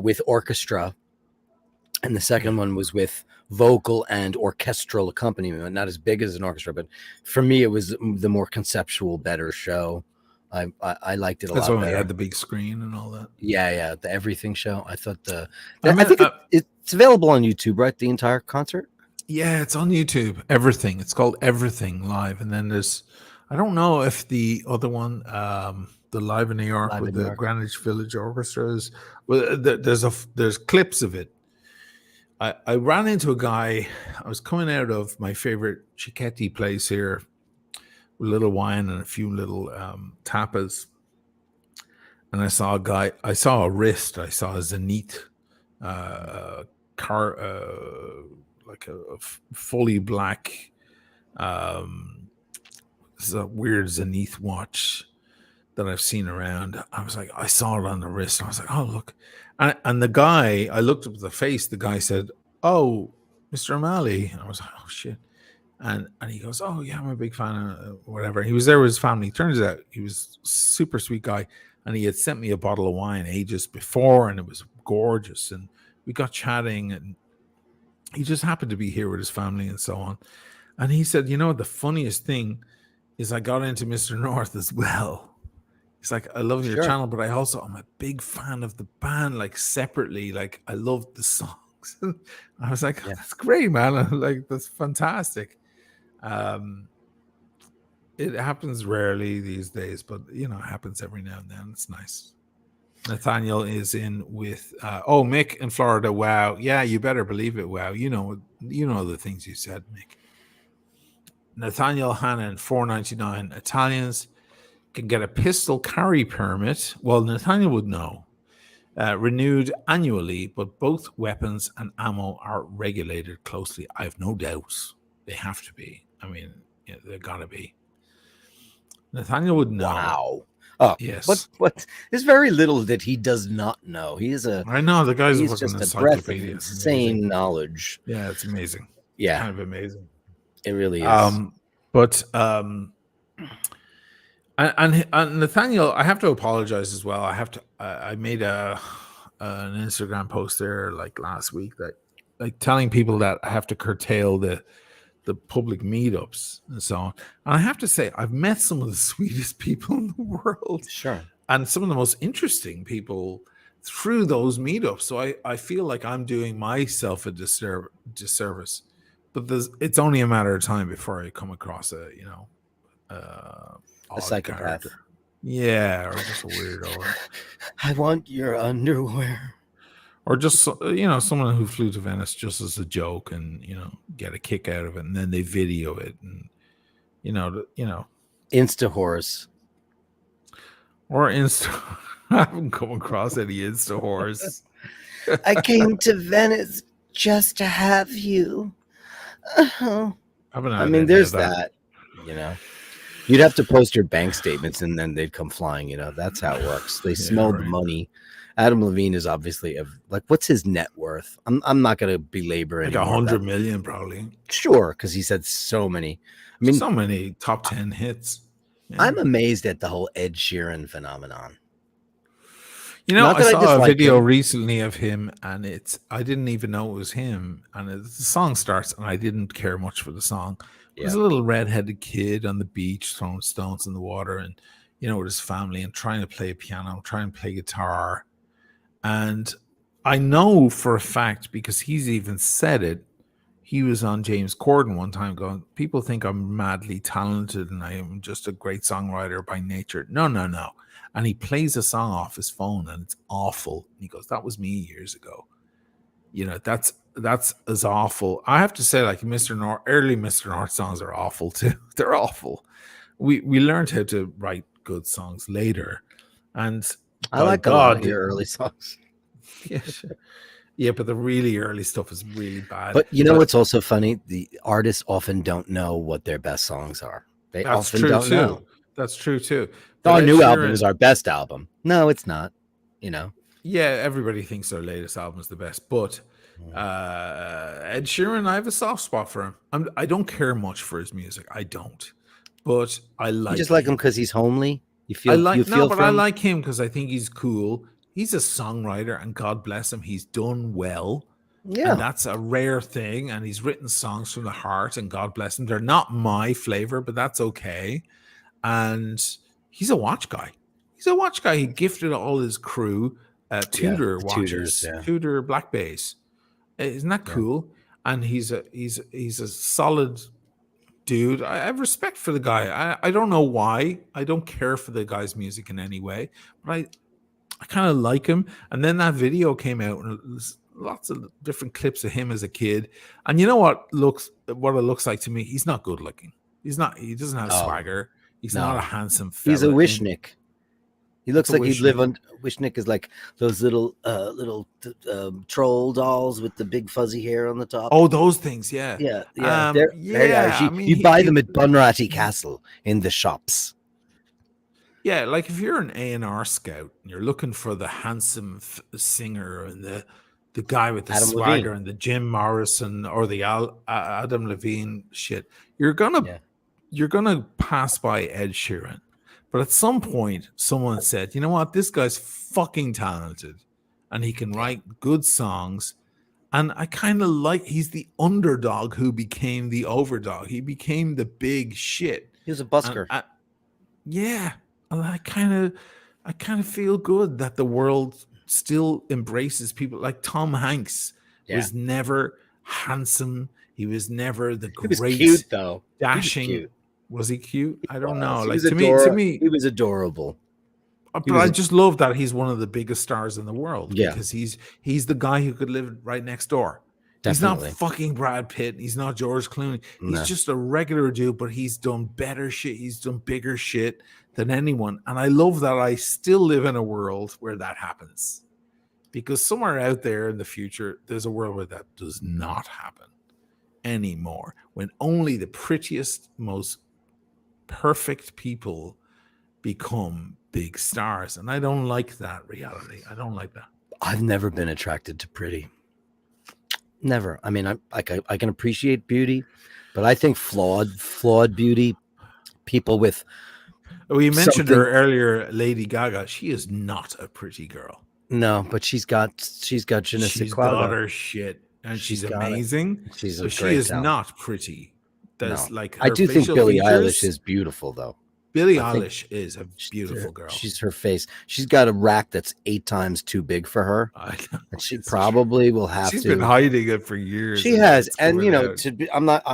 with orchestra. And the second one was with vocal and orchestral accompaniment, not as big as an orchestra, but for me, it was the more conceptual, better show. I liked it a lot better. That's when I had the big screen and all that. Yeah, the everything show. I thought I think it's available on YouTube, right? The entire concert. Yeah, it's on YouTube. Everything. It's called Everything Live, and then there's. I don't know if the other one, the Live in New York with the Greenwich Village Orchestras. Well, there's clips of it. I ran into a guy. I was coming out of my favorite Cicchetti place here, with a little wine and a few little tapas, and I saw a guy. I saw a wrist. I saw a Zenith car, like a fully black. This is a weird Zenith watch that I've seen around. I was like, I saw it on the wrist. And I was like, oh, look. And the guy, I looked up at the face. The guy said, oh, Mr. O'Malley. And I was like, oh, shit. And he goes, oh, yeah, I'm a big fan of whatever. He was there with his family. Turns out he was a super sweet guy. And he had sent me a bottle of wine ages before. And it was gorgeous. And we got chatting. And he just happened to be here with his family and so on. And he said, the funniest thing is I got into Mr. North as well. He's like, I love your channel, but I'm a big fan of the band, like separately. Like, I love the songs. I was like, that's great, man. Like, that's fantastic. It happens rarely these days, but it happens every now and then. It's nice. Nathaniel is in with Mick in Florida. Wow. Yeah, you better believe it. Wow. You know the things you said, Mick. Nathaniel Hannon, $4.99. Italians can get a pistol carry permit. Well, Nathaniel would know. Renewed annually, but both weapons and ammo are regulated closely. I have no doubts they have to be. I mean, they're gotta be. Nathaniel would know. Wow. Oh, yes. What? There's very little that he does not know. I know the guy's he's fucking just a breath of encyclopedia. insane knowledge. Yeah, it's amazing. Yeah, kind of amazing. It really is. And Nathaniel, I have to apologize as well. I made an Instagram post there like last week that like telling people that I have to curtail the public meetups and so on. And I have to say, I've met some of the sweetest people in the world. Sure. And some of the most interesting people through those meetups. So I feel like I'm doing myself a disservice. But it's only a matter of time before I come across a psychopath. Character. Yeah, or just a weirdo. I want your underwear. Or just someone who flew to Venice just as a joke and get a kick out of it, and then they video it, and Insta horse or Insta. I haven't come across any Insta horse. I came to Venice just to have you. I mean, there's that. You'd have to post your bank statements and then they'd come flying. That's how it works. They smell the money. Adam Levine is obviously what's his net worth? I'm not going to belabor it. Like 100 million, probably. Sure, because he said so many. I mean, so many top 10 hits. Yeah. I'm amazed at the whole Ed Sheeran phenomenon. I saw a video recently of him, and I didn't even know it was him. And the song starts, and I didn't care much for the song. There's a little redheaded kid on the beach throwing stones in the water, and with his family, and trying to play piano, trying to play guitar. And I know for a fact, because he's even said it, he was on James Corden one time going, people think I'm madly talented and I am just a great songwriter by nature. No. And he plays a song off his phone and it's awful. And he goes, that was me years ago. That's as awful. I have to say, like early Mr. North songs are awful too. They're awful. We learned how to write good songs later. And I like a lot of your early songs. Yeah, sure. Yeah, but the really early stuff is really bad. But what's also funny? The artists often don't know what their best songs are. They often don't know. That's true too. Our new album is our best album. No, it's not. Yeah, everybody thinks their latest album is the best. But Ed Sheeran, I have a soft spot for him. I don't care much for his music. I don't. But I like. You just like him because he's homely. I like him because I think he's cool. He's a songwriter, and God bless him, he's done well. Yeah, and that's a rare thing. And he's written songs from the heart, and God bless him. They're not my flavor, but that's okay. And he's a watch guy. He gifted all his crew Tudor watches, Tudor Black Bass. Isn't that cool? And he's a solid dude. I have respect for the guy. I don't know why. I don't care for the guy's music in any way, but I kind of like him. And then that video came out, and there's lots of different clips of him as a kid. And you know what it looks like to me? He's not good looking. He doesn't have swagger. He's not a handsome fella. He's a Wishnick. He looks like he'd live on. Wishnick is like those little troll dolls with the big fuzzy hair on the top. Oh, those things, yeah. They're very Irish. You buy them at Bunratty Castle in the shops. Yeah, like if you're an A&R scout and you're looking for the handsome singer and the guy with the Adam swagger Levine. and the Jim Morrison or the Adam Levine shit, you're gonna pass by Ed Sheeran. But at some point, someone said, you know what, this guy's fucking talented and he can write good songs. And I kind of like, he's the underdog who became the overdog. He became the big shit. He was a busker. Yeah. And I kind of feel good that the world still embraces people like Tom Hanks. Was never handsome. He was never the great, cute, though. dashing. Was he cute? I don't know. He Like was to me, he was adorable. but I just love that he's one of the biggest stars in the world Yeah. because he's the guy who could live right next door. Definitely. He's not fucking Brad Pitt. He's not George Clooney. He's No. just a regular dude, but he's done better shit. He's done bigger shit than anyone. And I love that I still live in a world where that happens. Because somewhere out there in the future, there's a world where that does not happen anymore. When only the prettiest, most perfect people become big stars. And I don't like that reality. I don't like that. I've never been attracted to pretty. Never. I mean, I can appreciate beauty, but I think flawed beauty, people with. We mentioned her earlier, Lady Gaga. She is not a pretty girl. No, but she's got je ne sais quoi. Got her shit, and she's amazing. She's but she is not pretty. That's like I do think Billie Eilish is beautiful, though. Billie Eilish is a beautiful girl. She's her face. She's got a rack that's 8 times too big for her. And she probably will have to. She's been hiding it for years. She has, and you know, I'm not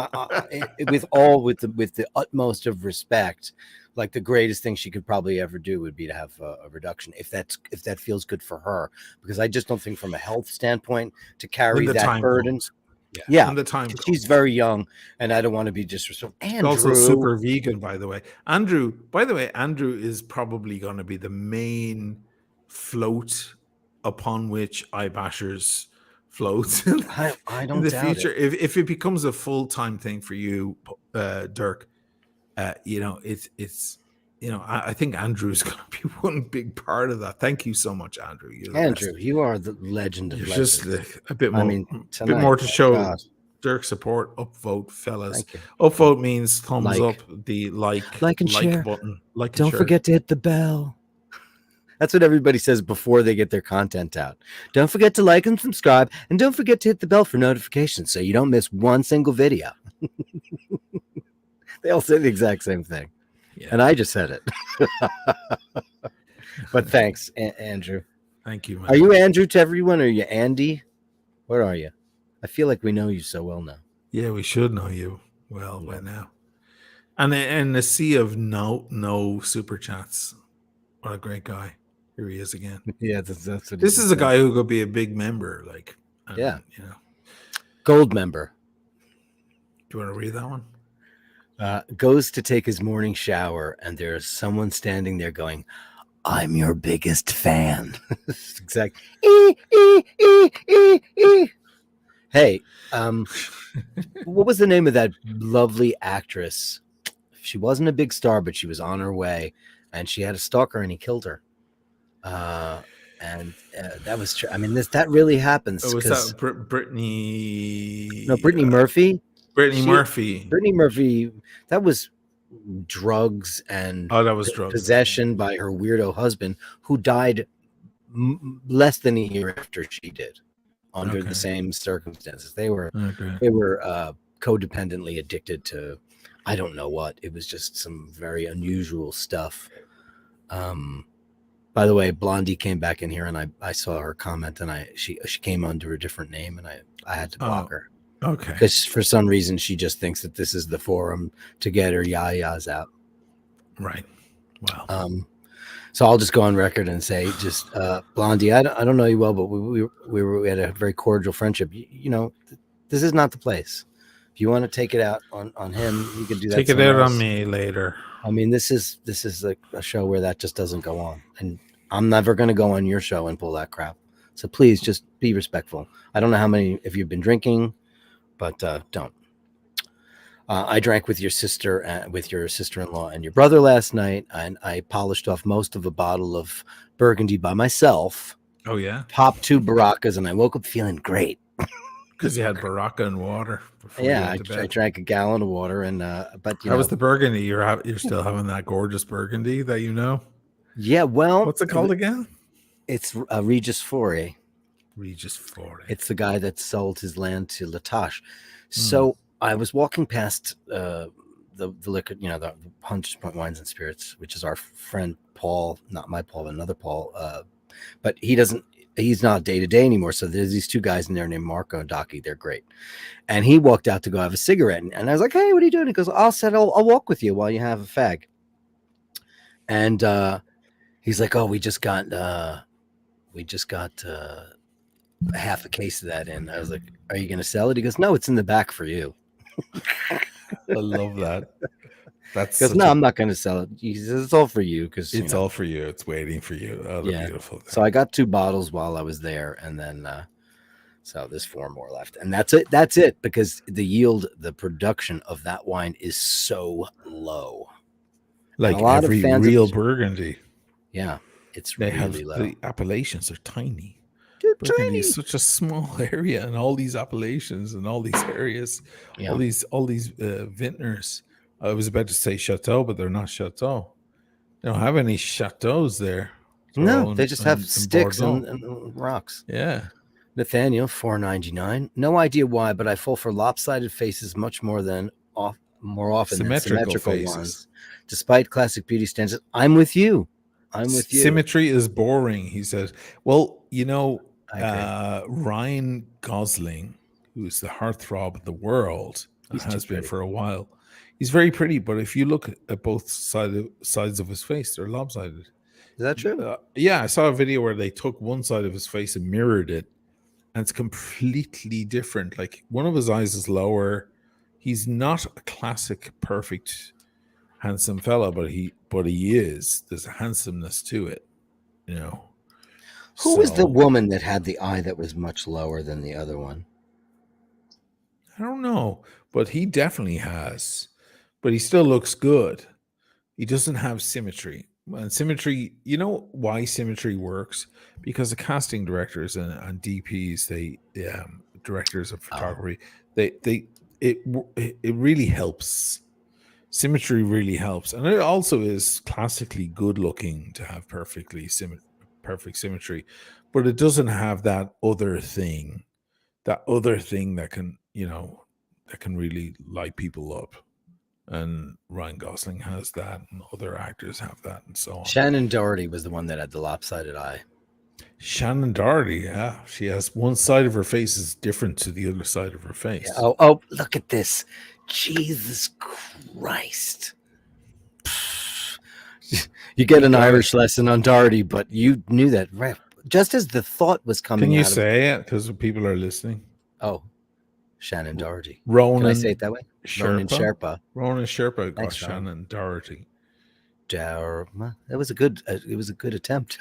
with the utmost of respect. Like the greatest thing she could probably ever do would be to have a reduction, if that feels good for her. Because I just don't think, from a health standpoint, to carry that burden. Yeah, when the time she's very young, and I don't want to be disrespectful. Andrew, also super vegan, by the way. Andrew is probably going to be the main float upon which iBashers float. I don't in the doubt future. it. If it becomes a full-time thing for you, Dirk, you know, it's you know, I think Andrew is going to be one big part of that. Thank you so much, Andrew. Andrew, you are the legend of legends. Just a bit more. I mean, a bit more to show Dirk support. Upvote, fellas. Upvote means thumbs up. The like and share button. Don't forget to hit the bell. That's what everybody says before they get their content out. Don't forget to like and subscribe, and don't forget to hit the bell for notifications so you don't miss one single video. They all say the exact same thing. Yeah. And I just said it. But thanks, Andrew. Thank you, man. Are you Andrew to everyone, or are you Andy? What are you? I feel like we know you so well now. Yeah, we should know you well by now. And a sea of no super chats. What a great guy. Here he is again. Yeah, that's what this is a guy who could be a big member. Like, yeah, you know, gold member. Do you want to read that one? Goes to take his morning shower, and there's someone standing there going, "I'm your biggest fan." Exactly. Hey, what was the name of that lovely actress? She wasn't a big star, but she was on her way, and she had a stalker, and he killed her. And that was true. I mean, that really happens. Was that Brittany? No, Brittany Murphy. Brittany Murphy. That was drugs and possession by her weirdo husband, who died less than a year after she did, under the same circumstances. They were codependently addicted to, I don't know what. It was just some very unusual stuff. By the way, Blondie came back in here, and I saw her comment, and she came under a different name, and I had to block her. Okay. Because for some reason she just thinks that this is the forum to get her yayas out. Right. Wow. So I'll just go on record and say, just Blondie, I don't know you well, but we had a very cordial friendship. You know, this is not the place. If you want to take it out on him, you can do that. Take it out on me later. I mean, this is like a show where that just doesn't go on, and I'm never going to go on your show and pull that crap. So please just be respectful. I don't know how many if you've been drinking, but don't. I drank with your sister, with your sister-in-law and your brother last night, and I polished off most of a bottle of Burgundy by myself. Oh yeah, popped 2 Baraccas, and I woke up feeling great. Because you had Baracca and water. Yeah, I drank a gallon of water, and but how was the Burgundy? You're still having that gorgeous Burgundy that you know? Yeah, well, what's it called again? It's Regis Faure. Regis Faure. It's the guy that sold his land to Latache. So I was walking past the liquor, you know, the Hunter's Point Wines and Spirits, which is our friend Paul, not my Paul, but another Paul. But he doesn't. he's not day to day anymore. So there's these two guys in there named Marco and Docky. They're great. And he walked out to go have a cigarette. And I was like, hey, what are you doing? He goes, I'll walk with you while you have a fag. And he's like, oh, we just got half a case of that in. I was like, are you going to sell it? He goes, no, it's in the back for you. I love that. That's because no, I'm not going to sell it. He says it's all for you because it's all for you. It's waiting for you. Oh, yeah. Beautiful. So I got 2 bottles while I was there, and then so there's 4 more left, and that's it. That's it because the yield, the production of that wine is so low. Like a lot every of real Burgundy. Yeah, it's they really have low. The appellations are tiny. They're Burgundy tiny. is such a small area, and all these appellations and all these areas, all these vintners. I was about to say chateau, but they're not chateau. They don't have any chateaus there. No, they just have sticks and rocks. Yeah. Nathaniel, $4.99. No idea why, but I fall for lopsided faces much more often than symmetrical ones. Despite classic beauty standards, I'm with you. Symmetry is boring, he says. Well, Ryan Gosling, who's the heartthrob of the world, has been for a while. He's very pretty, but if you look at both sides of his face, they're lopsided. Is that true? Yeah, I saw a video where they took one side of his face and mirrored it, and it's completely different. Like one of his eyes is lower. He's not a classic, perfect, handsome fella, but he is. There's a handsomeness to it, Who was the woman that had the eye that was much lower than the other one? I don't know, but he definitely has. But he still looks good. He doesn't have symmetry. And symmetry, you know why symmetry works? Because the casting directors and DPs, directors of photography, it really helps. Symmetry really helps, and it also is classically good looking to have perfect symmetry, but it doesn't have that other thing that can that can really light people up. And Ryan Gosling has that, and other actors have that, and so on. Shannon Doherty was the one that had the lopsided eye. Shannon Doherty, yeah, she has one side of her face is different to the other side of her face. Yeah. Oh, look at this! Jesus Christ! You get an Irish lesson on Doherty, but you knew that right just as the thought was coming. Can you say it because people are listening? Oh, Shannon Doherty. Ronan. Can I say it that way? Ronan Sherpa. Thanks, Shannon Doherty. It was a good attempt.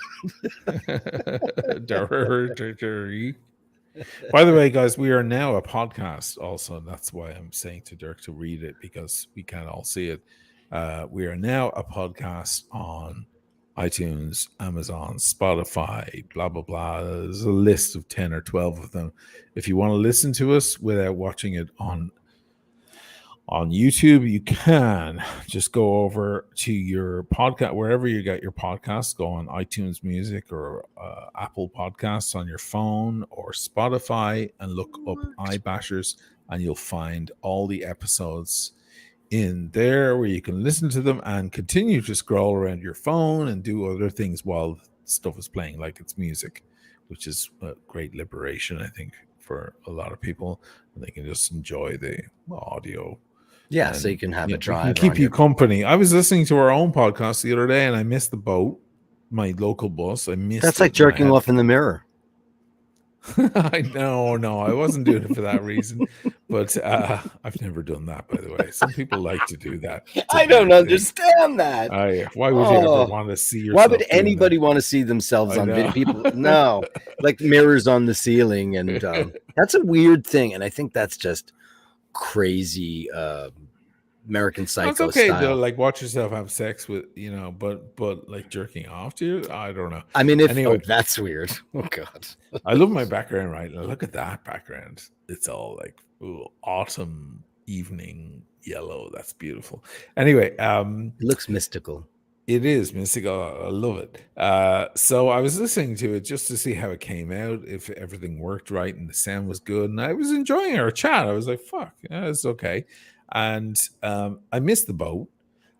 Doherty. By the way, guys, we are now a podcast also. And that's why I'm saying to Dirk to read it, because we can't all see it. We are now a podcast on iTunes, Amazon, Spotify, blah, blah, blah. There's a list of 10 or 12 of them. If you want to listen to us without watching it on YouTube, you can just go over to your podcast, wherever you got your podcasts. Go on iTunes Music or Apple Podcasts on your phone or Spotify and look up iBashers, and you'll find all the episodes in there where you can listen to them and continue to scroll around your phone and do other things while stuff is playing, like it's music, which is a great liberation, I think, for a lot of people. And they can just enjoy the audio. Yeah, and so you can have a drive. And keep you company. I was listening to our own podcast the other day, and I missed the boat, my local bus. I missed. That's like jerking off in the mirror. No, I wasn't doing it for that reason, but I've never done that, by the way. Some people like to do that. I don't understand that. Why would you ever want to see yourself? Why would anybody want to see themselves on video? People, no, like mirrors on the ceiling, and that's a weird thing, and I think that's just crazy American Psycho. It's okay style. to like watch yourself have sex with, but like jerking off to you, I don't know. I mean, anyway, that's weird. Oh God, I love my background. Right now, look at that background. It's all like autumn evening yellow. That's beautiful. Anyway, it looks mystical. It is mystical. I love it. So I was listening to it just to see how it came out, if everything worked right and the sound was good, and I was enjoying our chat. I was like, "Fuck, yeah, it's okay." And I missed the boat,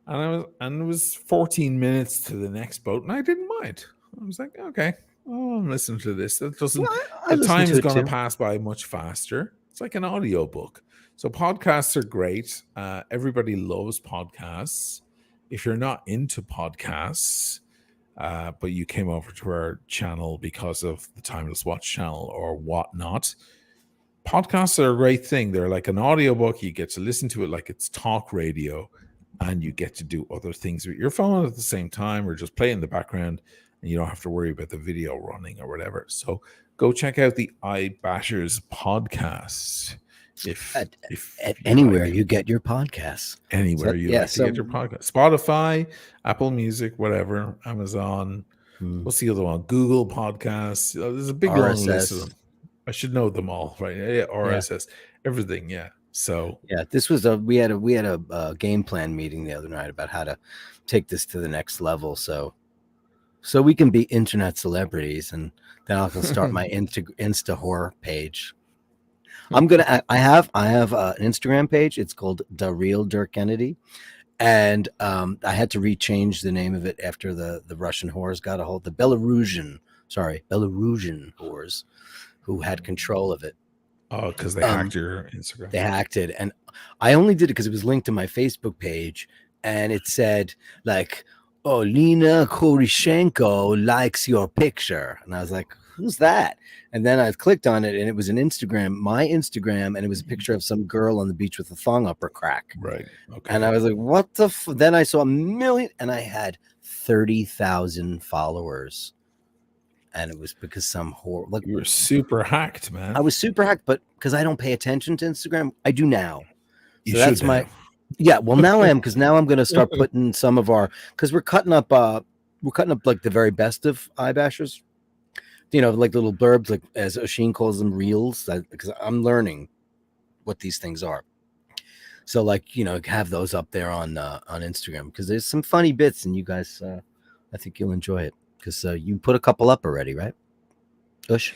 and it was 14 minutes to the next boat, and I didn't mind. I was like, okay, oh, I'm listening to this. That doesn't. Well, I The listen time to is it going to too. pass by much faster. It's like an audiobook. So podcasts are great. Everybody loves podcasts. If you're not into podcasts, but you came over to our channel because of the Timeless Watch channel or whatnot, podcasts are a great thing. They're like an audiobook. You get to listen to it like it's talk radio, and you get to do other things with your phone at the same time or just play in the background, and you don't have to worry about the video running or whatever. So go check out the iBashers podcast if At you anywhere like. you get your podcasts. Anywhere you like to get your podcast. Spotify, Apple Music, whatever, Amazon. What's the other one? Google Podcasts. There's a big long list of them. I should know them all, right? Yeah, RSS, everything. Yeah. So this was we had a game plan meeting the other night about how to take this to the next level. So we can be internet celebrities, and then I can start my Insta horror page. I have an Instagram page. It's called The Real Dirk Kennedy. And I had to rechange the name of it after the Russian whores got a hold, the Belarusian whores who had control of it. Oh, because they hacked your Instagram. They hacked it. And I only did it because it was linked to my Facebook page. And it said, like, oh, Lena Korishenko likes your picture. And I was like, who's that? And then I clicked on it, and it was an Instagram, my Instagram, and it was a picture of some girl on the beach with a thong up her crack. Right. Okay. And I was like, what the then I saw 1 million, and I had 30,000 followers. And it was because some whore, like, you were super hacked, man. I was super hacked, but because I don't pay attention to Instagram, I do now. You so that's should my well, now I am, because now I'm going to start putting some of our, because we're cutting up like the very best of iBashers, like little blurbs, like as Oisin calls them, reels, because I'm learning what these things are. So, like, have those up there on Instagram, because there's some funny bits, and you guys, I think you'll enjoy it, because you put a couple up already, right? Ush?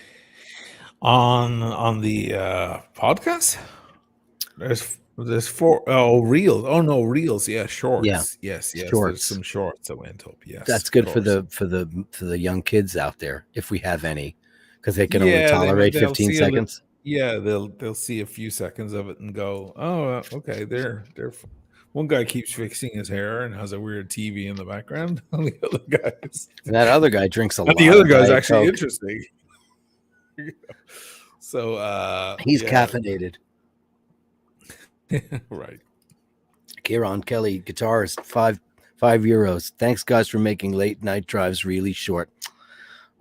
On the podcast, there's 4 reels. Oh no, reels. Yeah, shorts. Yeah. Yes. Shorts. There's some shorts that went up. Yes, that's good for the young kids out there, if we have any, because they can only Yeah, tolerate they'll 15 see seconds. They'll see a few seconds of it and go, oh, okay. They're one guy keeps fixing his hair and has a weird TV in the background. On the other guys, and that other guy drinks a lot. The other guy's Diet actually Coke. interesting. So he's caffeinated. Right. Kieran Kelly, guitarist, €5. Thanks, guys, for making late night drives really short.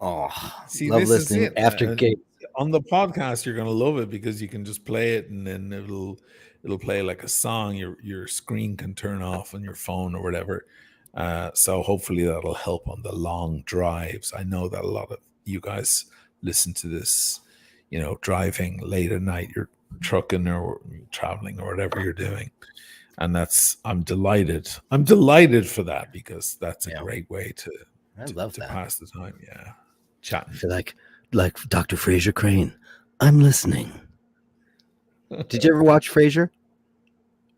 Oh, see, love this listening is it. after Kate. On the podcast, you're gonna love it because you can just play it, and then it'll play like a song. Your screen can turn off on your phone or whatever. So hopefully that'll help on the long drives. I know that a lot of you guys listen to this, driving late at night. You're trucking or traveling or whatever you're doing, and I'm delighted for that, because that's a great way to pass the time. Chatting. I feel like Dr. Fraser Crane, I'm listening. Did you ever watch Frasier?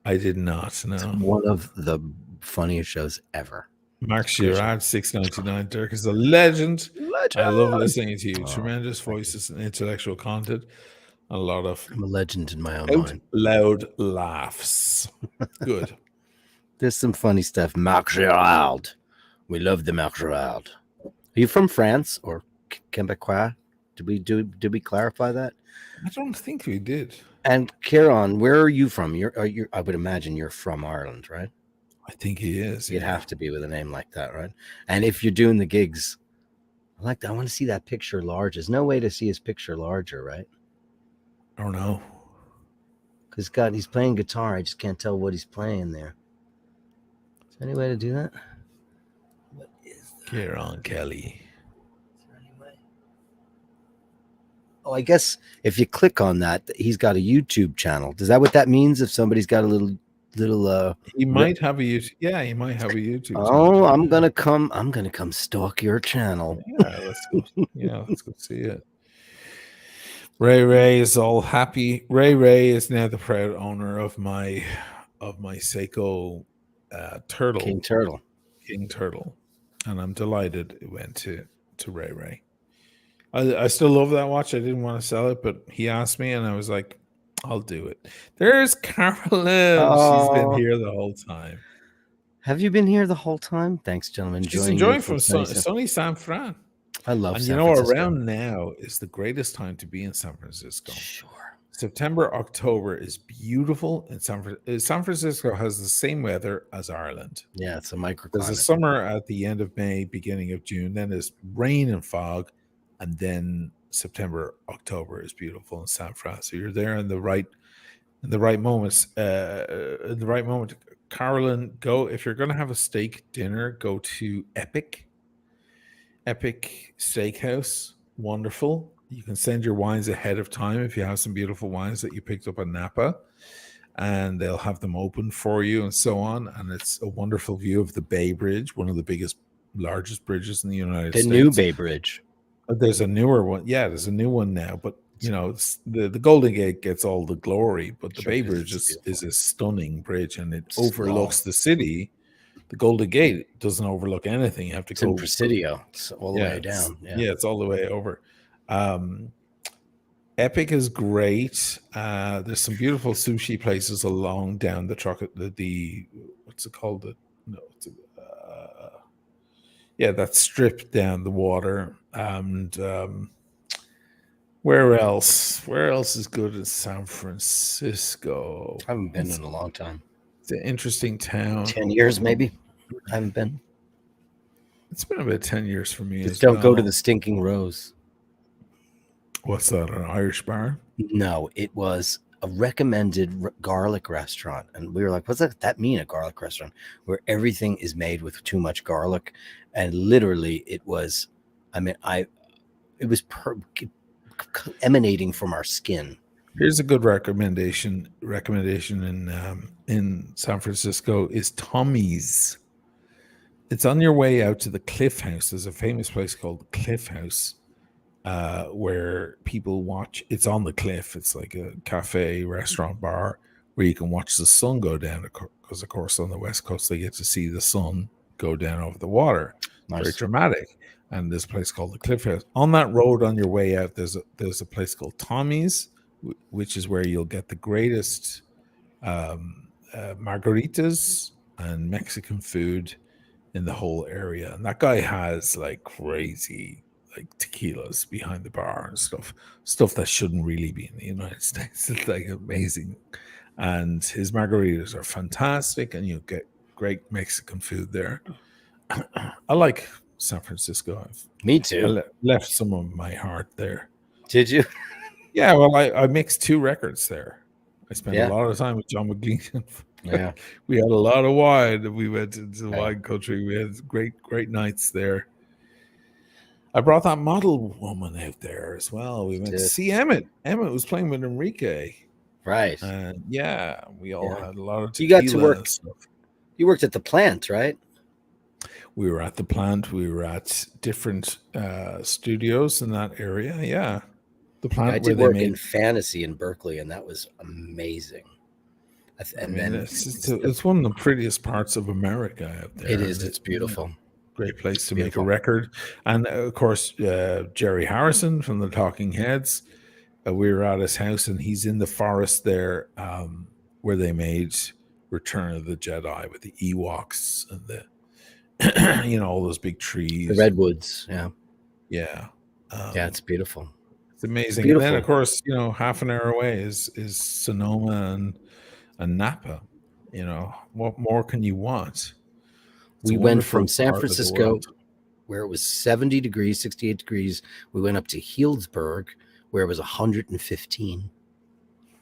I did not. No. It's one of the funniest shows ever. Mark Girard, $6.99. Dirk is a legend. I love listening to you. Tremendous voices and intellectual content. A lot of I'm a legend in my own mind. Loud laughs. Good. There's some funny stuff. Marc Girard. We love the Marc Girard. Are you from France or Quebecois? Did we clarify that? I don't think we did. And Kieran, where are you from? I would imagine you're from Ireland, right? I think he is. You'd have to be with a name like that, right? And if you're doing the gigs, I want to see that picture large. There's no way to see his picture larger, right? I don't know. Because he's playing guitar. I just can't tell what he's playing there. Is there any way to do that? What is that? Kieran Kelly. Is there any way? Oh, I guess if you click on that, he's got a YouTube channel. Is that what that means? If somebody's got a little he might have a YouTube. Yeah, he might have a YouTube channel. Oh, I'm gonna come stalk your channel. Yeah, let's go see it. Ray is all happy. Ray is now the proud owner of my Seiko turtle. King Turtle. And I'm delighted it went to Ray. I still love that watch. I didn't want to sell it, but he asked me, and I was like, I'll do it. There's Carolyn. She's been here the whole time. Have you been here the whole time? Thanks, gentlemen. She's enjoying from sunny San Fran. I love and San Francisco. Around now is the greatest time to be in San Francisco. Sure. September, October is beautiful in San Francisco. San Francisco has the same weather as Ireland. Yeah, it's a microclimate. There's a summer at the end of May, beginning of June. Then there's rain and fog, and then September, October is beautiful in San Fran. So you're there in the right moments. In the right moment, Carolyn, go if you're going to have a steak dinner. Go to Epic Steakhouse. Wonderful. You can send your wines ahead of time if you have some beautiful wines that you picked up in Napa, and they'll have them open for you and so on. And it's a wonderful view of the Bay Bridge, one of the largest bridges in the United States. The new Bay Bridge. There's a newer one. Yeah, there's a new one now. But, the Golden Gate gets all the glory, but the Bay Bridge is a stunning bridge, and it overlooks the city. The Golden Gate doesn't overlook anything. You have to go in Presidio. It's all the way down. Yeah, it's all the way over. Epic is great. There's some beautiful sushi places along down the what's it called? That strip down the water. And where else? Where else is good in San Francisco? I haven't been in a long time. It's an interesting town. 10 years, maybe. I haven't been. It's been about 10 years for me. Just don't go to the Stinking Rose. What's that, an Irish bar? No, it was a recommended garlic restaurant. And we were like, what's that mean, a garlic restaurant? Where everything is made with too much garlic. And literally it was, it was emanating from our skin. Here's a good recommendation in San Francisco is Tommy's. It's on your way out to the Cliff House. There's a famous place called the Cliff House where people watch. It's on the cliff. It's like a cafe, restaurant, bar where you can watch the sun go down. Because, of course, on the West Coast, they get to see the sun go down over the water. Nice. Very dramatic. And this place called the Cliff House. On that road on your way out, there's a place called Tommy's, which is where you'll get the greatest margaritas and Mexican food in the whole area. And that guy has like crazy tequilas behind the bar and stuff that shouldn't really be in the United States. It's like amazing. And his margaritas are fantastic, and you get great Mexican food there. I like San Francisco. Me too. I left some of my heart there. Did you? Yeah, well, I mixed 2 records there. I spent a lot of time with John McGlean. Yeah, we had a lot of wine. We went into the wine country. We had great nights there. I brought that model woman out there as well. We went to see Emmett. Emmett was playing with Enrique. Right. And we all had a lot of tequila. You got to work. You worked at the plant, right? We were at the plant. We were at different studios in that area. Yeah. The plant I did work in Fantasy in Berkeley, and that was amazing. It's one of the prettiest parts of America out there. It is. It's beautiful. Great place to make a record. And of course, Jerry Harrison from the Talking Heads. We were at his house, and he's in the forest there where they made Return of the Jedi with the Ewoks and the, all those big trees. The redwoods. Yeah. Yeah. It's beautiful. It's amazing. And then, of course, half an hour away is Sonoma and Napa. What more can you want? We went from San Francisco, where it was 70 degrees, 68 degrees. We went up to Healdsburg, where it was 115.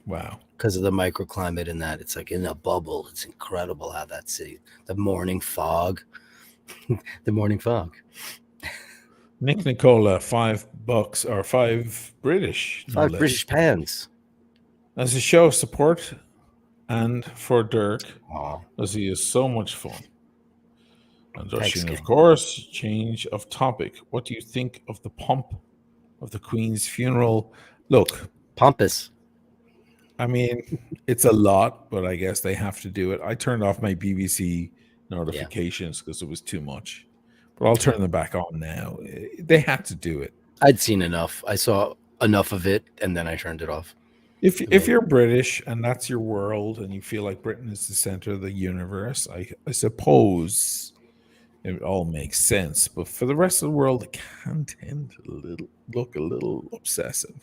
Wow. Because of the microclimate and that. It's like in a bubble. It's incredible how that city, the morning fog. The morning fog. Nick Nicola, $5 or $5 British. $5 British pounds. As a show of support and for Dirk, as he is so much fun. And Dushin, of course, change of topic. What do you think of the pomp of the Queen's funeral? Look. Pompous. I mean, it's a lot, but I guess they have to do it. I turned off my BBC notifications because it was too much. But I'll turn them back on now. They had to do it. I'd seen enough. I saw enough of it, and then I turned it off. If you're British and that's your world, and you feel like Britain is the center of the universe, I suppose it all makes sense. But for the rest of the world, it can tend to look a little obsessive.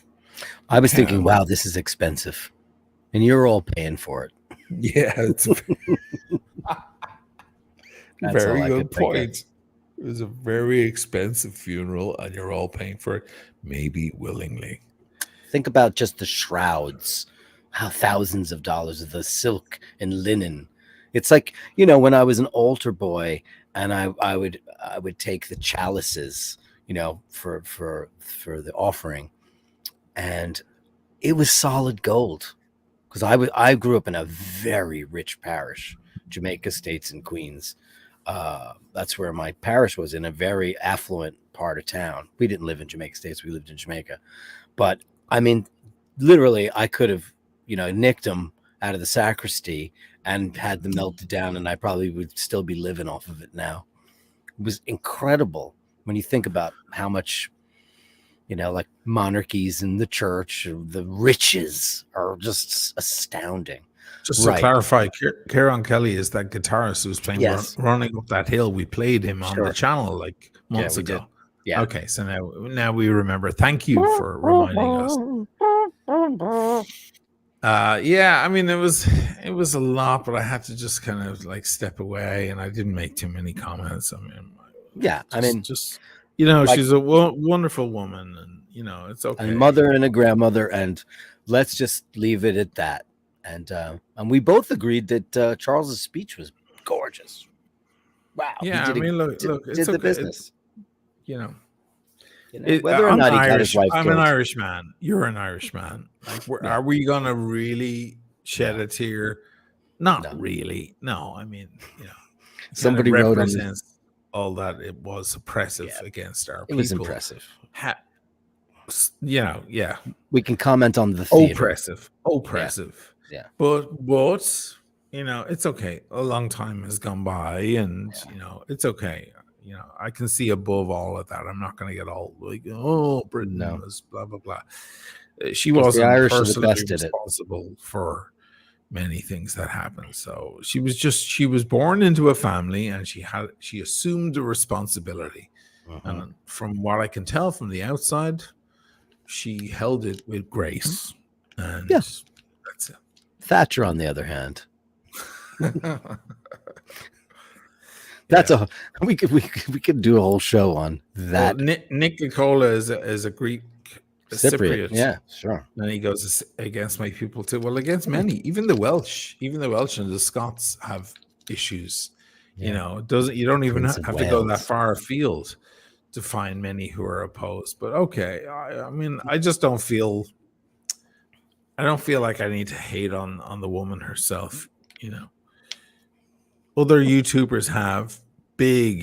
I was thinking, wow, this is expensive, and you're all paying for it. Yeah, it's a very good point. It was a very expensive funeral, and you're all paying for it, maybe willingly. Think about just the shrouds, how thousands of dollars of the silk and linen. It's like, when I was an altar boy, and I would take the chalices, for the offering, and it was solid gold, because I grew up in a very rich parish, Jamaica Estates in Queens. That's where my parish was, in a very affluent part of town. We didn't live in Jamaica Estates; we lived in Jamaica. But I mean, literally, I could have, nicked them out of the sacristy and had them melted down, and I probably would still be living off of it now. It was incredible when you think about how much, like monarchies in the church, the riches are just astounding. Just to clarify, Kieran Kelly is that guitarist who's playing Running Up That Hill. We played him on the channel like months ago. Did. Yeah. Okay, so now we remember. Thank you for reminding us. Yeah, I mean it was a lot, but I had to just kind of like step away, and I didn't make too many comments. I mean, she's a wonderful woman, and it's okay. A mother and a grandmother, and let's just leave it at that. And we both agreed that Charles's speech was gorgeous. Wow. Yeah, look, it's the business. Whether or not he got his wife killed. I'm an Irish man. You're an Irish man. Like, are we gonna really shed a tear? Not really. No, I mean, somebody represents all that it was oppressive against our people. It was impressive. Yeah. We can comment on the theater. Oppressive. Yeah. But it's okay. A long time has gone by, and it's okay. I can see above all of that. I'm not going to get all like, Britain was blah blah blah. She wasn't personally responsible for many things that happened. So she was born into a family, and she assumed a responsibility. And from what I can tell from the outside, she held it with grace. And that's it. Thatcher, on the other hand, that's we could do a whole show on that. Well, Nick Nicola is a Greek Cypriot. Yeah, sure. And he goes against my people too. Well, against many, even the Welsh and the Scots have issues. Yeah. You don't even have to go that far afield to find many who are opposed. But okay, I mean, I just don't feel. I don't feel like I need to hate on the woman herself. Other YouTubers have really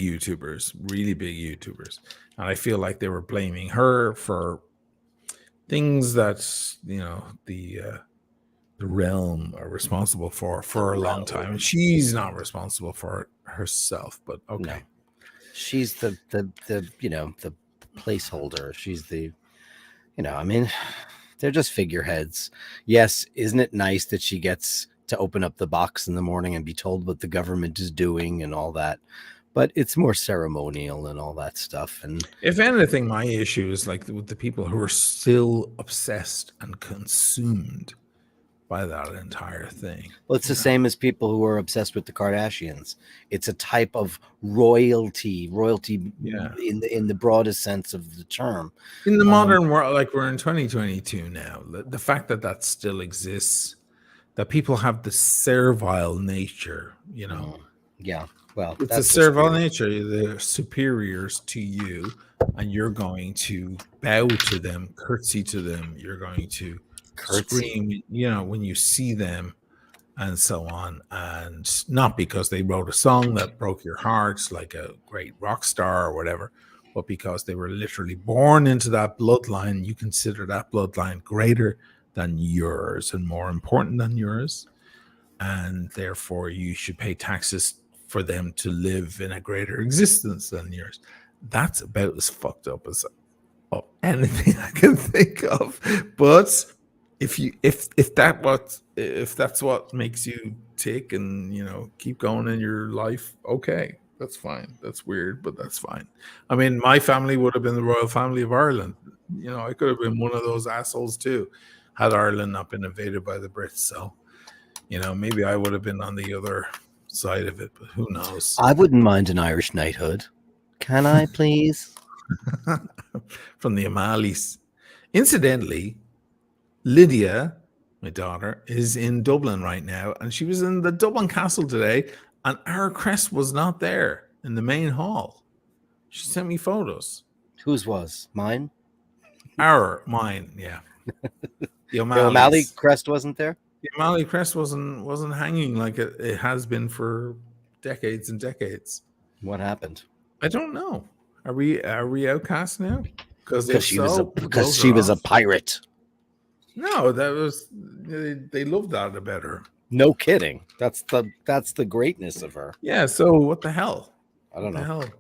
big YouTubers, and I feel like they were blaming her for things that the realm are responsible for a long time, and she's not responsible for it herself. But okay, no. She's the placeholder. She's the I mean, they're just figureheads. Yes, isn't it nice that she gets to open up the box in the morning and be told what the government is doing and all that? But it's more ceremonial and all that stuff. And if anything, my issue is like with the people who are still obsessed and consumed by that entire thing. Well, it's the same as people who are obsessed with the Kardashians. It's a type of royalty in the broadest sense of the term. In the modern world, like we're in 2022 now, the fact that still exists, that people have the servile nature, Yeah. Well, it's a servile nature. They're superiors to you, and you're going to bow to them, curtsy to them. You're going to scream, when you see them, and so on. And not because they wrote a song that broke your hearts, like a great rock star or whatever, but because they were literally born into that bloodline. You consider that bloodline greater than yours and more important than yours, and therefore you should pay taxes for them to live in a greater existence than yours. That's about as fucked up as anything I can think of. But if that's what makes you tick and keep going in your life, okay, that's fine. That's weird, but that's fine. I mean, my family would have been the royal family of Ireland. I could have been one of those assholes too, had Ireland not been invaded by the Brits. So, maybe I would have been on the other side of it, but who knows? I wouldn't mind an Irish knighthood. Can I, please? From the O'Malley's. Incidentally, Lydia, my daughter, is in Dublin right now, and she was in the Dublin Castle today, and our crest was not there in the main hall. She sent me photos. Whose was? Mine? Mine, yeah. The O'Malley crest wasn't there? The O'Malley crest wasn't hanging like it has been for decades and decades. What happened? I don't know. Are we outcast now? Because she was a pirate. No, they loved that about her. No kidding. That's the greatness of her. Yeah. So what the hell? I don't know. What the hell?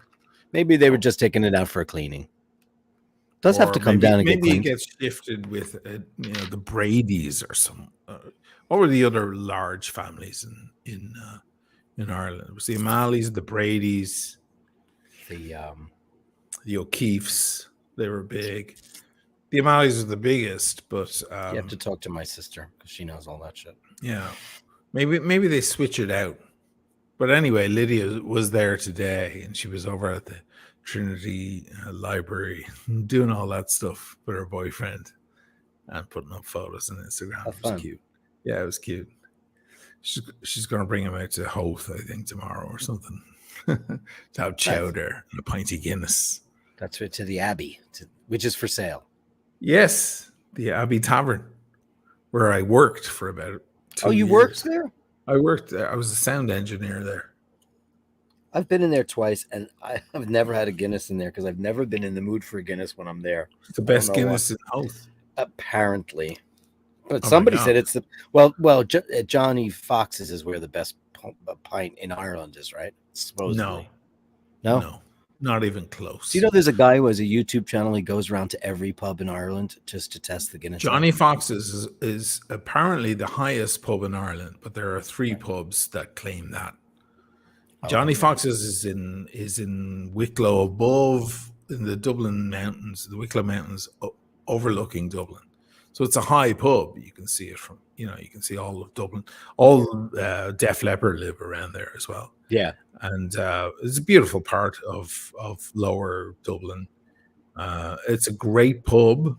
Maybe they were just taking it out for a cleaning. Does have to come down and get cleaned. Maybe it gets shifted with the Bradys or some. What were the other large families in Ireland? It was the O'Malleys, the Bradys, the O'Keefes. They were big. The O'Malleys are the biggest, but you have to talk to my sister because she knows all that shit. Yeah, maybe they switch it out. But anyway, Lydia was there today, and she was over at the Trinity Library doing all that stuff with her boyfriend and putting up photos on Instagram. It was cute. Yeah, it was cute. She's going to bring him out to Howth, I think, tomorrow or something to have chowder and a pint of Guinness. That's to the Abbey, which is for sale. Yes, the Abbey Tavern, where I worked for about 2 years. You worked there? I worked there. I was a sound engineer there. I've been in there twice, and I have nenever had a Guinness in there because I've never been in the mood for a Guinness when I'm there. It's the best Guinness in Howth. Apparently. But somebody said it's the Johnny Fox's is where the best pint in Ireland is, right? Supposedly. No, not even close. Do you know there's a guy who has a YouTube channel? He goes around to every pub in Ireland just to test the Guinness. Johnny Fox's is apparently the highest pub in Ireland, but there are 3 pubs that claim that. Johnny Fox's is in Wicklow, above in the Dublin Mountains, the Wicklow Mountains overlooking Dublin. So it's a high pub. You can see it from, you can see all of Dublin. All Def Leppard live around there as well. Yeah. And it's a beautiful part of lower Dublin. It's a great pub.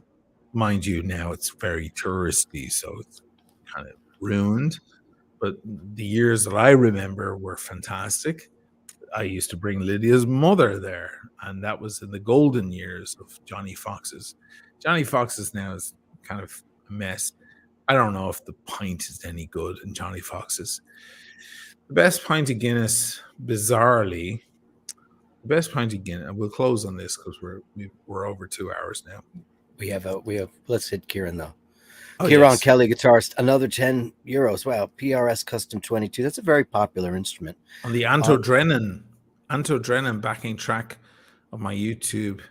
Mind you, now it's very touristy, so it's kind of ruined. But the years that I remember were fantastic. I used to bring Lydia's mother there, and that was in the golden years of Johnny Fox's. Johnny Fox's now is kind of a mess. I don't know if the pint is any good in Johnny Fox's. The best pint of Guinness, bizarrely, we'll close on this because we're over 2 hours now. We have let's hit Kieran though. Kieran Kelly, guitarist, another €10. Wow, PRS Custom 22. That's a very popular instrument. On the Anto Drennan backing track of my YouTube.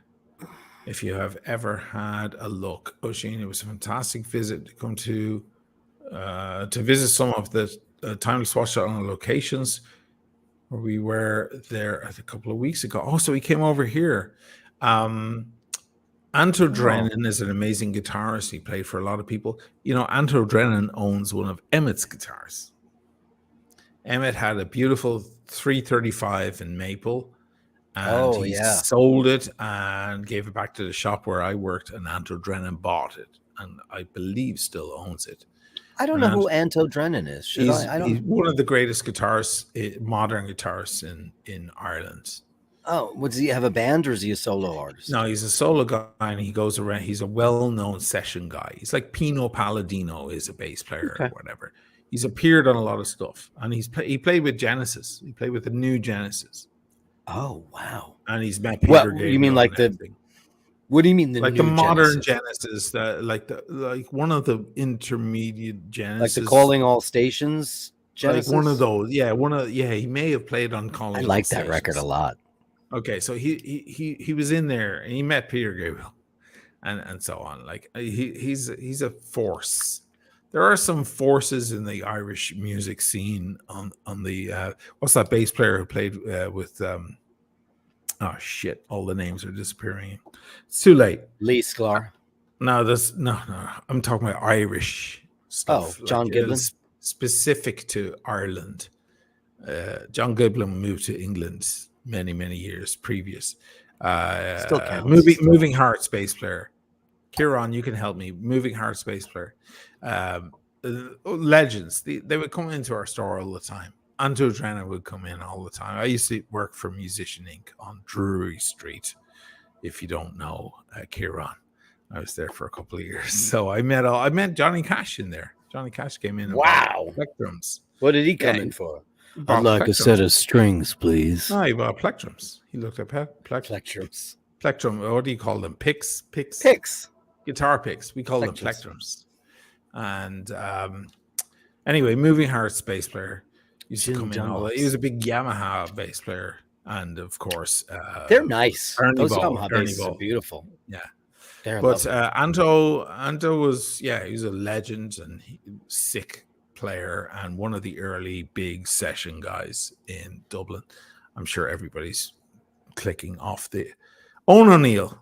If you have ever had a look, Oisin, it was a fantastic visit to come to visit some of the Timeless Watchshot on locations where we were there a couple of weeks ago. Also, he came over here. Anto Drennan is an amazing guitarist. He played for a lot of people. Anto Drennan owns one of Emmett's guitars. Emmett had a beautiful 335 in maple. And he sold it and gave it back to the shop where I worked, and Anto Drennan bought it, and I believe still owns it. I don't know who Anto Drennan is. He's one of the greatest guitarists, modern guitarists in Ireland. Oh, does he have a band or is he a solo artist? No, he's a solo guy, and he goes around. He's a well-known session guy. He's like Pino Palladino is a bass player or whatever. He's appeared on a lot of stuff, and he played with Genesis. He played with the new Genesis. Oh wow! And he's met Peter Gabriel. You mean like what do you mean the modern Genesis? Like one of the intermediate Genesis, like the Calling All Stations Genesis. Like one of those, he may have played on Calling. I like that record a lot. Okay, so he was in there and he met Peter Gabriel, and so on. Like he's a force. There are some forces in the Irish music scene on the what's that bass player who played with oh shit, all the names are disappearing. It's too late. Lee Sklar. No, no. I'm talking about Irish stuff. Oh, John Giblin. Specific to Ireland. John Giblin moved to England many years previous. Still counts. Moving Hearts bass player. Kieran, you can help me. Moving Hearts bass player. Legends. They would come into our store all the time. Anto Drena would come in all the time. I used to work for Musician Inc. on Drury Street. If you don't know, Kieran, I was there for a couple of years. So I met Johnny Cash in there. Johnny Cash came in. Wow. Plectrums. What did he come in for? I'd like a set of strings, please. No, he bought plectrums. He looked at Plectrums. Plectrum. What do you call them? Picks. Guitar picks. We call them plectrums. And anyway, Moving Hearts bass player used to come in. He was a big Yamaha bass player, and of course, they're nice. Those Yamaha basses are beautiful. Yeah, but Anto was he was a legend and sick player and one of the early big session guys in Dublin. I'm sure everybody's clicking off the Owen O'Neill,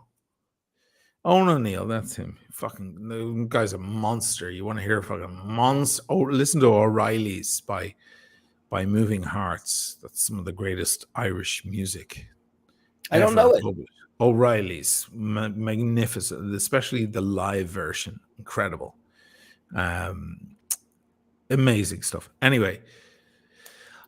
that's him. Fucking the guy's a monster. You want to hear fucking monster? Oh, listen to O'Reilly's by Moving Hearts. That's some of the greatest Irish music. I don't know it. O'Reilly's magnificent, especially the live version. Incredible. Amazing stuff. Anyway,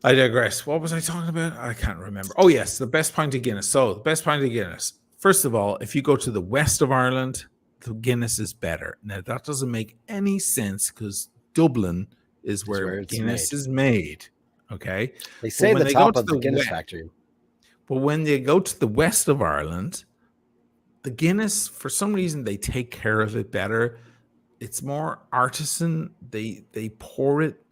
I digress. What was I talking about? I can't remember. Oh, yes, the best pint of Guinness. So, the best pint of Guinness. First of all, if you go to the west of Ireland, the Guinness is better. Now, that doesn't make any sense because Dublin is where Guinness is made. Okay? They say the top of the Guinness factory. But when they go to the west of Ireland, the Guinness, for some reason, they take care of it better. It's more artisan. They pour it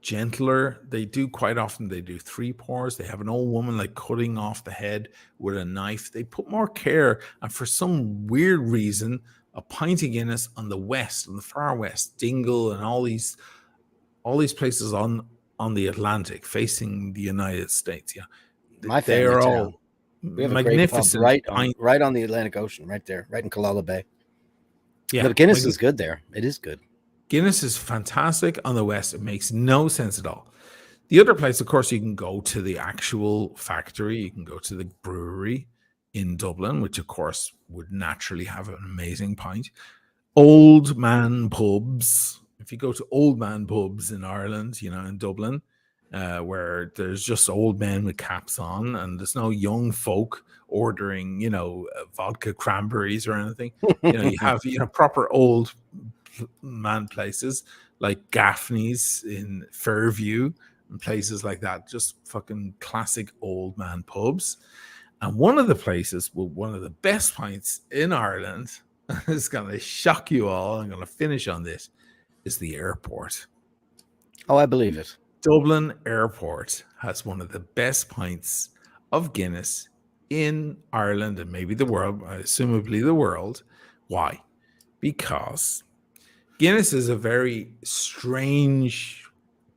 gentler. They do quite often. They do 3 pours. They have an old woman like cutting off the head with a knife. They put more care. And for some weird reason, a pint of Guinness on the west, on the far west, Dingle and all these places on the Atlantic facing the United States. Yeah, they are all magnificent. Right on the Atlantic Ocean, right there, right in Killala Bay. Yeah, but Guinness is good there. It is good. Guinness is fantastic on the west. It makes no sense at all. The other place, of course, you can go to the actual factory. You can go to the brewery in Dublin, which, of course, would naturally have an amazing pint. Old man pubs. If you go to old man pubs in Ireland, in Dublin, where there's just old men with caps on and there's no young folk ordering, vodka cranberries or anything. You have, proper old man places like Gaffney's in Fairview and places like that, just fucking classic old man pubs. And one of the places with one of the best pints in Ireland is going to shock you all. I'm going to finish on this. Is the airport. Oh, I believe it. Dublin Airport has one of the best pints of Guinness in Ireland and maybe the world, assumably the world. Why? Because Guinness is a very strange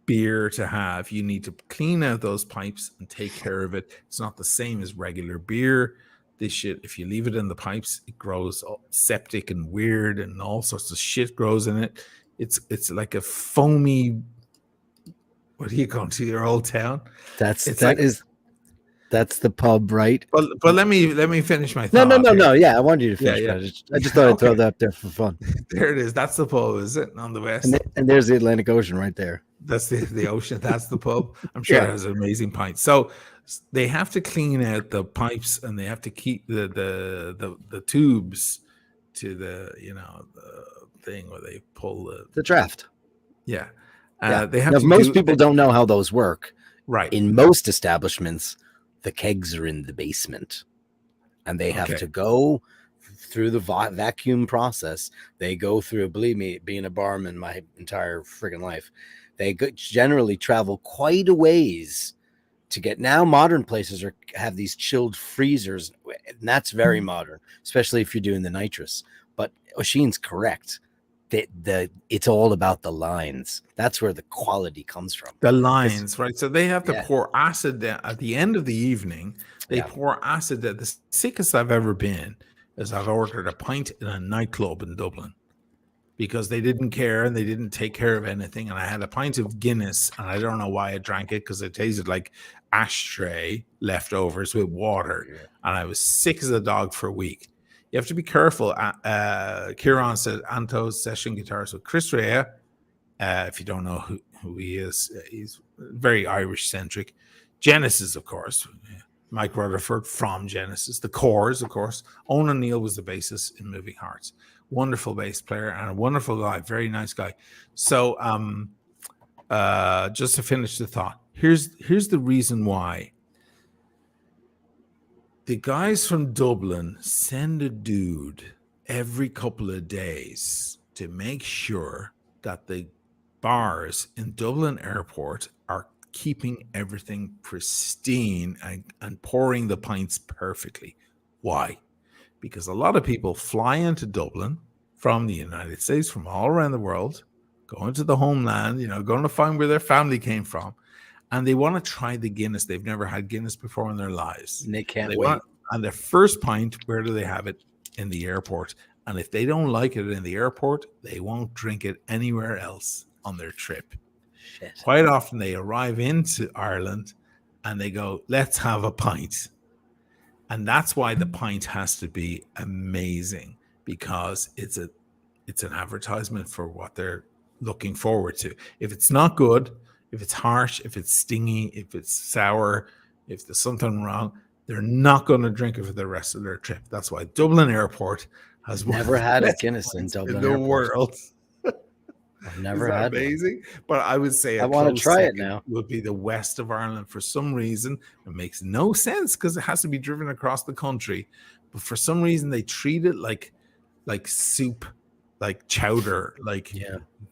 beer to have. You need to clean out those pipes and take care of it. It's not the same as regular beer. This shit, if you leave it in the pipes, it grows septic and weird and all sorts of shit grows in it. It's like a foamy. What are you going to your old town? That's the pub, right? But let me finish my thought. No. Yeah, I wanted you to finish. Yeah. I just thought I'd throw that up there for fun. There it is. That's the pub, is it? On the west. And there's the Atlantic Ocean right there. That's the ocean. That's the pub. I'm sure it has an amazing pint. So they have to clean out the pipes and they have to keep the tubes to the the thing where they pull the draft. Yeah. They have to most people don't know how those work. Right. In most establishments, the kegs are in the basement and they have to go through the vacuum process. They go through, believe me, being a barman my entire friggin' life, they generally travel quite a ways to get. Now modern places have these chilled freezers, and that's very modern, especially if you're doing the nitrous. But Oisin's correct. It's all about the lines. That's where the quality comes from. The lines, right? So they have to Yeah. pour acid down at the end of the evening. They Yeah. pour acid down. The sickest I've ever been is I've ordered a pint in a nightclub in Dublin because they didn't care and they didn't take care of anything. And I had a pint of Guinness, and I don't know why I drank it because it tasted like ashtray leftovers with water. Yeah. And I was sick as a dog for a week. You have to be careful. Kieran said Anto's session guitarist with Chris Rea. If you don't know who he is, he's very Irish centric. Genesis, of course. Mike Rutherford from Genesis. The Corrs, of course. Owen O'Neill was the bassist in Moving Hearts. Wonderful bass player and a wonderful guy. Very nice guy. So just to finish the thought, here's the reason why. The guys from Dublin send a dude every couple of days to make sure that the bars in Dublin Airport are keeping everything pristine and pouring the pints perfectly. Why? Because a lot of people fly into Dublin from the United States, from all around the world, going to the homeland, going to find where their family came from. And they want to try the Guinness. They've never had Guinness before in their lives. And they can't wait. And their first pint, where do they have it? In the airport. And if they don't like it in the airport, they won't drink it anywhere else on their trip. Shit. Quite often they arrive into Ireland and they go, let's have a pint. And that's why the pint has to be amazing, because it's an advertisement for what they're looking forward to. If it's not good, if it's harsh, if it's stingy, if it's sour, if there's something wrong, they're not going to drink it for the rest of their trip. That's why Dublin Airport has never had a Guinness in Dublin in the Airport. world. I've never had amazing. But I would say I want to try it now. Would be the west of Ireland for some reason. It makes no sense because it has to be driven across the country. But for some reason they treat it like soup, like chowder, like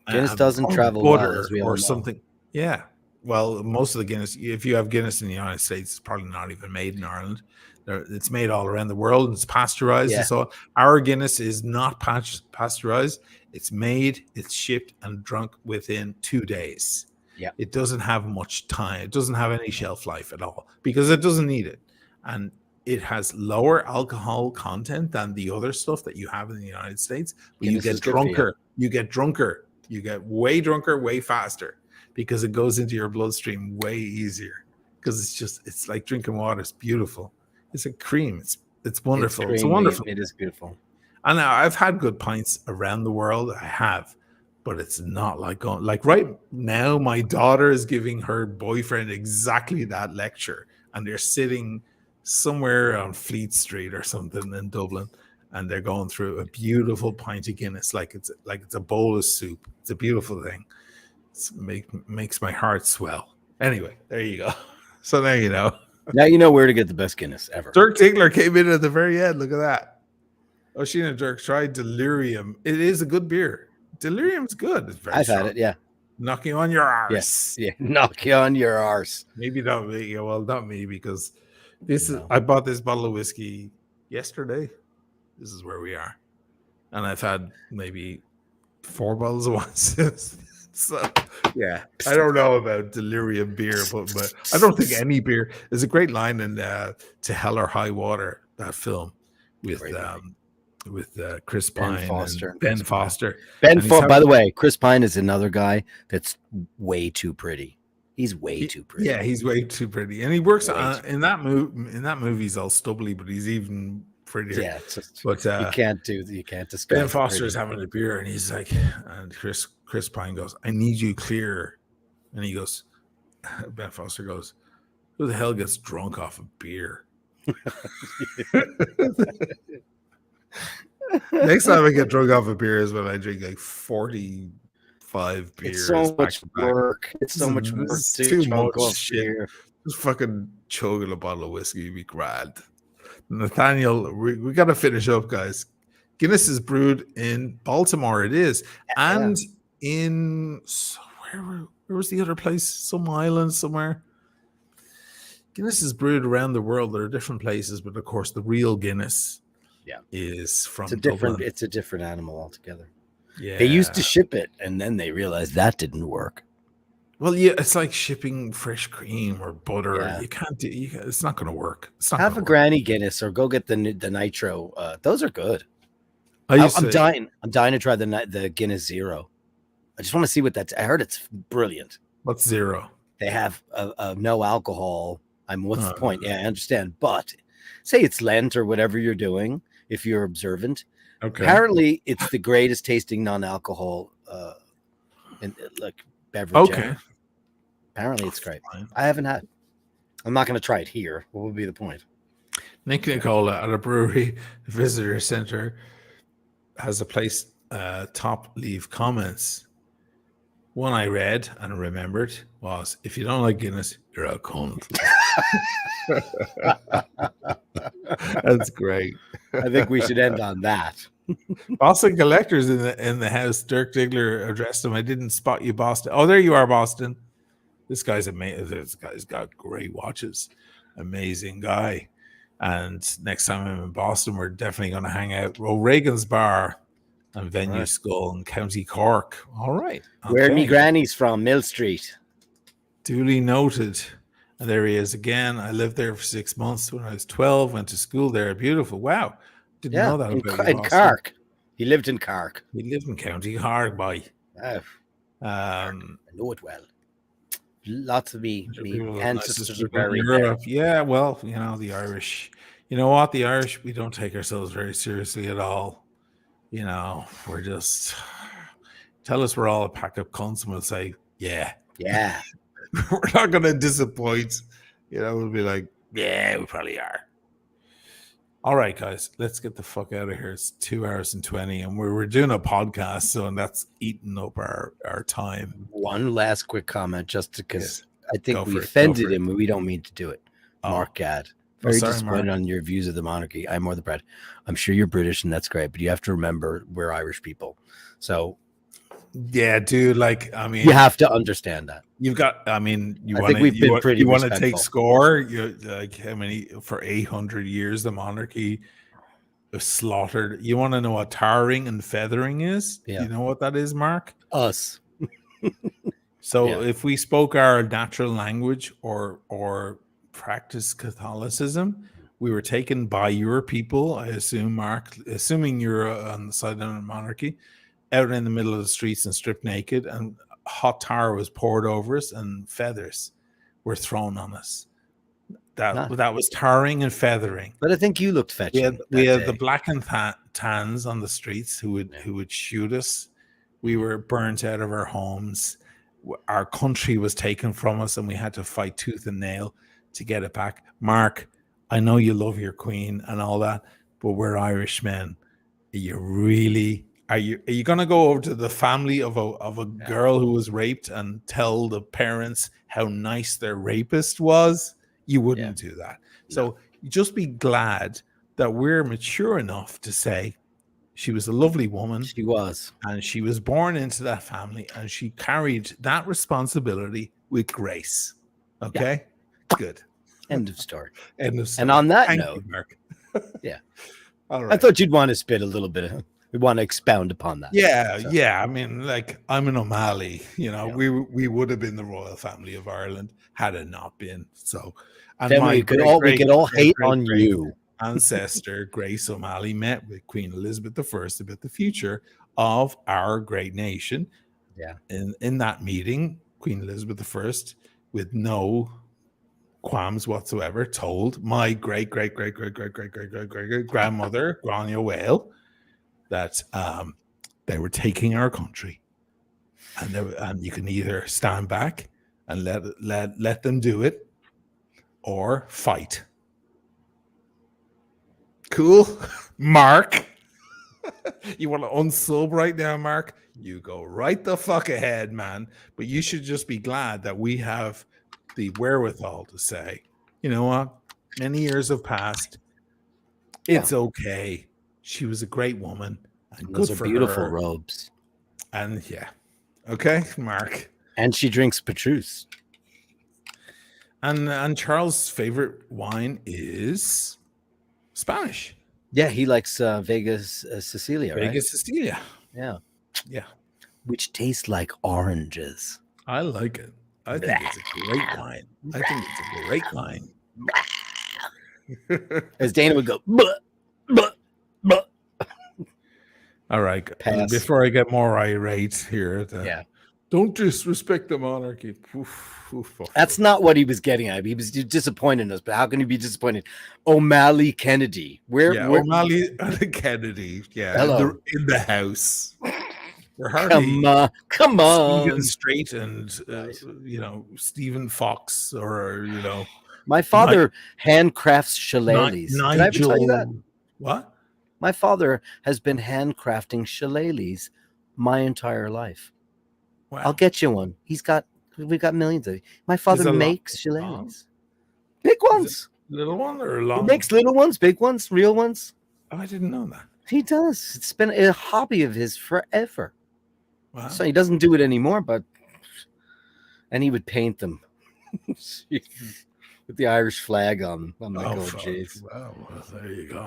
Guinness doesn't travel butter well, as we all or know. something. Yeah. Well, most of the Guinness, if you have Guinness in the United States, it's probably not even made in Ireland. It's made all around the world and it's pasteurized. And so our Guinness is not pasteurized. It's made, it's shipped and drunk within 2 days. Yeah. It doesn't have much time. It doesn't have any shelf life at all because it doesn't need it. And it has lower alcohol content than the other stuff that you have in the United States. But you get drunker. You get drunker. You get way drunker, way faster because it goes into your bloodstream way easier because it's like drinking water. It's beautiful. It's a cream. It's wonderful. It's wonderful. It is beautiful. And I've had good pints around the world. I have, but it's not like going like right now. My daughter is giving her boyfriend exactly that lecture, and they're sitting somewhere on Fleet Street or something in Dublin, and they're going through a beautiful pint of Guinness, like it's a bowl of soup. It's a beautiful thing. It makes my heart swell. Anyway, there you go. So now you know. Now you know where to get the best Guinness ever. Dirk Tigler came in at the very end. Look at that. Oisin and Dirk tried Delirium. It is a good beer. Delirium's good. It's very strong. Had it, yeah. Knock you on your arse. Yes, yeah. Knock you on your arse. Maybe not me. Well, not me because I bought this bottle of whiskey yesterday. This is where we are. And I've had maybe 4 bottles of wine since. So yeah, I don't know about Delirium beer, but I don't think any beer. There's a great line in To Hell or High Water, that film with Chris Pine and Ben Foster. By the way, Chris Pine is another guy that's way too pretty. He's way too pretty. Yeah, he's way too pretty, and he works in that movie. In that movie, he's all stubbly, but he's even prettier. Yeah, but you can't describe. Ben Foster is having a beer, and he's like, and Chris Pine goes, "I need you clear," and he goes, Ben Foster goes, "Who the hell gets drunk off of beer?" Next time I get drunk off of beer is when I drink like 45 beers. It's so much work. It's so much work. Too much shit. Just fucking chugging a bottle of whiskey would be grand. Nathaniel, we got to finish up, guys. Guinness is brewed in Baltimore. It is, and in where was the other place? Some island somewhere. Guinness is brewed around the world. There are different places, but of course, the real Guinness is from It's Dublin. a different animal altogether. Yeah. They used to ship it, and then they realized that didn't work. Well, yeah, it's like shipping fresh cream or butter. Yeah. You can't do. It's not going to work. It's not Have a gonna work. Granny Guinness or go get the nitro. Those are good. I'm dying to try the Guinness Zero. I just want to see what that's. I heard it's brilliant. What's zero? They have no alcohol. What's the point? Yeah, I understand. But say it's Lent or whatever you're doing, if you're observant. Okay. Apparently, it's the greatest tasting non-alcohol beverage. Okay. Ever. Apparently, it's great. Fine. I haven't had. I'm not going to try it here. What would be the point? Nick Nicola at a brewery visitor center has a place top leave comments. One I read and remembered was, if you don't like Guinness, you're a cunt. That's great. I think we should end on that. Boston collectors in the house. Dirk Diggler addressed him. I didn't spot you, Boston. Oh, there you are, Boston. This guy's amazing. This guy's got great watches. Amazing guy. And next time I'm in Boston, we're definitely going to hang out. O'Regan's Bar and Venue Skull in County Cork. All right. Okay. Where me granny's from, Mill Street. Duly noted. And there he is again. I lived there for 6 months when I was 12. Went to school there. Beautiful. Wow. Didn't know that about in Cork. He lived in Cork. He lived in County Cork, boy. I know it well. Lots of me ancestors are buried Europe. Yeah, well, the Irish. You know what? The Irish, we don't take ourselves very seriously at all. We're just tell us we're all a pack of cunts, and we'll say, yeah. We're not going to disappoint. We'll be like, yeah, we probably are. All right, guys, let's get the fuck out of here. It's 2 hours and 20, and we're doing a podcast, so that's eating up our time. One last quick comment, just because I think we offended him, and we don't mean to do it. Mark Gadd. Very disappointed on your views of the monarchy. I'm more than proud. I'm sure you're British, and that's great, but you have to remember we're Irish people. So, yeah, dude, you have to understand that. You've got, I think we've been pretty. You want to take score? You're like, how many for 800 years the monarchy was slaughtered? You want to know what tarring and feathering is? Yeah. You know what that is, Mark? Us. So if we spoke our natural language or practice Catholicism, we were taken by your people, I assume, Mark, assuming you're on the side of the monarchy, out in the middle of the streets and stripped naked, and hot tar was poured over us and feathers were thrown on us. That was tarring and feathering. But I think you looked fetching. We had the black and tans on the streets who would shoot us. We were burnt out of our homes. Our country was taken from us, and we had to fight tooth and nail to get it back. Mark, I know you love your queen and all that, but we're Irish men. Are you going to go over to the family of a girl who was raped and tell the parents how nice their rapist was? You wouldn't do that. So just be glad that we're mature enough to say she was a lovely woman. She was. And she was born into that family, and she carried that responsibility with grace. Okay? Yeah. Good. End of story. End of story. And on that Thank note, you, Mark. All right. I thought you'd want to spit a little bit. We want to expound upon that. Yeah. I mean, I'm an O'Malley. We would have been the royal family of Ireland had it not been. So, and then we could all hate on you. Ancestor Grace O'Malley met with Queen Elizabeth I about the future of our great nation. Yeah. In that meeting, Queen Elizabeth I, with no qualms whatsoever, told my great grandmother Grania Whale that they were taking our country, and you can either stand back and let them do it, or fight. Cool, Mark. You want to unsub right now, Mark? You go right the fuck ahead, man. But you should just be glad that we have the wherewithal to say, you know what? Many years have passed. It's okay. She was a great woman. And those are beautiful robes. And okay, Mark. And she drinks Petrus. And Charles' favorite wine is Spanish. Yeah, he likes Vegas Cecilia, right? Vegas Cecilia. Yeah. Yeah. Which tastes like oranges. I like it. I think it's a great wine. I think it's a great wine. As Dana would go, "Buh, buh, buh." All right. Pass. Before I get more irate here, Yeah. don't disrespect the monarchy. Oof. That's not what he was getting at. He was disappointed in us, but how can he be disappointed? O'Malley Kennedy. Where O'Malley and Kennedy. Yeah. Hello. In the house. We're hardly come on. Stephen Strait and Right. Stephen Fox or my father handcrafts shillelaghs. Did I ever tell you that? What? My father has been handcrafting shillelaghs my entire life. Wow. I'll get you one. We've got millions of them. My father makes shillelaghs. Big ones. Little one or long? He makes little ones, big ones, real ones. Oh, I didn't know that. He does. It's been a hobby of his forever. Wow. So he doesn't do it anymore, and he would paint them with the Irish flag on. I'm like, oh, jeez. Well, there you go.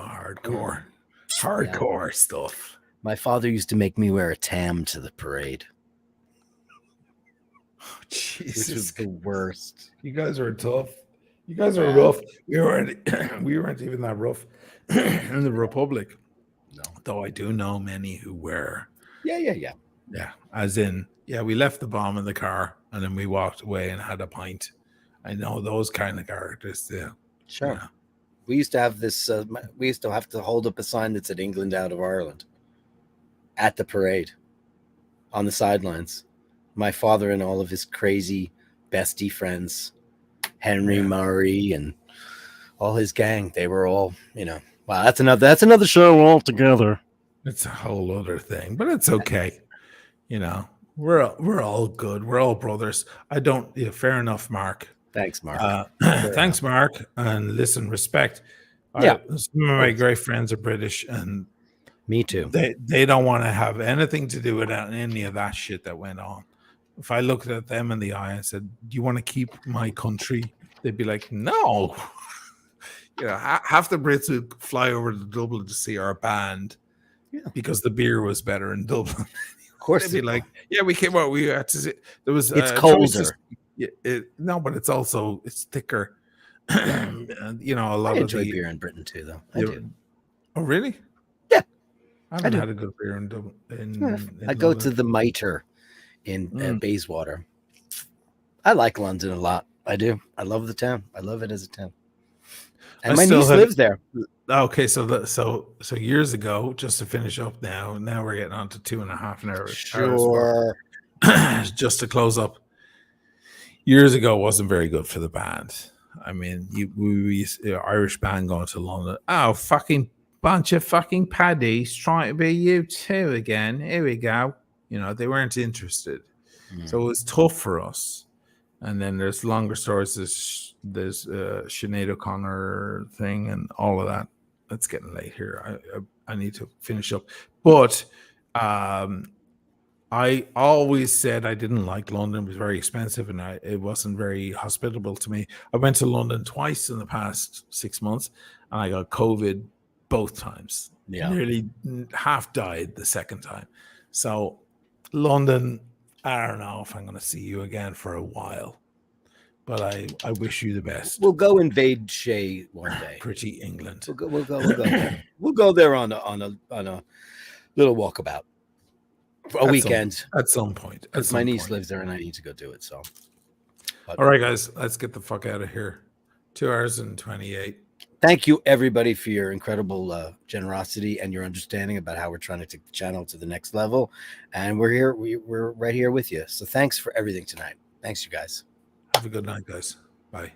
Hardcore stuff. My father used to make me wear a tam to the parade. Oh, Jesus. Which was the worst. You guys are tough. You guys are rough. We weren't even that rough in the Republic. No. Though I do know many who were. Yeah. Yeah. As in, we left the bomb in the car and then we walked away and had a pint. I know those kind of characters. Yeah. Sure. Yeah. We used to have this. We used to have to hold up a sign that said "England out of Ireland" at the parade on the sidelines. My father and all of his crazy bestie friends, Henry Murray and all his gang, they were all, wow, that's another show altogether. It's a whole other thing, but it's okay. We're all good. We're all brothers. Fair enough, Mark. Thanks, Mark. Thanks, Mark. And listen, respect. Yeah. Some of my great friends are British, and me too. They don't want to have anything to do with any of that shit that went on. If I looked at them in the eye and said, "Do you want to keep my country?" They'd be like, "No." Half the Brits would fly over to Dublin to see our band because the beer was better in Dublin. Of course, they'd be like, "Yeah, we came out. We had to see." There was it's colder. No, but it's thicker. And, a lot I of enjoy beer in Britain too, though. I do. Oh, really? Yeah, I haven't had a good beer in Dublin. I go to the Mitre in Bayswater. I like London a lot. I do. I love the town. I love it as a town. And my niece lives there. Okay, so years ago, just to finish up now we're getting on to 2.5 hours. Sure. Just to close up. Years ago wasn't very good for the band. I mean, Irish band going to London. Oh, fucking bunch of fucking paddies trying to be you too again. Here we go. They weren't interested. So it was tough for us. And then there's longer stories. There's Sinead O'Connor thing and all of that. It's getting late here. I need to finish up. But I always said I didn't like London. It was very expensive and it wasn't very hospitable to me. I went to London twice in the past 6 months and I got COVID both times. Yeah. Nearly half died the second time. So London, I don't know if I'm going to see you again for a while, but I wish you the best. We'll go invade Shay one day. Pretty England. We'll go there. We'll go there on a little walkabout. A weekend. At some point. My niece lives there and I need to go do it. So, all right, guys, let's get the fuck out of here. 2 hours and 28. Thank you, everybody, for your incredible generosity and your understanding about how we're trying to take the channel to the next level. And we're here. We're right here with you. So thanks for everything tonight. Thanks, you guys. Have a good night, guys. Bye.